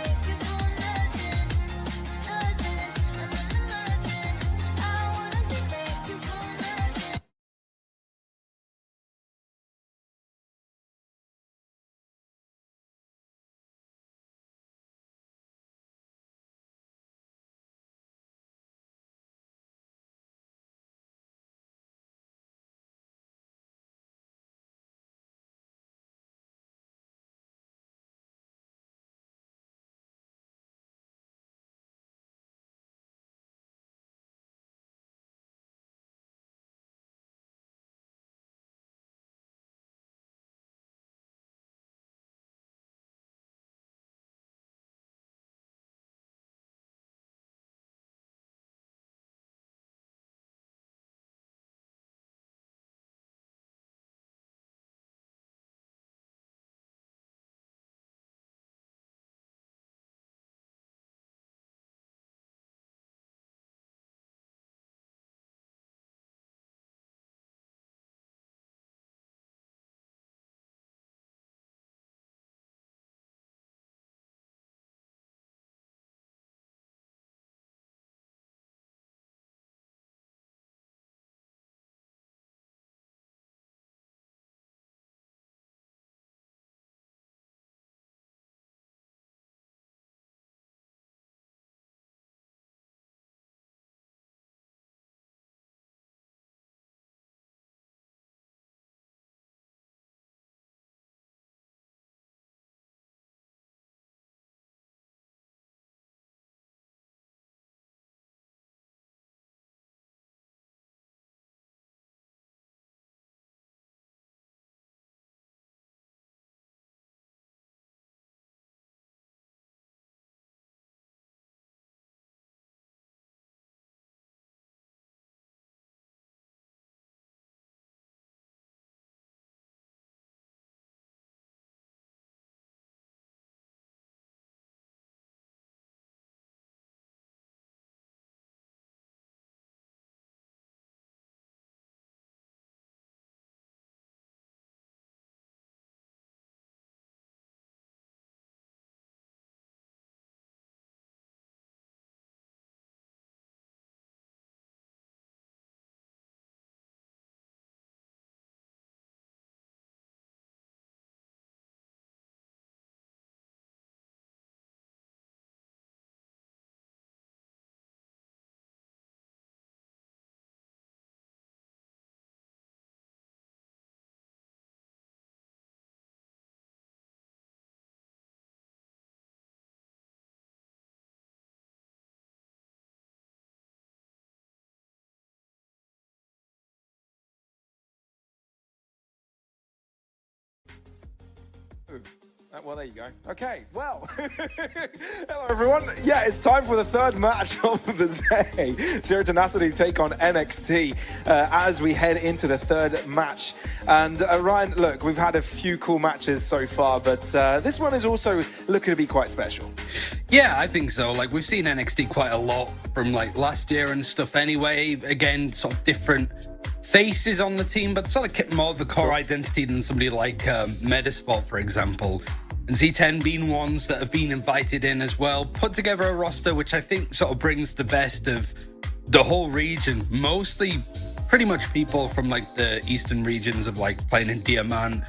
Well, there you go. Okay, well, hello everyone. Yeah, it's time for the third match of the day. Zero Tenacity take on NXT as we head into the third match. And Ryan, look, we've had a few cool matches so far, but this one is also looking to be quite special. Yeah, I think so. Like, we've seen NXT quite a lot from like last year and stuff anyway. Again, sort of different faces on the team, but sort of kept more of the core identity than somebody like METIZPORT, for example. And Z10 being ones that have been invited in as well, put together a roster which I think sort of brings the best of the whole region. Mostly pretty much people from like the eastern regions of like playing in Diamant,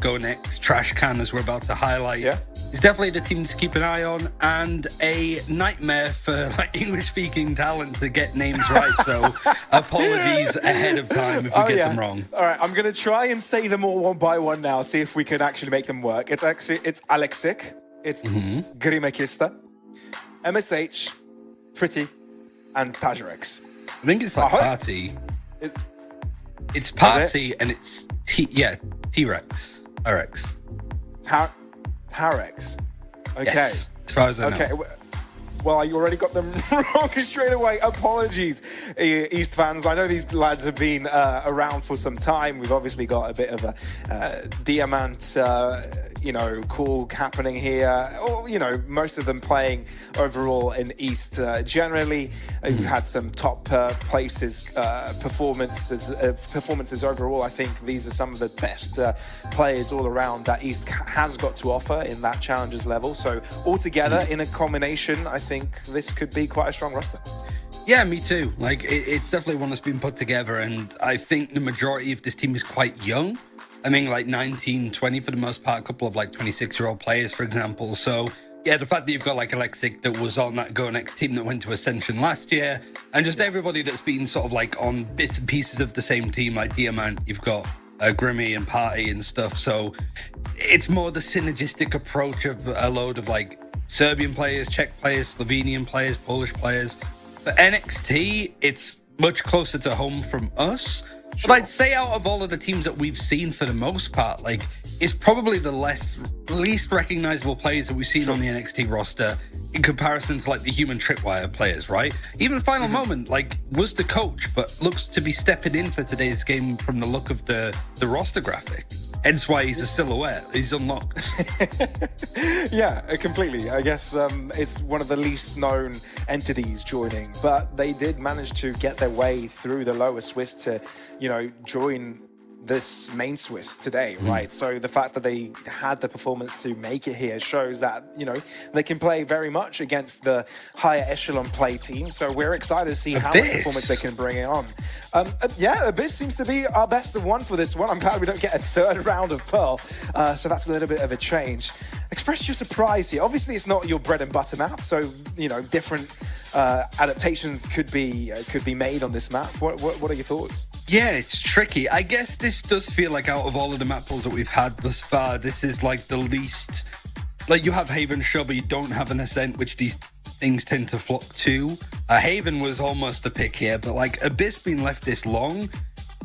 Go Next, Trash Can, as we're about to highlight. Yeah. It's definitely the team to keep an eye on, and a nightmare for like English-speaking talent to get names right. So apologies ahead of time if we get them wrong. All right, I'm going to try and say them all one by one now, see if we can actually make them work. It's Alexic, it's Grimekista, MSH, Pretty, and Tajarex. I think it's like Party. It's Party, and it's T-Rex. RX. Tarex. Okay. Yes, as far as I know. Okay. Well, you already got them wrong straight away. Apologies, East fans. I know these lads have been around for some time. We've obviously got a bit of a Diamant, call happening here. Or, most of them playing overall in East. Generally, you've had some top places, performances overall. I think these are some of the best players all around that East has got to offer in that Challengers level. So altogether, in a combination, I think this could be quite a strong roster. Yeah, me too. Like, it's definitely one that's been put together, and I think the majority of this team is quite young. I mean, like 19, 20 for the most part, a couple of like 26-year-old players, for example. So, yeah, the fact that you've got like Alexic that was on that Go Next team that went to Ascension last year, and just everybody that's been sort of like on bits and pieces of the same team, like Diamant, you've got Grimmy and Party and stuff. So it's more the synergistic approach of a load of like Serbian players, Czech players, Slovenian players, Polish players. For NXT, it's much closer to home from us. Sure. But I'd say out of all of the teams that we've seen for the most part, like, it's probably the least recognizable players that we've seen on the NXT roster in comparison to like the human tripwire players, right? Even Final Moment, like, was the coach, but looks to be stepping in for today's game from the look of the roster graphic. Hence why he's a silhouette. He's unlocked. Yeah, completely. I guess it's one of the least known entities joining, but they did manage to get their way through the lower Swiss to, join this main Swiss today, right? So the fact that they had the performance to make it here shows that, they can play very much against the higher echelon play team. So we're excited to see how much performance they can bring it on. Abyss seems to be our best of one for this one. I'm glad we don't get a third round of Pearl. So that's a little bit of a change. Express your surprise here. Obviously, it's not your bread and butter map, so different adaptations could be made on this map. What are your thoughts? Yeah, it's tricky. I guess this does feel like out of all of the map pools that we've had thus far, this is like the least. Like, you have Haven, Shove, but you don't have an Ascent, which these things tend to flock to. Haven was almost a pick here, but like Abyss being left this long,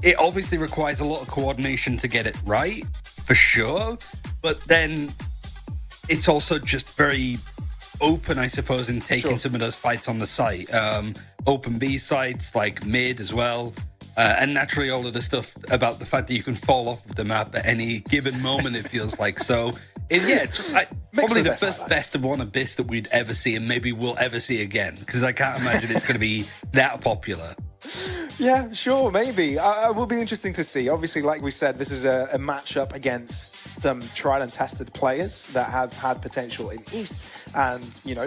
it obviously requires a lot of coordination to get it right, for sure. But then it's also just very open, I suppose, in taking some of those fights on the site. Open B sites, like mid as well. And naturally, all of the stuff about the fact that you can fall off of the map at any given moment, it feels like. So, it's probably the first best of one Abyss that we'd ever see, and maybe we'll ever see again, because I can't imagine it's going to be that popular. Yeah, sure, maybe. It will be interesting to see. Obviously, like we said, this is a matchup against some tried and tested players that have had potential in East and,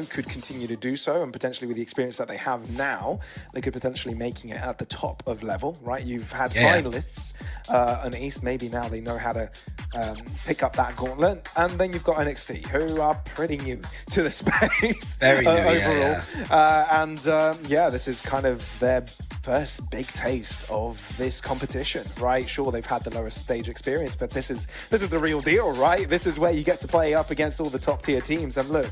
could continue to do so. And potentially with the experience that they have now, they could potentially making it at the top of level, right? You've had finalists on East. Maybe now they know how to pick up that gauntlet. And then you've got NXT, who are pretty new to the space. Very new, overall. This is kind of their first big taste of this competition, right? Sure, they've had the lowest stage experience, but this is the real deal, right? This is where you get to play up against all the top tier teams. And look,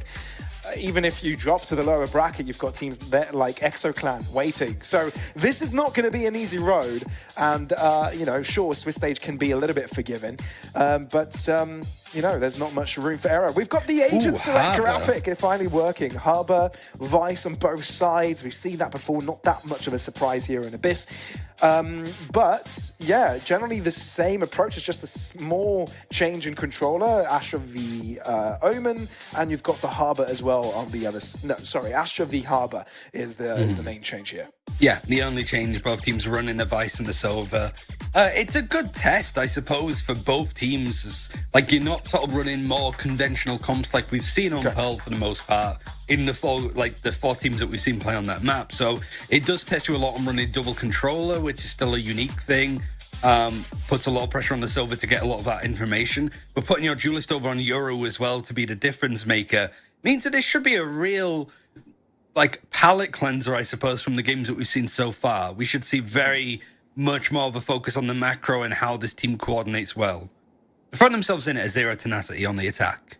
even if you drop to the lower bracket, you've got teams there like EXOCLAN waiting. So this is not going to be an easy road. And, sure, Swiss stage can be a little bit forgiving. You know, there's not much room for error. We've got the agent select Harbour. graphic finally working. Harbor, Vice on both sides. We've seen that before. Not that much of a surprise here in Abyss. But yeah, generally the same approach. It's just a small change in controller. Astra v Omen, and you've got the Harbor as well on the other. No, sorry, Astra v Harbor is the main change here. Yeah, the only change, both teams running the Vice and the Silver. It's a good test, I suppose, for both teams. Like, you're not sort of running more conventional comps like we've seen on Pearl for the most part in the four teams that we've seen play on that map. So it does test you a lot on running double controller, which is still a unique thing. Puts a lot of pressure on the Silver to get a lot of that information. But putting your duelist over on Euro as well to be the difference maker means that this should be a real, like, palette cleanser, I suppose, from the games that we've seen so far. We should see very much more of a focus on the macro and how this team coordinates well. They find themselves in it as Zero Tenacity on the attack.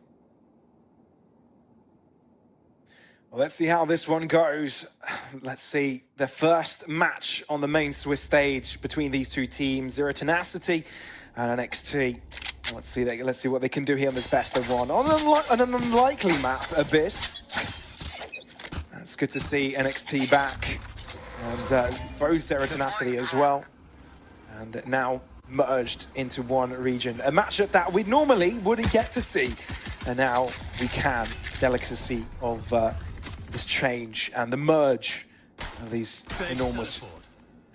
Well, let's see how this one goes. Let's see the first match on the main Swiss stage between these two teams, Zero Tenacity and NXT. Let's see what they can do here on this best of one on an unlikely map, Abyss. It's good to see NXT back, and both Zero Tenacity as well, and now merged into one region. A matchup that we normally wouldn't get to see, and now we can. Delicacy of this change and the merge of these enormous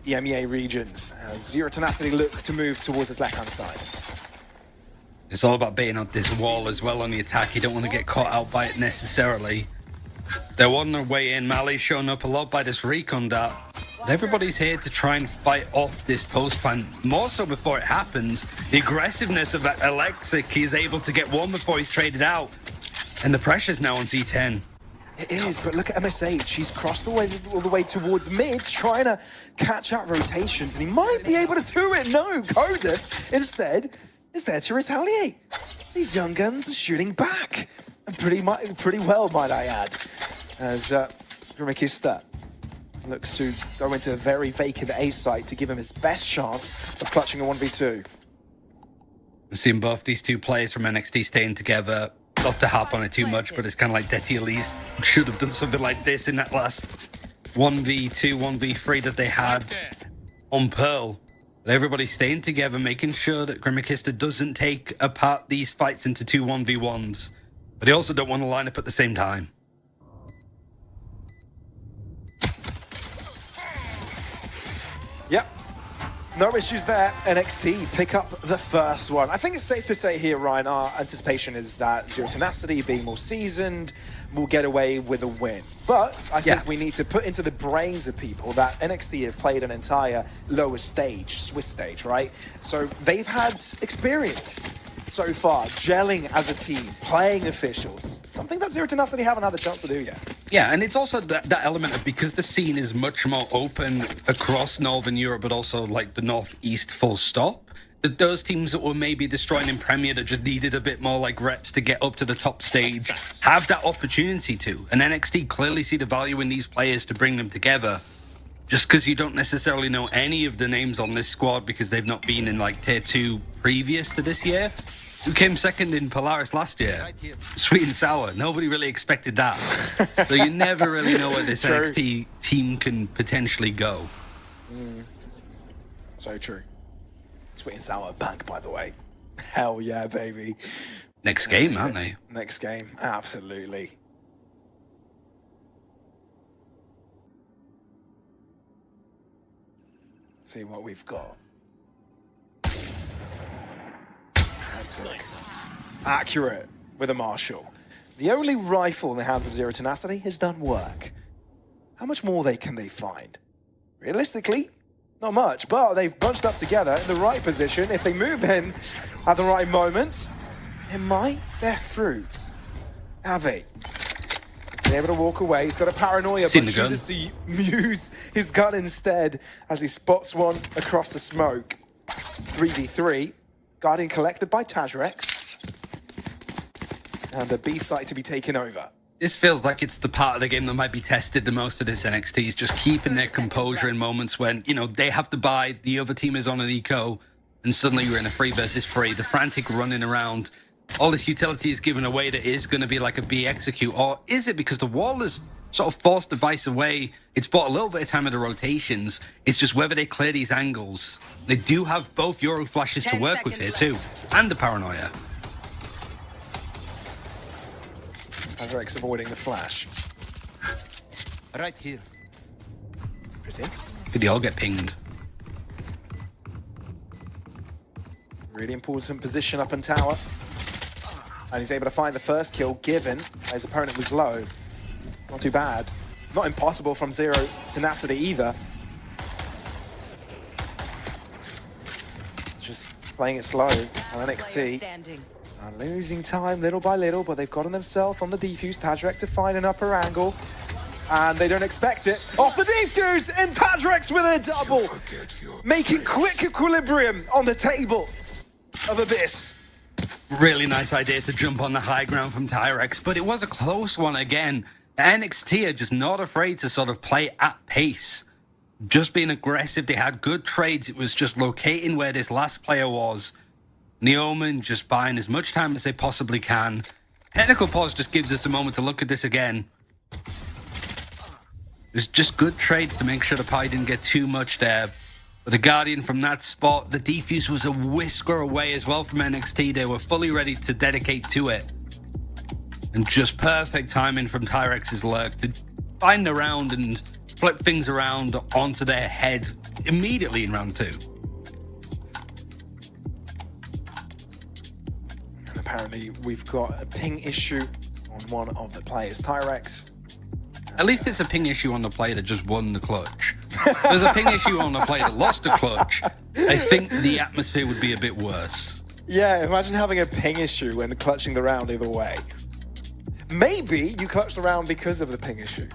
EMEA regions as Zero Tenacity look to move towards this left-hand side. It's all about baiting out this wall as well on the attack. You don't want to get caught out by it necessarily. They're on their way in. Mali's shown up a lot by this recon dart. But everybody's here to try and fight off this post plan. More so before it happens. The aggressiveness of that Alexic, he's able to get one before he's traded out. And the pressure's now on Z10. It is, but look at MSH. He's crossed all the way towards mid, trying to catch out rotations, and he might be able to do it. No, Coda instead is there to retaliate. These young guns are shooting back. And pretty well, might I add, as Grimakista looks to go into a very vacant A site to give him his best chance of clutching a 1v2. We've seen both these two players from NXT staying together. Not to harp on it too much, but it's kind of like Detty Elise should have done something like this in that last 1v2, 1v3 that they had on Pearl. But everybody's staying together, making sure that Grimakista doesn't take apart these fights into two 1v1s. But they also don't want to line up at the same time. Yep. No issues there. NXT pick up the first one. I think it's safe to say here, Ryan, our anticipation is that Zero Tenacity, being more seasoned, will get away with a win. But I think we need to put into the brains of people that NXT have played an entire lower stage, Swiss stage, right? So they've had experience so far, gelling as a team, playing officials. Something that Zero Tenacity haven't had the chance to do yet. Yeah, and it's also that element of, because the scene is much more open across Northern Europe, but also like the Northeast full stop, that those teams that were maybe destroying in Premier that just needed a bit more like reps to get up to the top stage have that opportunity to. And NXT clearly see the value in these players to bring them together. Just because you don't necessarily know any of the names on this squad because they've not been in like tier 2 previous to this year. Who came second in Polaris last year? Sweet and sour. Nobody really expected that. So you never really know where this NXT team can potentially go. So true. Sweet and sour bank, by the way. Hell yeah, baby. Next game, aren't they? Next game, absolutely. Let's see what we've got. Excellent. Accurate with a Marshall. The only rifle in the hands of Zero Tenacity has done work. How much more can they find? Realistically, not much, but they've bunched up together in the right position. If they move in at the right moment, it might bear fruits. Avi, been able to walk away. He's got a paranoia, but chooses to use his gun instead as he spots one across the smoke. 3v3. Guardian collected by Tajrex. And the B site to be taken over. This feels like it's the part of the game that might be tested the most for this NXT, is just keeping their composure in moments when, you know, they have to buy, the other team is on an eco, and suddenly you're in a 3 versus 3. The frantic running around, all this utility is given away that is going to be like a B execute, or is it because the wall has sort of forced the Vice away? It's bought a little bit of time of the rotations. It's just whether they clear these angles. They do have both Euro flashes to 10 work with here seconds too, and the paranoia. Adrex avoiding the flash. Right here. Pretty. Could they all get pinged? Really important position up in tower. And he's able to find the first kill, given his opponent was low. Not too bad. Not impossible from Zero tenacity either. Just playing it slow. And Player NXT standing. are losing time little by little, but they've gotten themselves on the defuse. Tadrek to find an upper angle. And they don't expect it. Off the defuse! And Tadrex with a double! Making quick equilibrium on the table of Abyss. Really nice idea to jump on the high ground from Tyrex, but it was a close one again. NXT are just not afraid to sort of play at pace. Just being aggressive, they had good trades. It was just locating where this last player was. Neoman just buying as much time as they possibly can. Technical pause just gives us a moment to look at this again. It's just good trades to make sure the pie didn't get too much there. But the Guardian from that spot, the defuse was a whisker away as well from NXT. They were fully ready to dedicate to it. And just perfect timing from Tyrex's lurk to find the round and flip things around onto their head immediately in round 2. And apparently we've got a ping issue on one of the players. Tyrex. At least it's a ping issue on the player that just won the clutch. There's a ping issue on the player that lost the clutch. I think the atmosphere would be a bit worse. Yeah, imagine having a ping issue when clutching the round either way. Maybe you clutched the round because of the ping issue.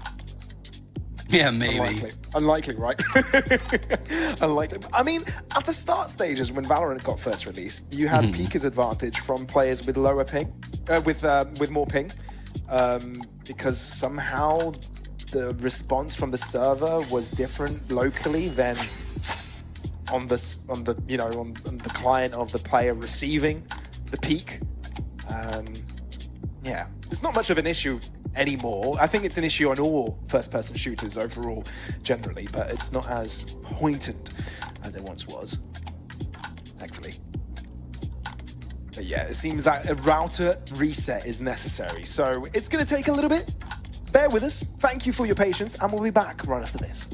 Yeah, maybe. Unlikely. Unlikely, right? Unlikely. I mean, at the start stages when Valorant got first released, you had Pika's advantage from players with lower ping, with more ping, because somehow the response from the server was different locally than on the client of the player receiving the peak. Yeah, it's not much of an issue anymore. I think it's an issue on all first-person shooters overall, generally, but it's not as poignant as it once was, thankfully. But yeah, it seems that a router reset is necessary, so it's going to take a little bit. Bear with us. Thank you for your patience, and we'll be back right after this.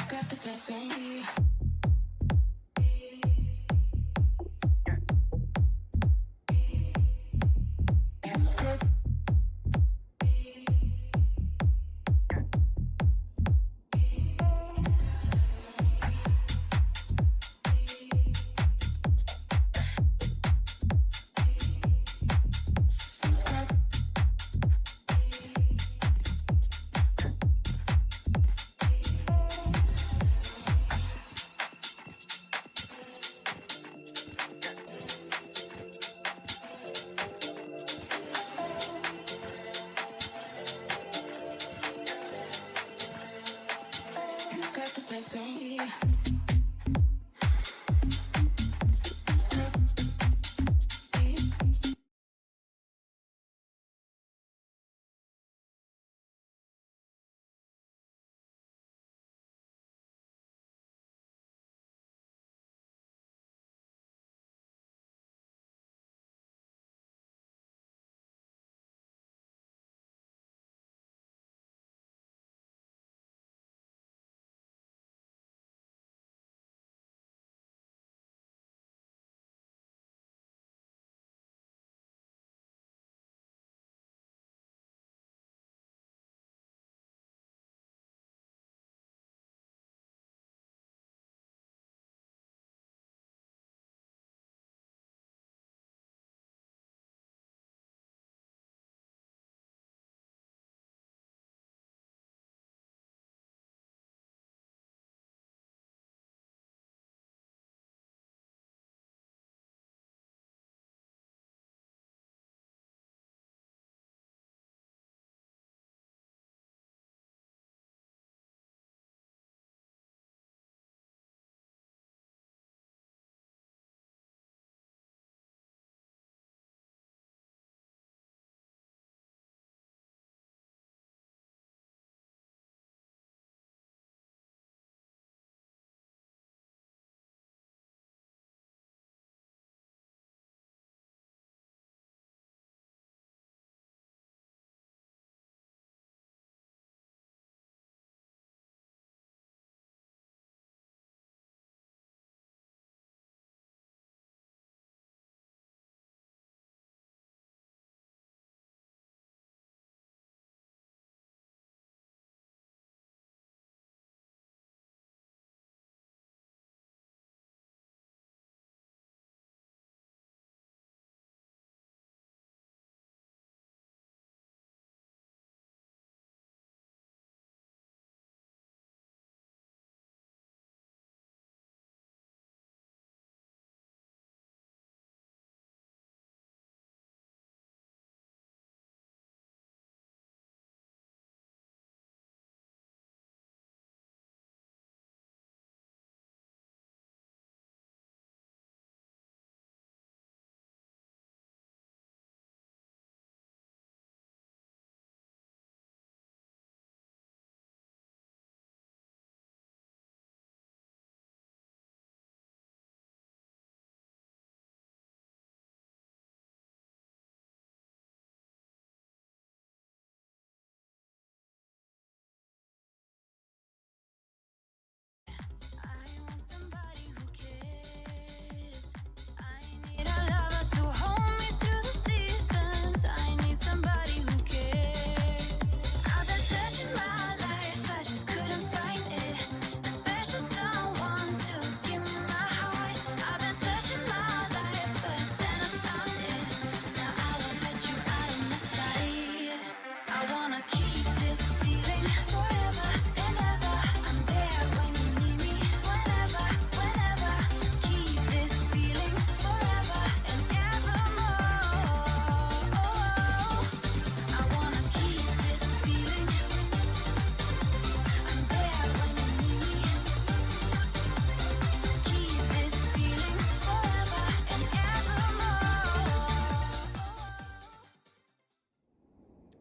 Got the best in me. Got the best in me.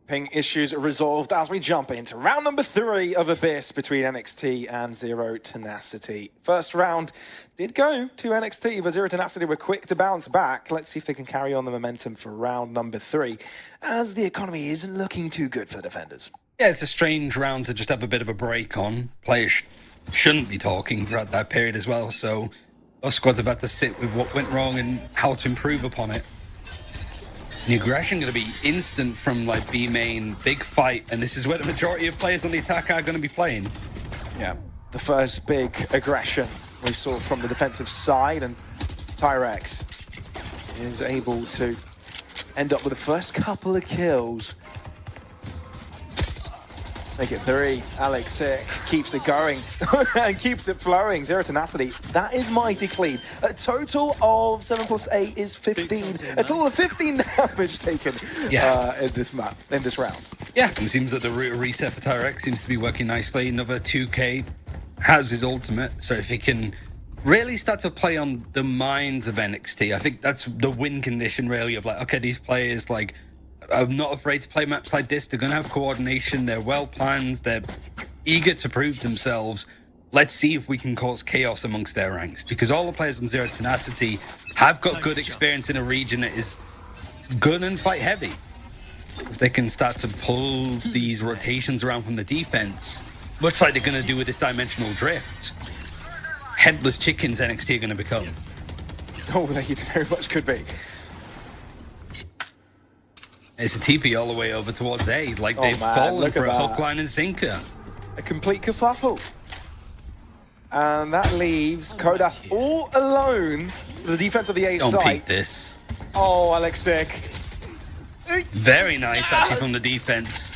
Ping issues resolved as we jump into round number 3 of Abyss between NXT and Zero Tenacity. First round did go to NXT, but Zero Tenacity were quick to bounce back. Let's see if they can carry on the momentum for round number 3, as the economy isn't looking too good for the defenders. Yeah, it's a strange round to just have a bit of a break on. Players shouldn't be talking throughout that period as well, so our squad's about to sit with what went wrong and how to improve upon it. The aggression going to be instant from like B main, big fight, and this is where the majority of players on the attack are going to be playing. Yeah, the first big aggression we saw from the defensive side, and Tyrex is able to end up with the first couple of kills. Make it 3. Alex Sick keeps it going and keeps it flowing. Zero Tenacity, that is mighty clean. A total of 7 + 8 is 15. A total of 15 damage taken in this map, in this round. Yeah, it seems that the reset for Tyrex seems to be working nicely. Another 2K has his ultimate, so if he can really start to play on the minds of NXT, I think that's the win condition really of like, okay, these players like, I'm not afraid to play maps like this. They're going to have coordination. They're well planned. They're eager to prove themselves. Let's see if we can cause chaos amongst their ranks, because all the players on Zero Tenacity have got good experience in a region that is gun and fight heavy. If they can start to pull these rotations around from the defense, much like they're going to do with this dimensional drift, headless chickens NXT are going to become. Oh, they very much could be. It's a TP all the way over towards A, like they've fallen for a hook, line, and sinker. A complete kerfuffle. And that leaves Kodath all alone for the defense of the A Don't site. peek this. Oh, Alex Sick. Very nice, actually, from the defense.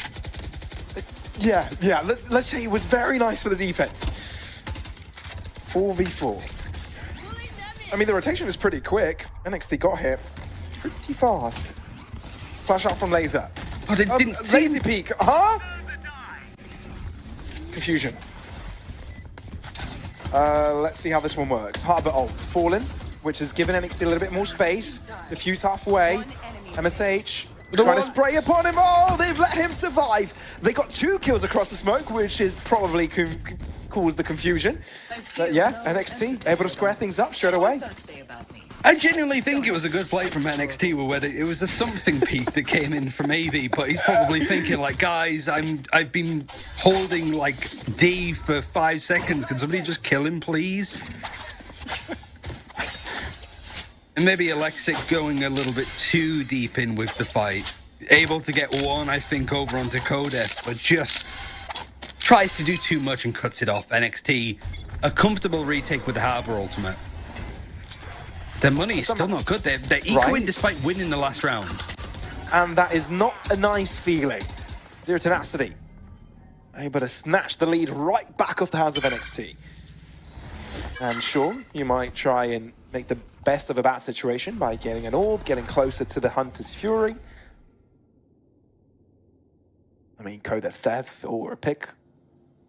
Yeah, let's say it was very nice for the defense. 4v4. I mean, the rotation is pretty quick. NXT got hit pretty fast. Flash out from Laser. Oh, they didn't see Lazy peek. Huh? Confusion. Let's see how this one works. Harbor ult. Fallen, which has given NXT a little bit more space. Diffuse halfway. MSH trying to spray upon him. Oh, they've let him survive. They got 2 kills across the smoke, which is probably caused the confusion. But yeah, NXT able to square things up straight away. I genuinely think it was a good play from NXT, where it was a something peak that came in from AV, but he's probably thinking like, guys, I've been holding like D for 5 seconds. Can somebody just kill him, please? And maybe Alexic going a little bit too deep in with the fight. Able to get one, I think, over onto Kodef, but just tries to do too much and cuts it off. NXT, a comfortable retake with the Harbor ultimate. Their money is still not good. They're ecoing despite winning the last round. And that is not a nice feeling. Zero Tenacity able to snatch the lead right back off the hands of NXT. And sure, you might try and make the best of a bad situation by getting an orb, getting closer to the Hunter's Fury. I mean, Kodef's death or a pick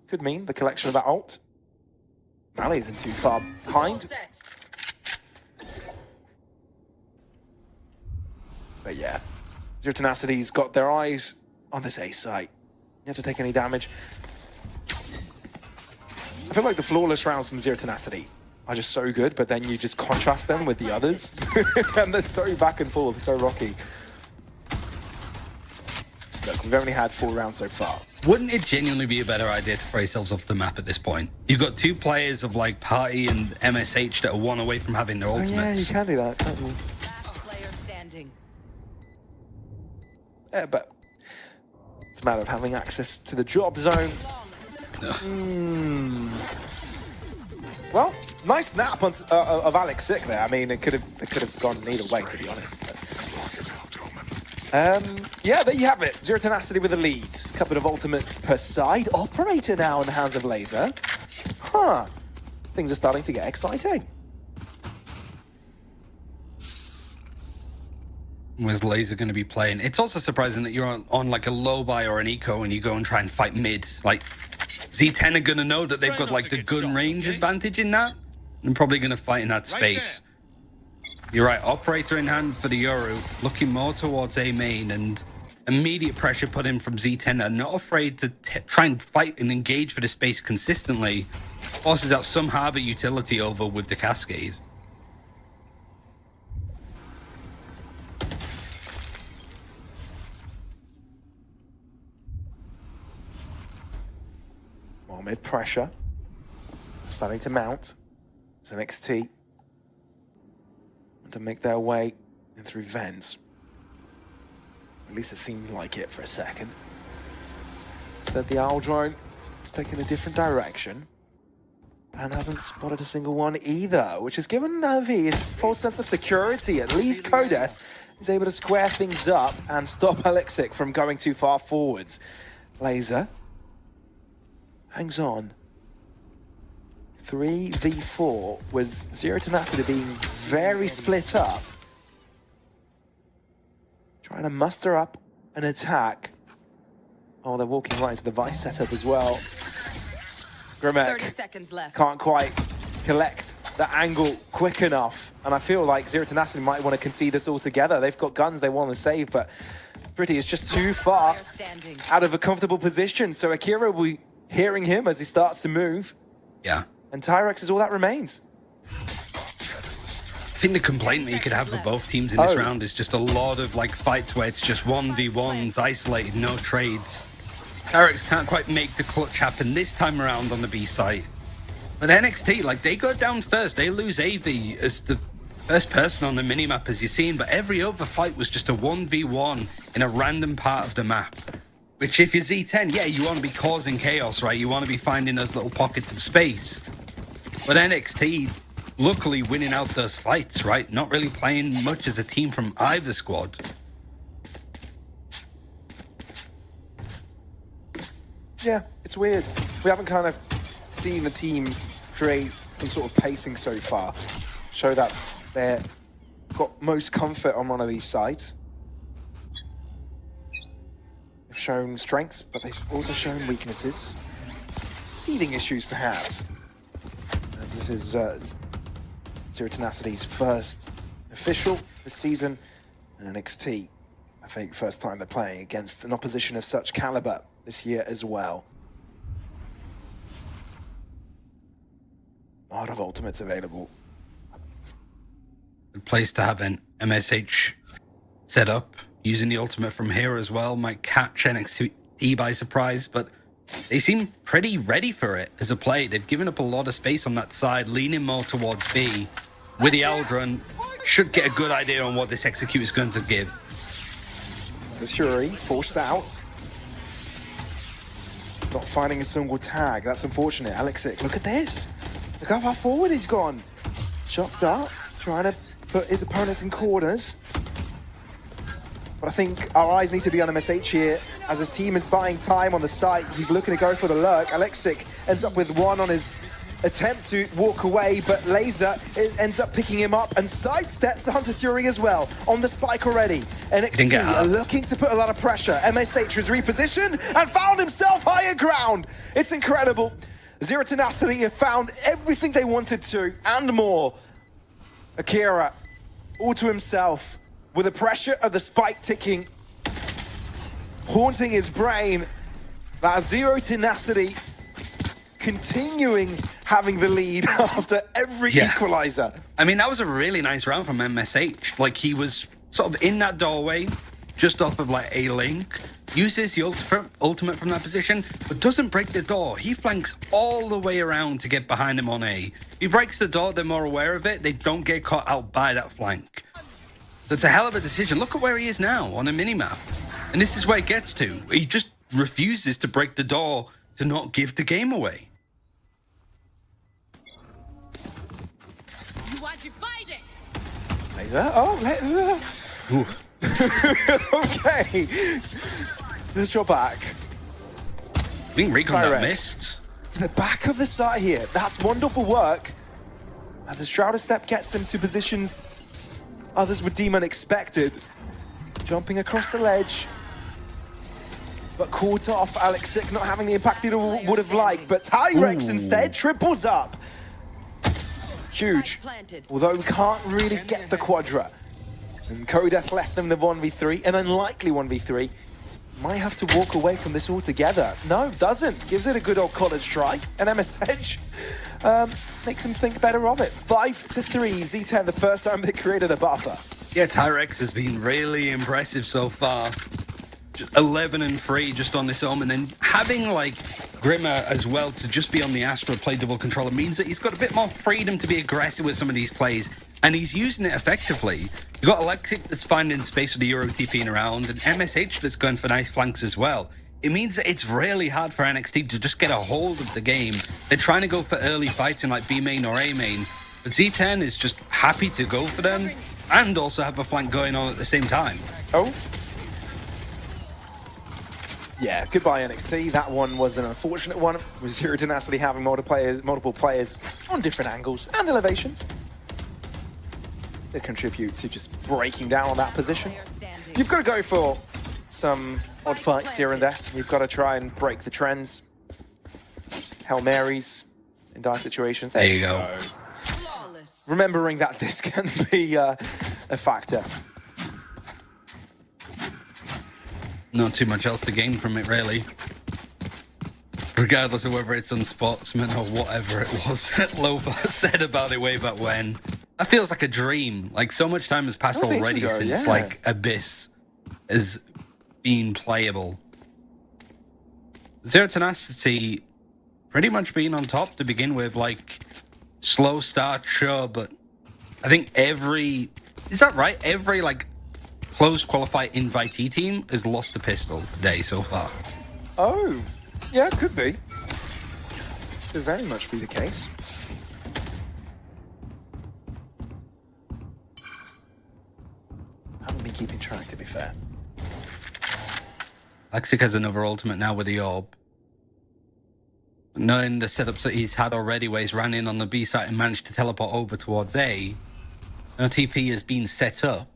could mean the collection of that ult. Mali isn't too far behind. But yeah, Zero Tenacity's got their eyes on this A site. You have to take any damage. I feel like the flawless rounds from Zero Tenacity are just so good, but then you just contrast them with the others. And they're so back and forth, so rocky. Look, we've only had 4 rounds so far. Wouldn't it genuinely be a better idea to throw yourselves off the map at this point? You've got 2 players of like Party and MSH that are 1 away from having their ultimates. Oh, yeah, you can do that, can't you? Player standing. Yeah, but it's a matter of having access to the drop zone. Well, nice snap on, of Alex Sick there. I mean, it could have gone either way, to be honest. But, yeah, there you have it. Zero Tenacity with the lead. A couple of ultimates per side. Operator now in the hands of Laser. Huh. Things are starting to get exciting. Where's Laser going to be playing? It's also surprising that you're on like a low buy or an eco and you go and try and fight mid. Like, Z10 are going to know that they've got like the gun range advantage in that. And probably going to fight in that space. You're right, operator in hand for the Yoru, looking more towards A main, and Immediate pressure put in from Z10, are not afraid to try and fight and engage for the space consistently. Forces out some harbor utility over with the Cascade. Well, mid pressure. Starting to mount. It's NXT. To make their way in through vents. At least it seemed like it for a second. Instead, the Owl drone has taken a different direction and hasn't spotted a single one either, which has given Navi a false sense of security. At least Kodeth is able to square things up and stop Alexic from going too far forwards. Laser hangs on. 3v4 with Zero Tenacity being very split up. Trying to muster up an attack. Oh, they're walking right into the Vice setup as well. 30 Grimek seconds left. can't quite collect the angle quick enough. And I feel like Zero Tenacity might want to concede this altogether. They've got guns they want to save, but Pretty is just too far Player standing. out of a comfortable position. So Akira will be hearing him as he starts to move. Yeah. And Tyrex is all that remains. I think the complaint that you could have for both teams in this round is just a lot of like fights where it's just 1v1s, isolated, no trades. Tyrex can't quite make the clutch happen this time around on the B site. But NXT, like, they go down first. They lose AV as the first person on the minimap, as you've seen, but every other fight was just a 1v1 in a random part of the map. Which, if you're Z10, yeah, you want to be causing chaos, right? You want to be finding those little pockets of space. But NXT, luckily winning out those fights, right? Not really playing much as a team from either squad. Yeah, it's weird. We haven't kind of seen the team create some sort of pacing so far. Show that they've got most comfort on one of these sides. They've shown strengths, but they've also shown weaknesses. Feeding issues, perhaps. As this is Zero Tenacity's first official this season, and NXT, I think, first time they're playing against an opposition of such caliber this year as well. A lot of ultimates available. Good place to have an MSH set up. Using the ultimate from here as well might catch NXT by surprise, but they seem pretty ready for it as a play. They've given up a lot of space on that side, leaning more towards B. With the Eldron, should get a good idea on what this execute is going to give. The Shuri forced out. Not finding a single tag. That's unfortunate. Alexic, look at this. Look how far forward he's gone. Chopped up, trying to put his opponents in corners. But I think our eyes need to be on MSH here. As his team is buying time on the site, he's looking to go for the lurk. Alexic ends up with one on his attempt to walk away, but Laser ends up picking him up and sidesteps the Hunter Fury as well on the spike already. NXT are looking to put a lot of pressure. MSH has repositioned and found himself higher ground. It's incredible. Zero Tenacity have found everything they wanted to and more. Akira, all to himself, with the pressure of the spike ticking, haunting his brain. That Zero Tenacity continuing having the lead after every equalizer. I mean, that was a really nice round from MSH. Like, he was sort of in that doorway, just off of like a link, uses the ultimate from that position, but doesn't break the door. He flanks all the way around to get behind him on A. He breaks the door, they're more aware of it, they don't get caught out by that flank. So it's a hell of a decision. Look at where he is now on a minimap. And this is where it gets to. He just refuses to break the door to not give the game away. You want to fight it? Laser, oh, okay. Let's draw back. I think Recon got missed. To the back of the site here. That's wonderful work. As the Shrouded Step gets him to positions others would deem unexpected. Jumping across the ledge. But caught off. Alexic not having the impact he would have liked. But Tyrex instead triples up. Huge. Although we can't really get the Quadra. And Kodeth left them the 1v3, an unlikely 1v3. might have to walk away from this altogether. No, doesn't. Gives it a good old college try. And MSH makes him think better of it. 5-3, Z10, the first time they created a buffer. Yeah, Tyrex has been really impressive so far. 11-3 just on this Omen, and having like Grimmer as well to just be on the Astra play double controller means that he's got a bit more freedom to be aggressive with some of these plays, and he's using it effectively. You've got Electric that's finding space with the Euro TPing around, and MSH that's going for nice flanks as well. It means that it's really hard for NXT to just get a hold of the game. They're trying to go for early fights in like B main or A main, but Z10 is just happy to go for them and also have a flank going on at the same time. Oh. Yeah, goodbye NXT. That one was an unfortunate one, with Zero Tenacity having multiple players on different angles and elevations that contribute to just breaking down on that position. You've got to go for some odd fights here and there. You've got to try and break the trends. Hail Marys in dire situations. There you go. Remembering that this can be a factor. Not too much else to gain from it, really. Regardless of whether it's unsportsman or whatever it was that Lofa said about it way back when. That feels like a dream. Like, so much time has passed already since, like, Abyss has been playable. Zero Tenacity pretty much being on top to begin with. Like, slow start, sure, but I think every... Is that right? Every, like... closed qualified invitee team has lost a pistol today so far. Oh, yeah, could be. Could very much be the case. Haven't been keeping track, to be fair. Lexic has another ultimate now with the orb. Knowing the setups that he's had already, where he's ran in on the B site and managed to teleport over towards A, no TP has been set up.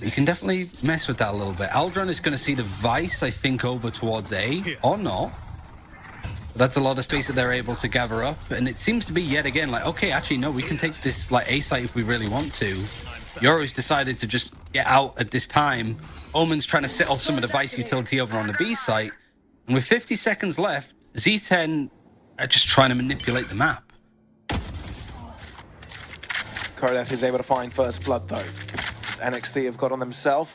You can definitely mess with that a little bit. Aldron is going to see the Vice, I think, over towards A, or not. But that's a lot of space that they're able to gather up, and it seems to be yet again like, okay, actually, no, we can take this like A site if we really want to. Yoro's decided to just get out at this time. Omen's trying to set off some of the Vice utility over on the B site, and with 50 seconds left, Z10 are just trying to manipulate the map. Korolev is able to find first blood, though. NXT have got on themselves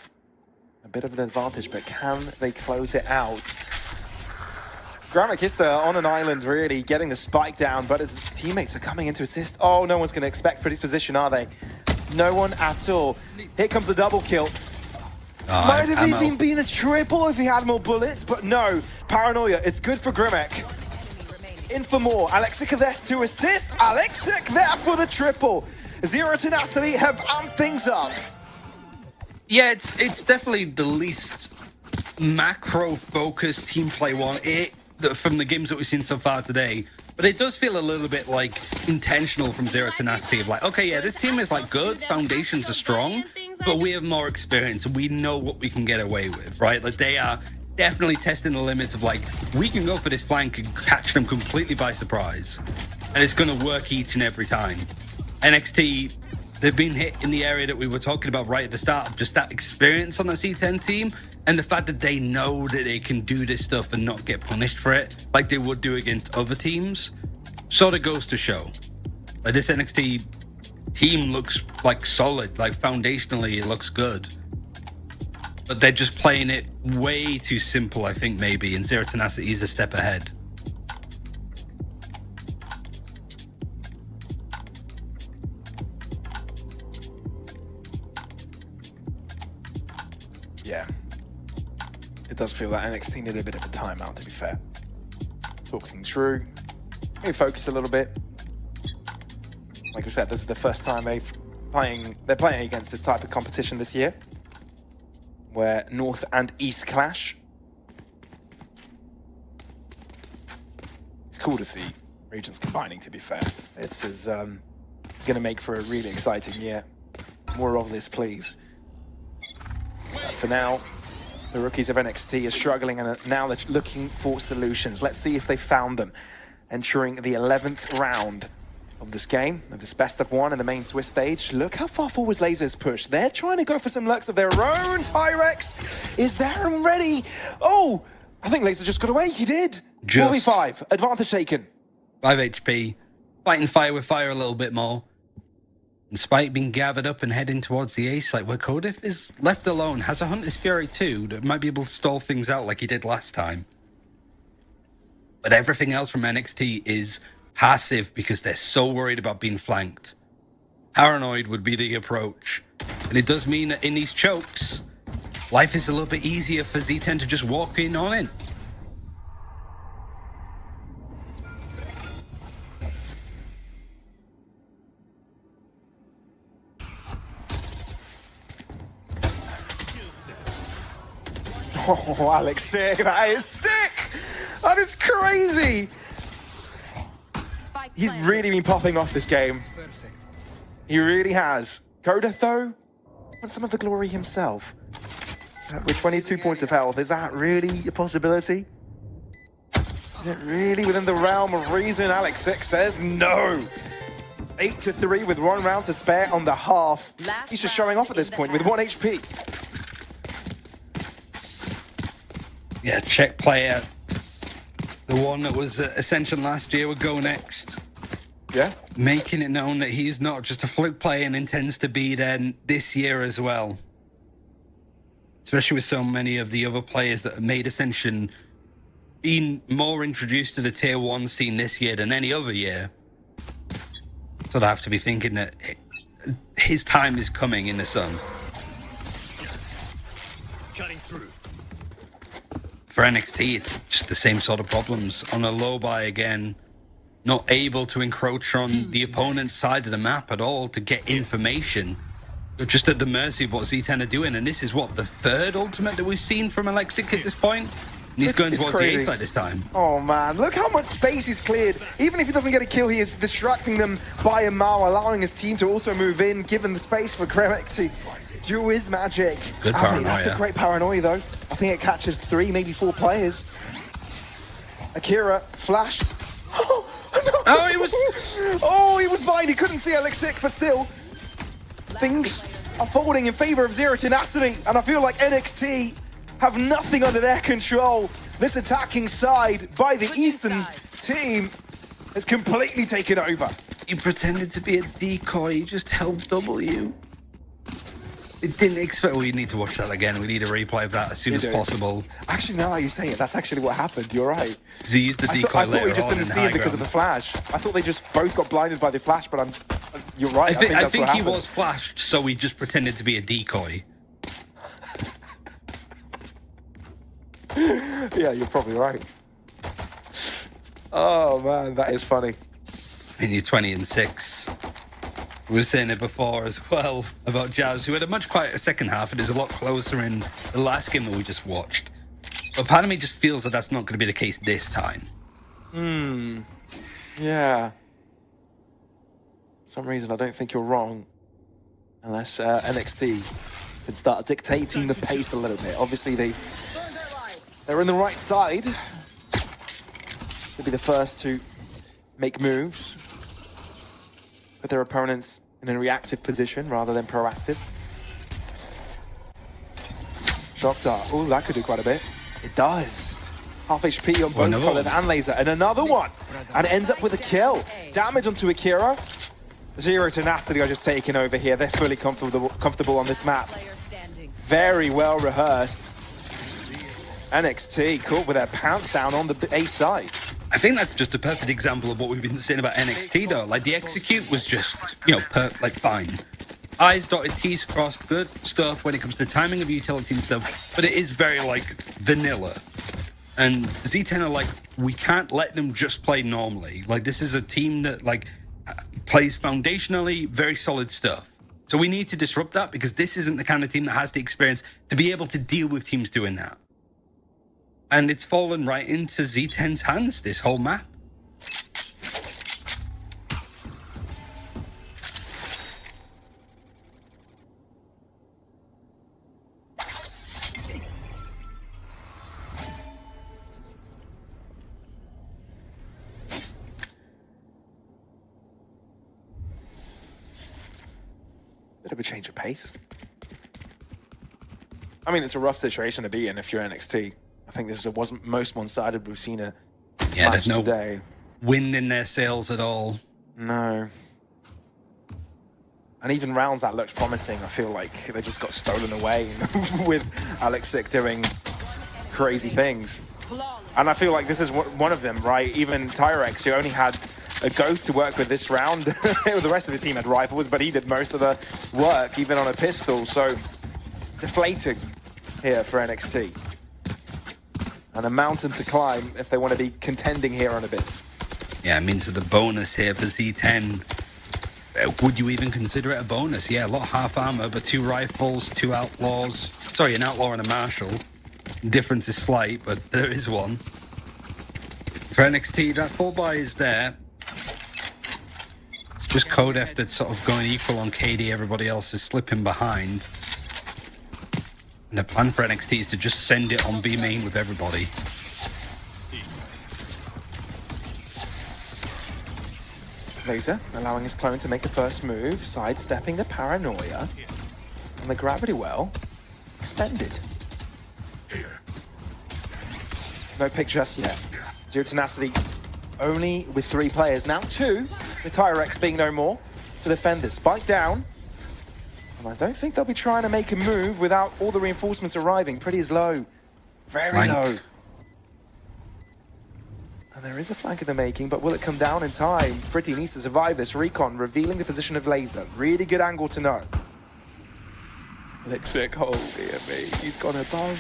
a bit of an advantage, but can they close it out? Gramakista on an island, really getting the spike down, but his teammates are coming in to assist. Oh, no one's going to expect Pretty's position, are they? No one at all. Here comes the double kill. Might have even been a triple if he had more bullets, but no. Paranoia, it's good for Grimek. In for more. Alexic there to assist. Alexic there for the triple. Zero Tenacity have amped things up. Yeah, it's definitely the least macro-focused team play one from the games that we've seen so far today. But it does feel a little bit like intentional from Zero Tenacity of like, okay, yeah, this team is like good, foundations are strong, but we have more experience and we know what we can get away with, right? Like they are definitely testing the limits of like, we can go for this flank and catch them completely by surprise. And it's going to work each and every time. NXT, they've been hit in the area that we were talking about right at the start of just that experience on the C10 team and the fact that they know that they can do this stuff and not get punished for it like they would do against other teams sort of goes to show. Like this NXT team looks like solid, like foundationally it looks good. But they're just playing it way too simple, I think, maybe, and Zero Tenacity is a step ahead. Yeah. It does feel that NXT needed a bit of a timeout, to be fair. Talk things through. Maybe focus a little bit. Like we said, this is the first time they're playing against this type of competition this year, where North and East clash. It's cool to see regions combining, to be fair. It's going to make for a really exciting year. More of this, please. For now, the rookies of NXT are struggling and now they're looking for solutions. Let's see if they found them. Entering the 11th round of this game, of this best of one in the main Swiss stage. Look how far forward Lasers push. They're trying to go for some lurks of their own. Tyrex is there and ready. Oh, I think Laser just got away. He did. Just. 4v5, advantage taken. 5 HP. Fighting fire with fire a little bit more. And Spike being gathered up and heading towards the A site where Kodif is left alone. Has a Hunter's Fury too that might be able to stall things out like he did last time. But everything else from NXT is passive because they're so worried about being flanked. Paranoid would be the approach. And it does mean that in these chokes, life is a little bit easier for Z10 to just walk in on in. Oh, Alex, sick. That is sick. That is crazy. Spike He's planted. really been popping off this game. Perfect. He really has. Koda, though, wants some of the glory himself. With 22 points of health, is that really a possibility? Is it really within the realm of reason? Alex 6 says no. 8-3 with 1 round to spare on the half. Last He's just showing off at this point with 1 HP. Yeah, Czech player. The one that was Ascension last year would go next. Yeah. Making it known that he's not just a fluke player and intends to be there this year as well. Especially with so many of the other players that have made Ascension being more introduced to the tier 1 scene this year than any other year. So they have to be thinking that his time is coming in the sun. Cutting through. For NXT, it's just the same sort of problems. On a low buy again, not able to encroach on the opponent's side of the map at all to get information. You're just at the mercy of what Z10 are doing. And this is what, the third ultimate that we've seen from Alexic at this point? And he's going It's towards crazy. the A side this time. Oh man, look how much space he's cleared. Even if he doesn't get a kill, he is distracting them by a mile, allowing his team to also move in, given the space for Kremek to do his magic. Good I mean, that's a paranoia. great paranoia though. I think it catches 3, maybe 4 players. Akira, flash. Oh, no. Oh, he was... Oh, he was blind. He couldn't see Alexic, but still, things are folding in favor of Zero Tenacity, and I feel like NXT have nothing under their control. This attacking side by the Eastern team has completely taken over. You pretended to be a decoy, you just held W. It didn't expect... We need to watch that again. We need a replay of that as soon as do. possible. Actually, now that you say it, that's actually what happened. You're right. Because he used the I decoy thought later we just on didn't in see high him because of the ground. flash. I thought they just both got blinded by the flash, but you're right. I think that's what he happened. was flashed, so he just pretended to be a decoy. Yeah, you're probably right. Oh man, that is funny. And you're 20-6. We were saying it before as well about Jazz, who had a much quieter second half and is a lot closer in the last game that we just watched. But part of me just feels that that's not going to be the case this time. Yeah. For some reason, I don't think you're wrong. Unless NXT can start dictating the pace a little bit. Obviously, they're in the right side. They'll be the first to make moves. Put their opponents in a reactive position rather than proactive. Shock dart. Oh, that could do quite a bit. It does. Half HP on both another Colin one. and Laser. And another one. And it ends up with a kill. Damage onto Akira. Zero Tenacity are just taking over here. They're fully comfortable on this map. Player standing. Very well rehearsed. NXT caught with their pounce down on the A side. I think that's just a perfect example of what we've been saying about NXT though. Like the execute was just, you know, fine. I's dotted, T's crossed, good stuff when it comes to timing of utility and stuff, but it is very like vanilla. And Z10 are like, we can't let them just play normally. Like this is a team that like plays foundationally very solid stuff. So we need to disrupt that because this isn't the kind of team that has the experience to be able to deal with teams doing that. And it's fallen right into Z10's hands, this whole map. Bit of a change of pace. I mean, it's a rough situation to be in if you're NXT. I think this wasn't most one-sided we've seen a Yeah, match there's no today. wind in their sails at all. No. And even rounds that looked promising, I feel like they just got stolen away with Alexic doing crazy things. And I feel like this is one of them, right? Even Tyrex, who only had a ghost to work with this round. The rest of the team had rifles, but he did most of the work, even on a pistol. So deflating here for NXT. And a mountain to climb if they want to be contending here on Abyss. Yeah, it means that the bonus here for Z10. Would you even consider it a bonus? Yeah, a lot of half armor, but 2 rifles, 2 outlaws. Sorry, an outlaw and a marshal. Difference is slight, but there is one. For NXT, that full buy is there. It's just Codef that's sort of going equal on KD. Everybody else is slipping behind. And the plan for NXT is to just send it on B main with everybody. Laser allowing his clone to make the first move, sidestepping the paranoia. And the gravity well expended. No pick just yet. Zero Tenacity only with 3 players. Now 2, with Tyrex being no more to defend this. Spike down. And I don't think they'll be trying to make a move without all the reinforcements arriving. Pretty is low. Very Flank. low. And there is a flank in the making, but will it come down in time? Pretty needs to survive this. Recon revealing the position of Laser. Really good angle to know. Lixic, oh dear me. He's gone above.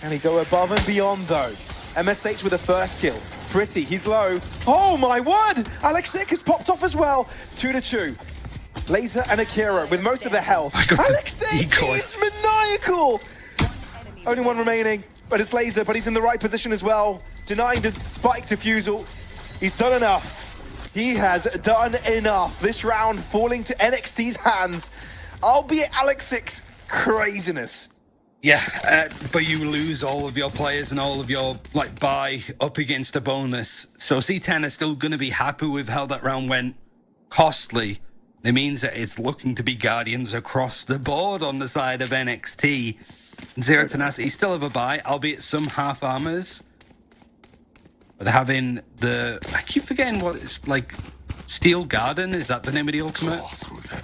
Can he go above and beyond though? MSH with the first kill. Pretty, he's low. Oh my word! Alexic has popped off as well. 2-2. Laser and Akira with most of their health. Alexic is maniacal! Only one remaining, but it's Laser, but he's in the right position as well. Denying the spike defusal. He's done enough. He has done enough. This round falling to NXT's hands, albeit Alexic's craziness. Yeah, but you lose all of your players and all of your buy up against a bonus. So C10 is still going to be happy with how that round went. Costly. It means that it's looking to be Guardians across the board on the side of NXT. Zero Tenacity still have a buy, albeit some half armors. But having the... I keep forgetting what it's like. Steel Garden, is that the name of the ultimate?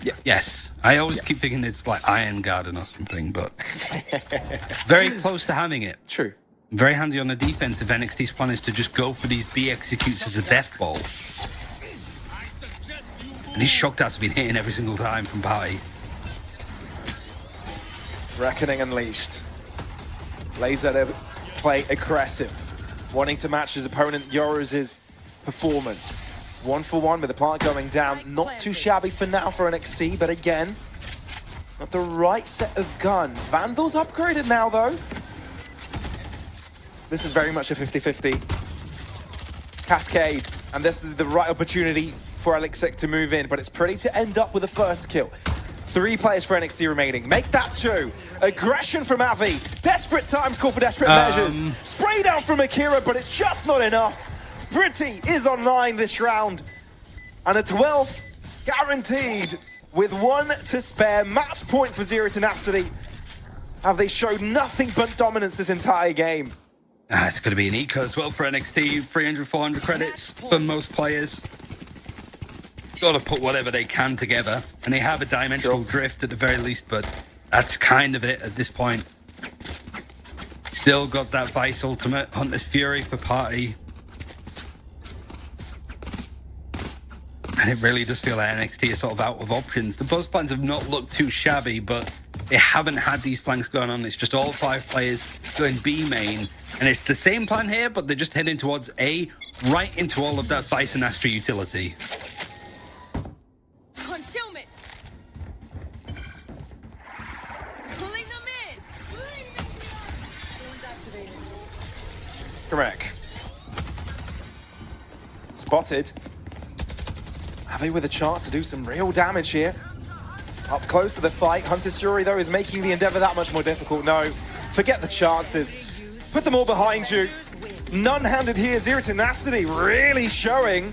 Yeah. Yes. I always keep thinking it's like Iron Garden or something, but... very close to having it. True. Very handy on the defense if NXT's plan is to just go for these B executes as a death ball. And he's shocked that's been hitting every single time from Party. Reckoning unleashed. Laser to play aggressive, wanting to match his opponent Yoros' performance. 1-for-1 with the plant going down. Not too shabby for now for NXT, but again, not the right set of guns. Vandal's upgraded now though. This is very much a 50-50. Cascade, and this is the right opportunity for Alexic to move in, but it's pretty to end up with a first kill. 3 players for NXT remaining. Make that 2. Aggression from Avi. Desperate times call for desperate measures. Spray down from Akira, but it's just not enough. Pretty is online this round. And a 12th guaranteed with 1 to spare. Match point for Zero Tenacity. Have they showed nothing but dominance this entire game? It's going to be an eco as well for NXT. 300, 400 credits for most players. Got to put whatever they can together. And they have a dimensional drift at the very least, but that's kind of it at this point. Still got that Vice ultimate. Hunter's Fury for Party. And it really does feel like NXT is sort of out of options. The buzz plans have not looked too shabby, but they haven't had these flanks going on. It's just all 5 players going B main. And it's the same plan here, but they're just heading towards A, right into all of that Vice and Astra utility. Concealment. Pulling them in. Correct. Spotted. Avi with a chance to do some real damage here. Up close to the fight. Hunter's Fury, though, is making the endeavor that much more difficult. No, forget the chances. Put them all behind you. None-handed here. Zero Tenacity really showing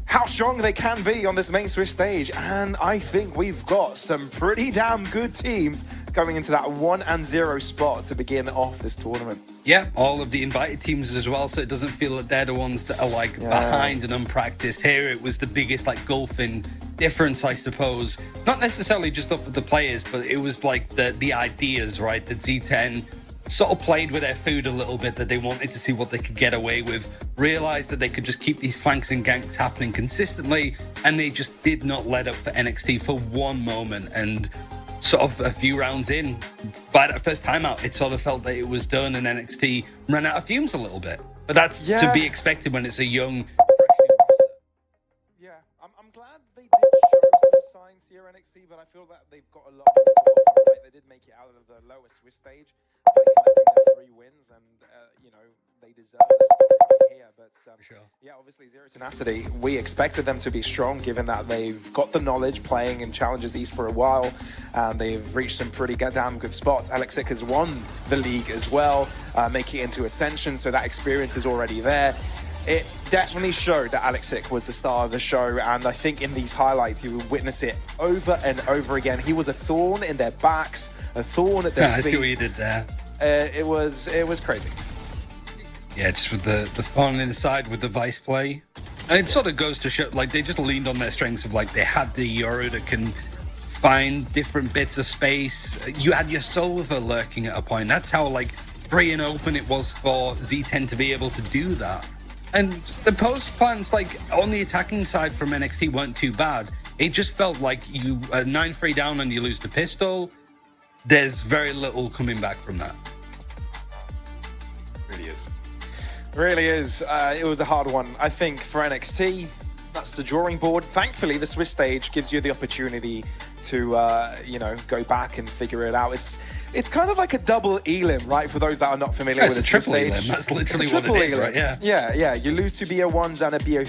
how strong they can be on this main Swiss stage. And I think we've got some pretty damn good teams going into that 1-0 spot to begin off this tournament. Yeah, all of the invited teams as well, so it doesn't feel that they're the ones that are like behind and unpracticed. Here it was the biggest like gulfing difference, I suppose. Not necessarily just up with the players, but it was like the ideas, right? That Z10 sort of played with their food a little bit, that they wanted to see what they could get away with, realized that they could just keep these flanks and ganks happening consistently, and they just did not let up for NXT for one moment. And sort of a few rounds in, by that first time out, it sort of felt that it was done and NXT ran out of fumes a little bit. But that's to be expected when it's a young, fresh roster. Yeah, I'm glad they did show some signs here, NXT, but I feel that they've got a lot more to offer, right? They did make it out of the lowest Swiss stage by collecting their 3 wins, and, you know, they deserve this coming here. But, yeah, obviously, Zero Tenacity, we expected them to be strong, given that they've got the knowledge playing in Challengers East for a while, and they've reached some pretty damn good spots. Alexic has won the league as well, making it into Ascension, so that experience is already there. It definitely showed that Alexic was the star of the show, and I think in these highlights you will witness it over and over again. He was a thorn in their backs, a thorn at their feet. I see what you did there. It was crazy. Yeah, just with the thorn in the side with the vice play. And it sort of goes to show, like, they just leaned on their strengths of, like, they had the Euro that can find different bits of space. You had your Solver lurking at a point. That's how, like, free and open it was for Z10 to be able to do that. And the post plans, like, on the attacking side from NXT weren't too bad. It just felt like you 9-3 down and you lose the pistol. There's very little coming back from that. Really is. Really is. It was a hard one. I think for NXT, that's the drawing board. Thankfully, the Swiss stage gives you the opportunity to, you know, go back and figure it out. It's kind of like a double elim, right? For those that are not familiar with the Swiss stage. That's literally what it is, right? Yeah. Yeah. You lose to BO1s and a BO